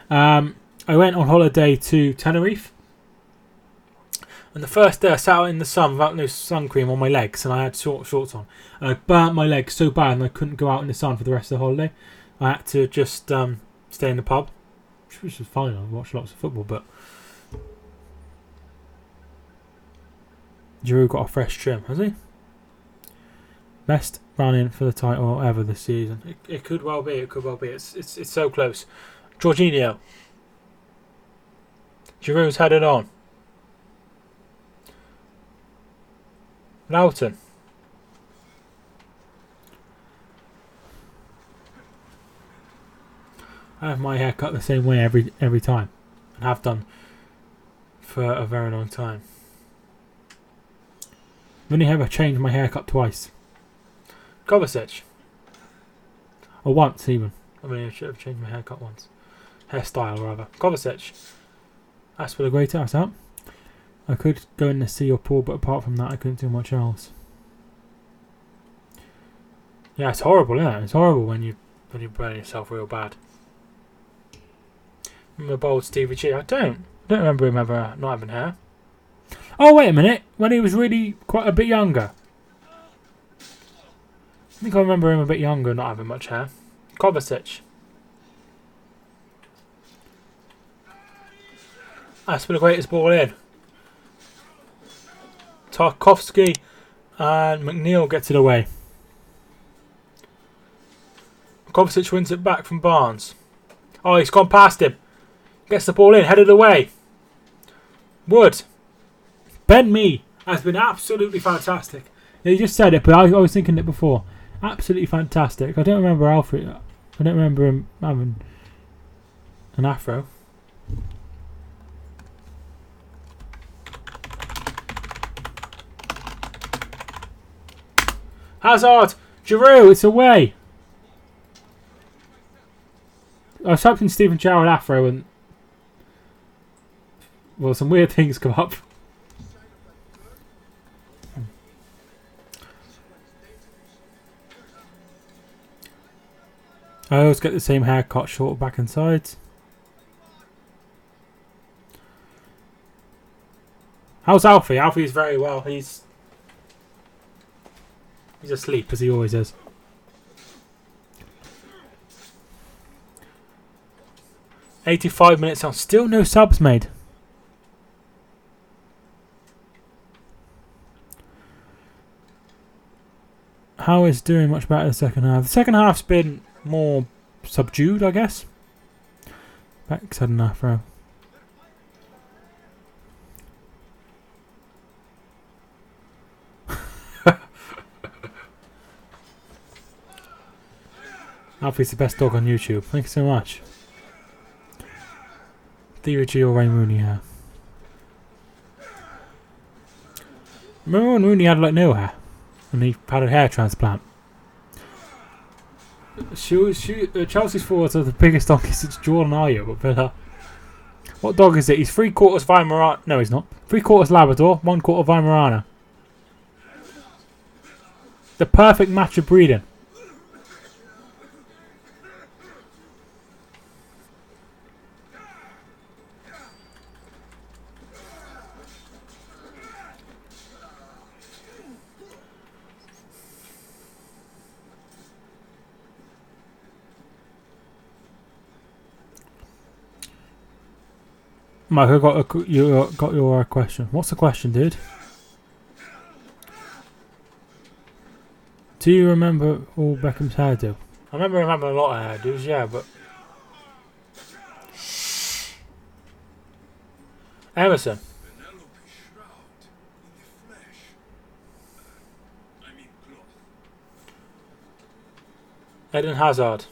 I went on holiday to Tenerife, and the first day I sat out in the sun without no sun cream on my legs, and I had shorts on. And I burnt my legs so bad, and I couldn't go out in the sun for the rest of the holiday. I had to just stay in the pub, which was fine. I watched lots of football, but Giroud got a fresh trim, has he? Best run-in for the title ever this season. It could well be. It could well be. It's so close. Jorginho. Giroud's headed on. Loughton. I have my hair cut the same way every time, and have done for a very long time. I've only ever changed my haircut twice. Kovacic. Or once even. I mean, I should have changed my haircut once. Hairstyle, rather. Kovacic. That's for the great house out. I could go in to see your pool, but apart from that, I couldn't do much else. Yeah, it's horrible, isn't it? It's horrible when you burn yourself real bad. Remember bold Stevie G? I don't remember him ever not having hair. Oh, wait a minute. When he was really quite a bit younger. I think I remember him a bit younger, not having much hair. Kovacic. That's for the greatest ball in. Tarkovsky and McNeil gets it away. Kovacic wins it back from Barnes. Oh, he's gone past him. Gets the ball in, headed away. Wood. Ben Mee has been absolutely fantastic. Yeah, you just said it, but I was thinking it before. Absolutely fantastic. I don't remember Alfred. I don't remember him having an afro. Hazard! Giroud, it's away! I was hoping Stephen Gerrard afro and... well, some weird things come up. I always get the same haircut, short back and sides. How's Alfie? Alfie's very well. He's asleep, as he always is. $85 minutes on. Still no subs made. How is doing much better the second half? The second half's been more subdued, I guess. Beck's had an afro. Alfie's the best dog on YouTube. Thank you so much. Theory or Ray Mooney hair. Remember when Mooney had like no hair? And he had a hair transplant. Chelsea's forwards are the biggest donkey since Jordan Ayew at Villa. What dog is it? He's 3/4 Weimaraner. No, he's not. 3/4 Labrador, 1/4 Weimaraner. The perfect match of breeding. Mike, I got your question. What's the question, dude? Do you remember all Beckham's hairdo? I remember him having a lot of hairdos, yeah, but... Emerson. Eden Hazard.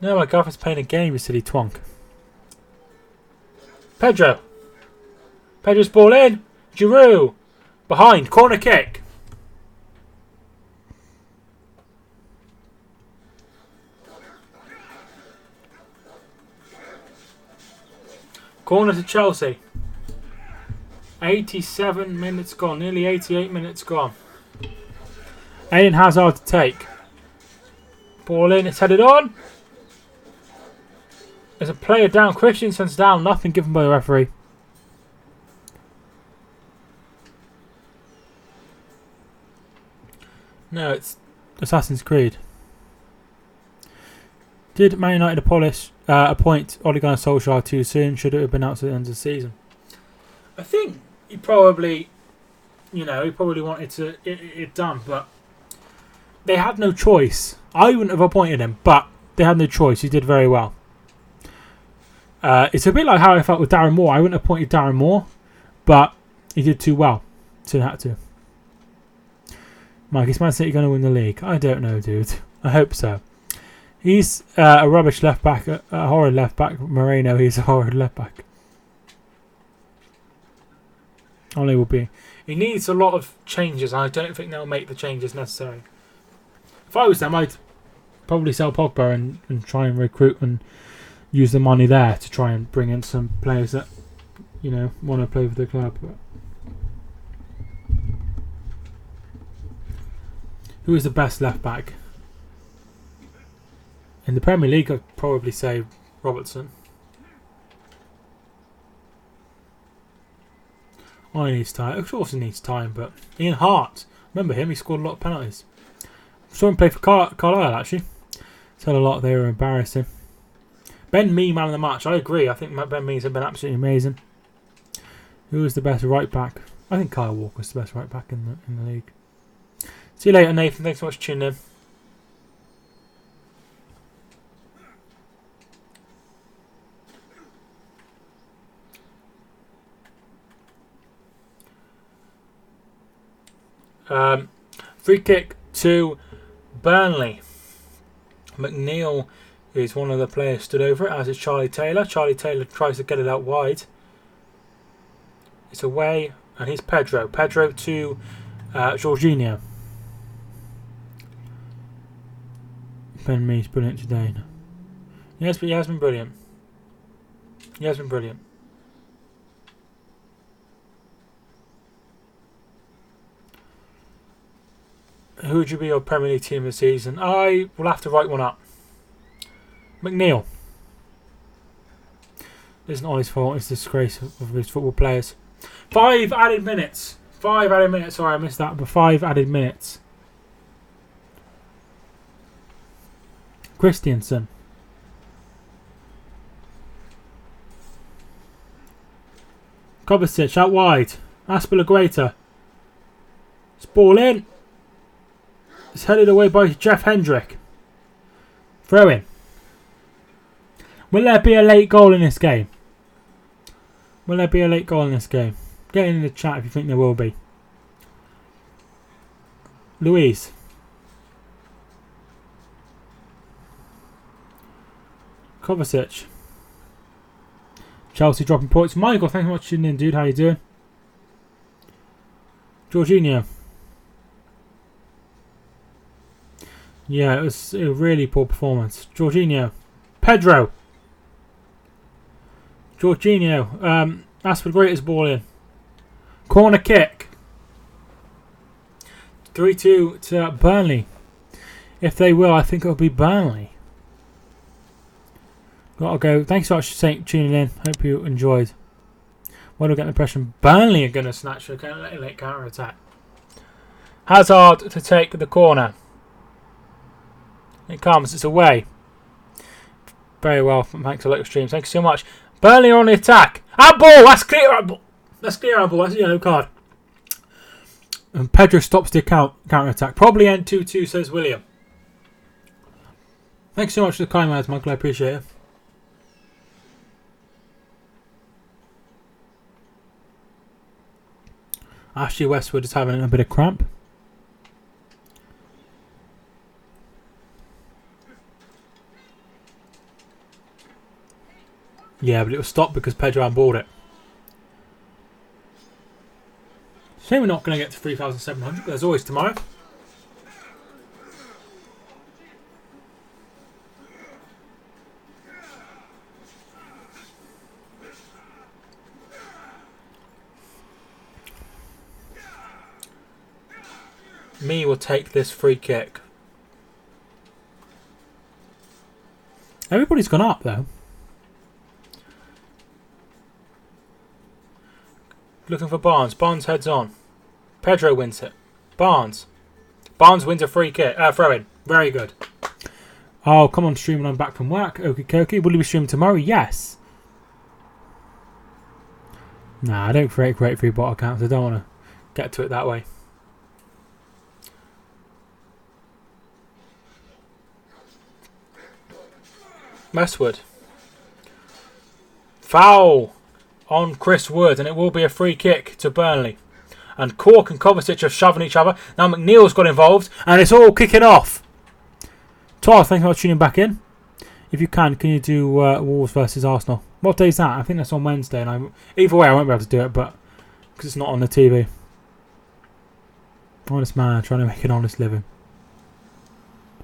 No, my girlfriend's playing a game, you silly twonk. Pedro. Pedro's ball in. Giroud. Behind. Corner kick. Corner to Chelsea. 87 minutes gone. Nearly 88 minutes gone. Eden Hazard to take. Ball in. It's headed on. There's a player down. Christensen's down. Nothing given by the referee. No, it's Assassin's Creed. Did Man United appoint Ole Gunnar Solskjaer too soon? Should it have been out at the end of the season? I think he probably, he probably wanted it done, but they had no choice. I wouldn't have appointed him, but they had no choice. He did very well. It's a bit like how I felt with Darren Moore. I wouldn't have appointed Darren Moore, but he did too well, so they had to. Mike, is Man City going to win the league? I don't know, dude. I hope so. He's a rubbish left back, a horrid left back. Moreno, he's a horrid left back. Ole will be. He needs a lot of changes, and I don't think they'll make the changes necessary. If I was them, I'd probably sell Pogba and try and recruit and use the money there to try and bring in some players that, you know, want to play for the club. But who is the best left back in the Premier League? I'd probably say Robertson. Oh, he needs time. Of course, he needs time. But Ian Hart, remember him? He scored a lot of penalties. Saw him play for Carlisle actually. Said a lot. They were embarrassing. Ben Mee, man of the match. I agree. I think Ben Mee's been absolutely amazing. Who is the best right back? I think Kyle Walker's the best right back in the league. See you later, Nathan. Thanks so much for tuning in. Free kick to Burnley. McNeil is one of the players stood over it, as is Charlie Taylor. Charlie Taylor tries to get it out wide. It's away, and here's Pedro. Pedro to Jorginho. Ben Mee's brilliant today. Yes, but he has been brilliant. He has been brilliant. Who would you be your Premier League team this season? I will have to write one up. McNeil. It isn't all his fault. It's the disgrace of his football players. 5 added minutes. 5 added minutes. Sorry, I missed that. But 5 added minutes. Christiansen. Kovacic out wide. Aspilicueta. It's ball in. It's headed away by Jeff Hendrick. Throw in. Will there be a late goal in this game? Will there be a late goal in this game? Get in the chat if you think there will be. Louise. Kovacic. Chelsea dropping points. Michael, thanks so much for tuning in, dude. How you doing? Jorginho. Yeah, it was a really poor performance. Jorginho. Pedro. Jorginho. That's the greatest ball in. Corner kick. 3-2 to Burnley. If they will, I think it'll be Burnley. Gotta go. Thanks so much for tuning in. Hope you enjoyed. Why do I get the impression Burnley are going to snatch a late counter attack? Hazard to take the corner. It comes. It's away. Very well. Thanks a lot, streams. Thank you so much. Burnley are on the attack. Handball. That's clear. Handball. That's clear. Handball. That's a yellow card. And Pedro stops the counter attack. Probably end 2-2, says William. Thanks so much for the kind words, Michael. I appreciate it. Ashley Westwood is having a bit of cramp. Yeah, but it was stopped because Pedro handballed it. Shame we're not going to get to 3,700, but there's always tomorrow. Me will take this free kick. Everybody's gone up though. Looking for Barnes. Barnes heads on. Pedro wins it. Barnes. Barnes wins a free kick. Throw in. Very good. Oh, come on, stream when I'm back from work. Okie dokie. Will you be streaming tomorrow? Yes. Nah, I don't create free bot accounts. I don't want to get to it that way. Westwood. Foul on Chris Wood, and it will be a free kick to Burnley. And Cork and Kovacic are shoving each other. Now McNeil's got involved, and it's all kicking off. Tor, thank you for tuning back in. If you can you do Wolves versus Arsenal? What day is that? I think that's on Wednesday, and either way I won't be able to do it, but because it's not on the TV. Honest man, trying to make an honest living.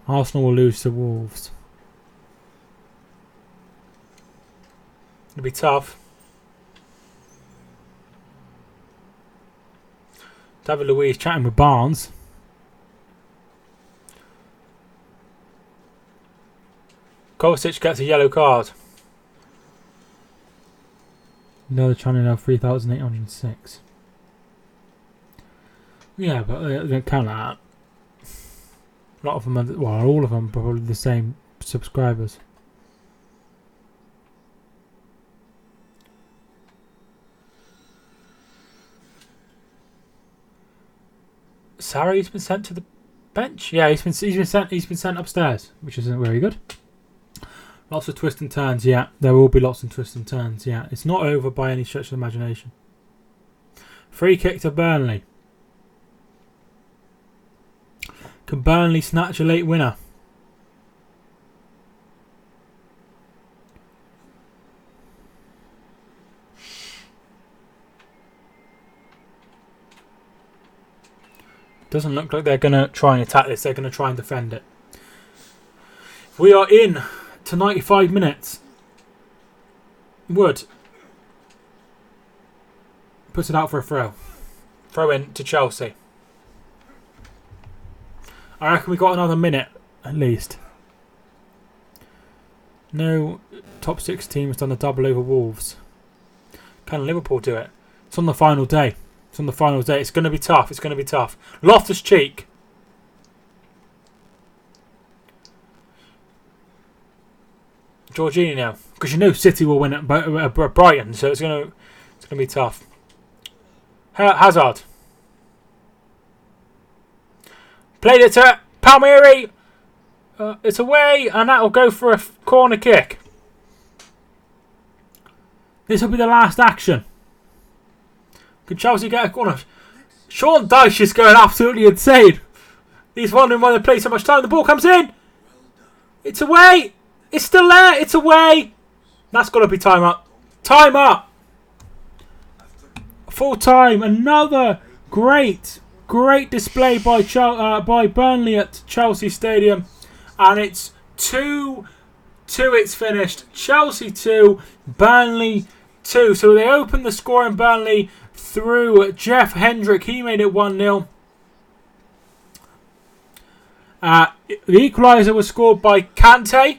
Arsenal will lose to Wolves. It'll be tough. David Luiz chatting with Barnes. Kovacic gets a yellow card. Another channel now 3,806. Yeah, but they don't count that. A lot of them are, well, all of them are probably the same subscribers. Sarri's been sent to the bench. Yeah, he's been sent upstairs, which isn't very good. Lots of twists and turns. Yeah, there will be lots of twists and turns. Yeah, it's not over by any stretch of the imagination. Free kick to Burnley. Can Burnley snatch a late winner? Doesn't look like they're going to try and attack this. They're going to try and defend it. We are in to 95 minutes. Wood puts it out for a throw. Throw in to Chelsea. I reckon we got another minute at least. No top 6 team has done the double over Wolves. Can Liverpool do it? It's on the final day. It's on the final day. It's going to be tough. It's going to be tough. Loftus-Cheek. Jorginho, because you know City will win at Brighton, so it's going to be tough. Hazard played it to Palmieri. It's away, and that will go for a corner kick. This will be the last action. Can Chelsea get a corner? Sean Dyche is going absolutely insane. He's wondering why they play so much time. The ball comes in. It's away. It's still there. It's away. That's got to be time up. Time up. Full time. Another great display by Burnley at Chelsea Stadium. And it's 2-2. It's finished. Chelsea 2. Burnley 2. So they opened the score in Burnley through Jeff Hendrick. He made it 1-0. The equaliser was scored by Kante.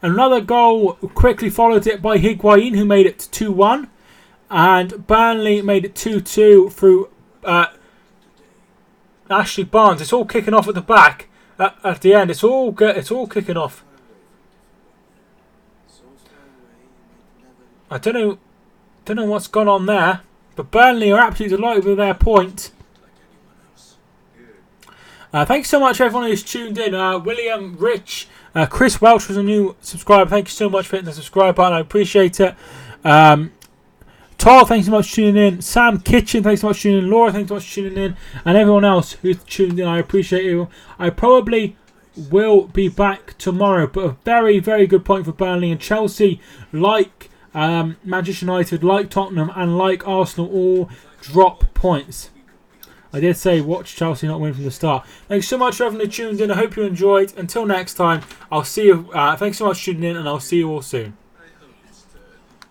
Another goal quickly followed it by Higuain, who made it 2-1. And Burnley made it 2-2 through Ashley Barnes. It's all kicking off at the back. At the end, it's all kicking off. I don't know what's gone on there, but Burnley are absolutely delighted with their point. Thanks so much everyone who's tuned in. William, Rich, Chris Welch was a new subscriber. Thank you so much for hitting the subscribe button. I appreciate it. Todd, thanks so much for tuning in. Sam Kitchen, thanks so much for tuning in. Laura, thanks so much for tuning in. And everyone else who's tuned in, I appreciate you. I probably will be back tomorrow, but a very, very good point for Burnley and Chelsea, like Manchester United, like Tottenham, and like Arsenal, all drop points. I did say watch Chelsea not win from the start. Thanks so much for everyone who tuned in. I hope you enjoyed. Until next time, I'll see you. Thanks so much for tuning in, and I'll see you all soon.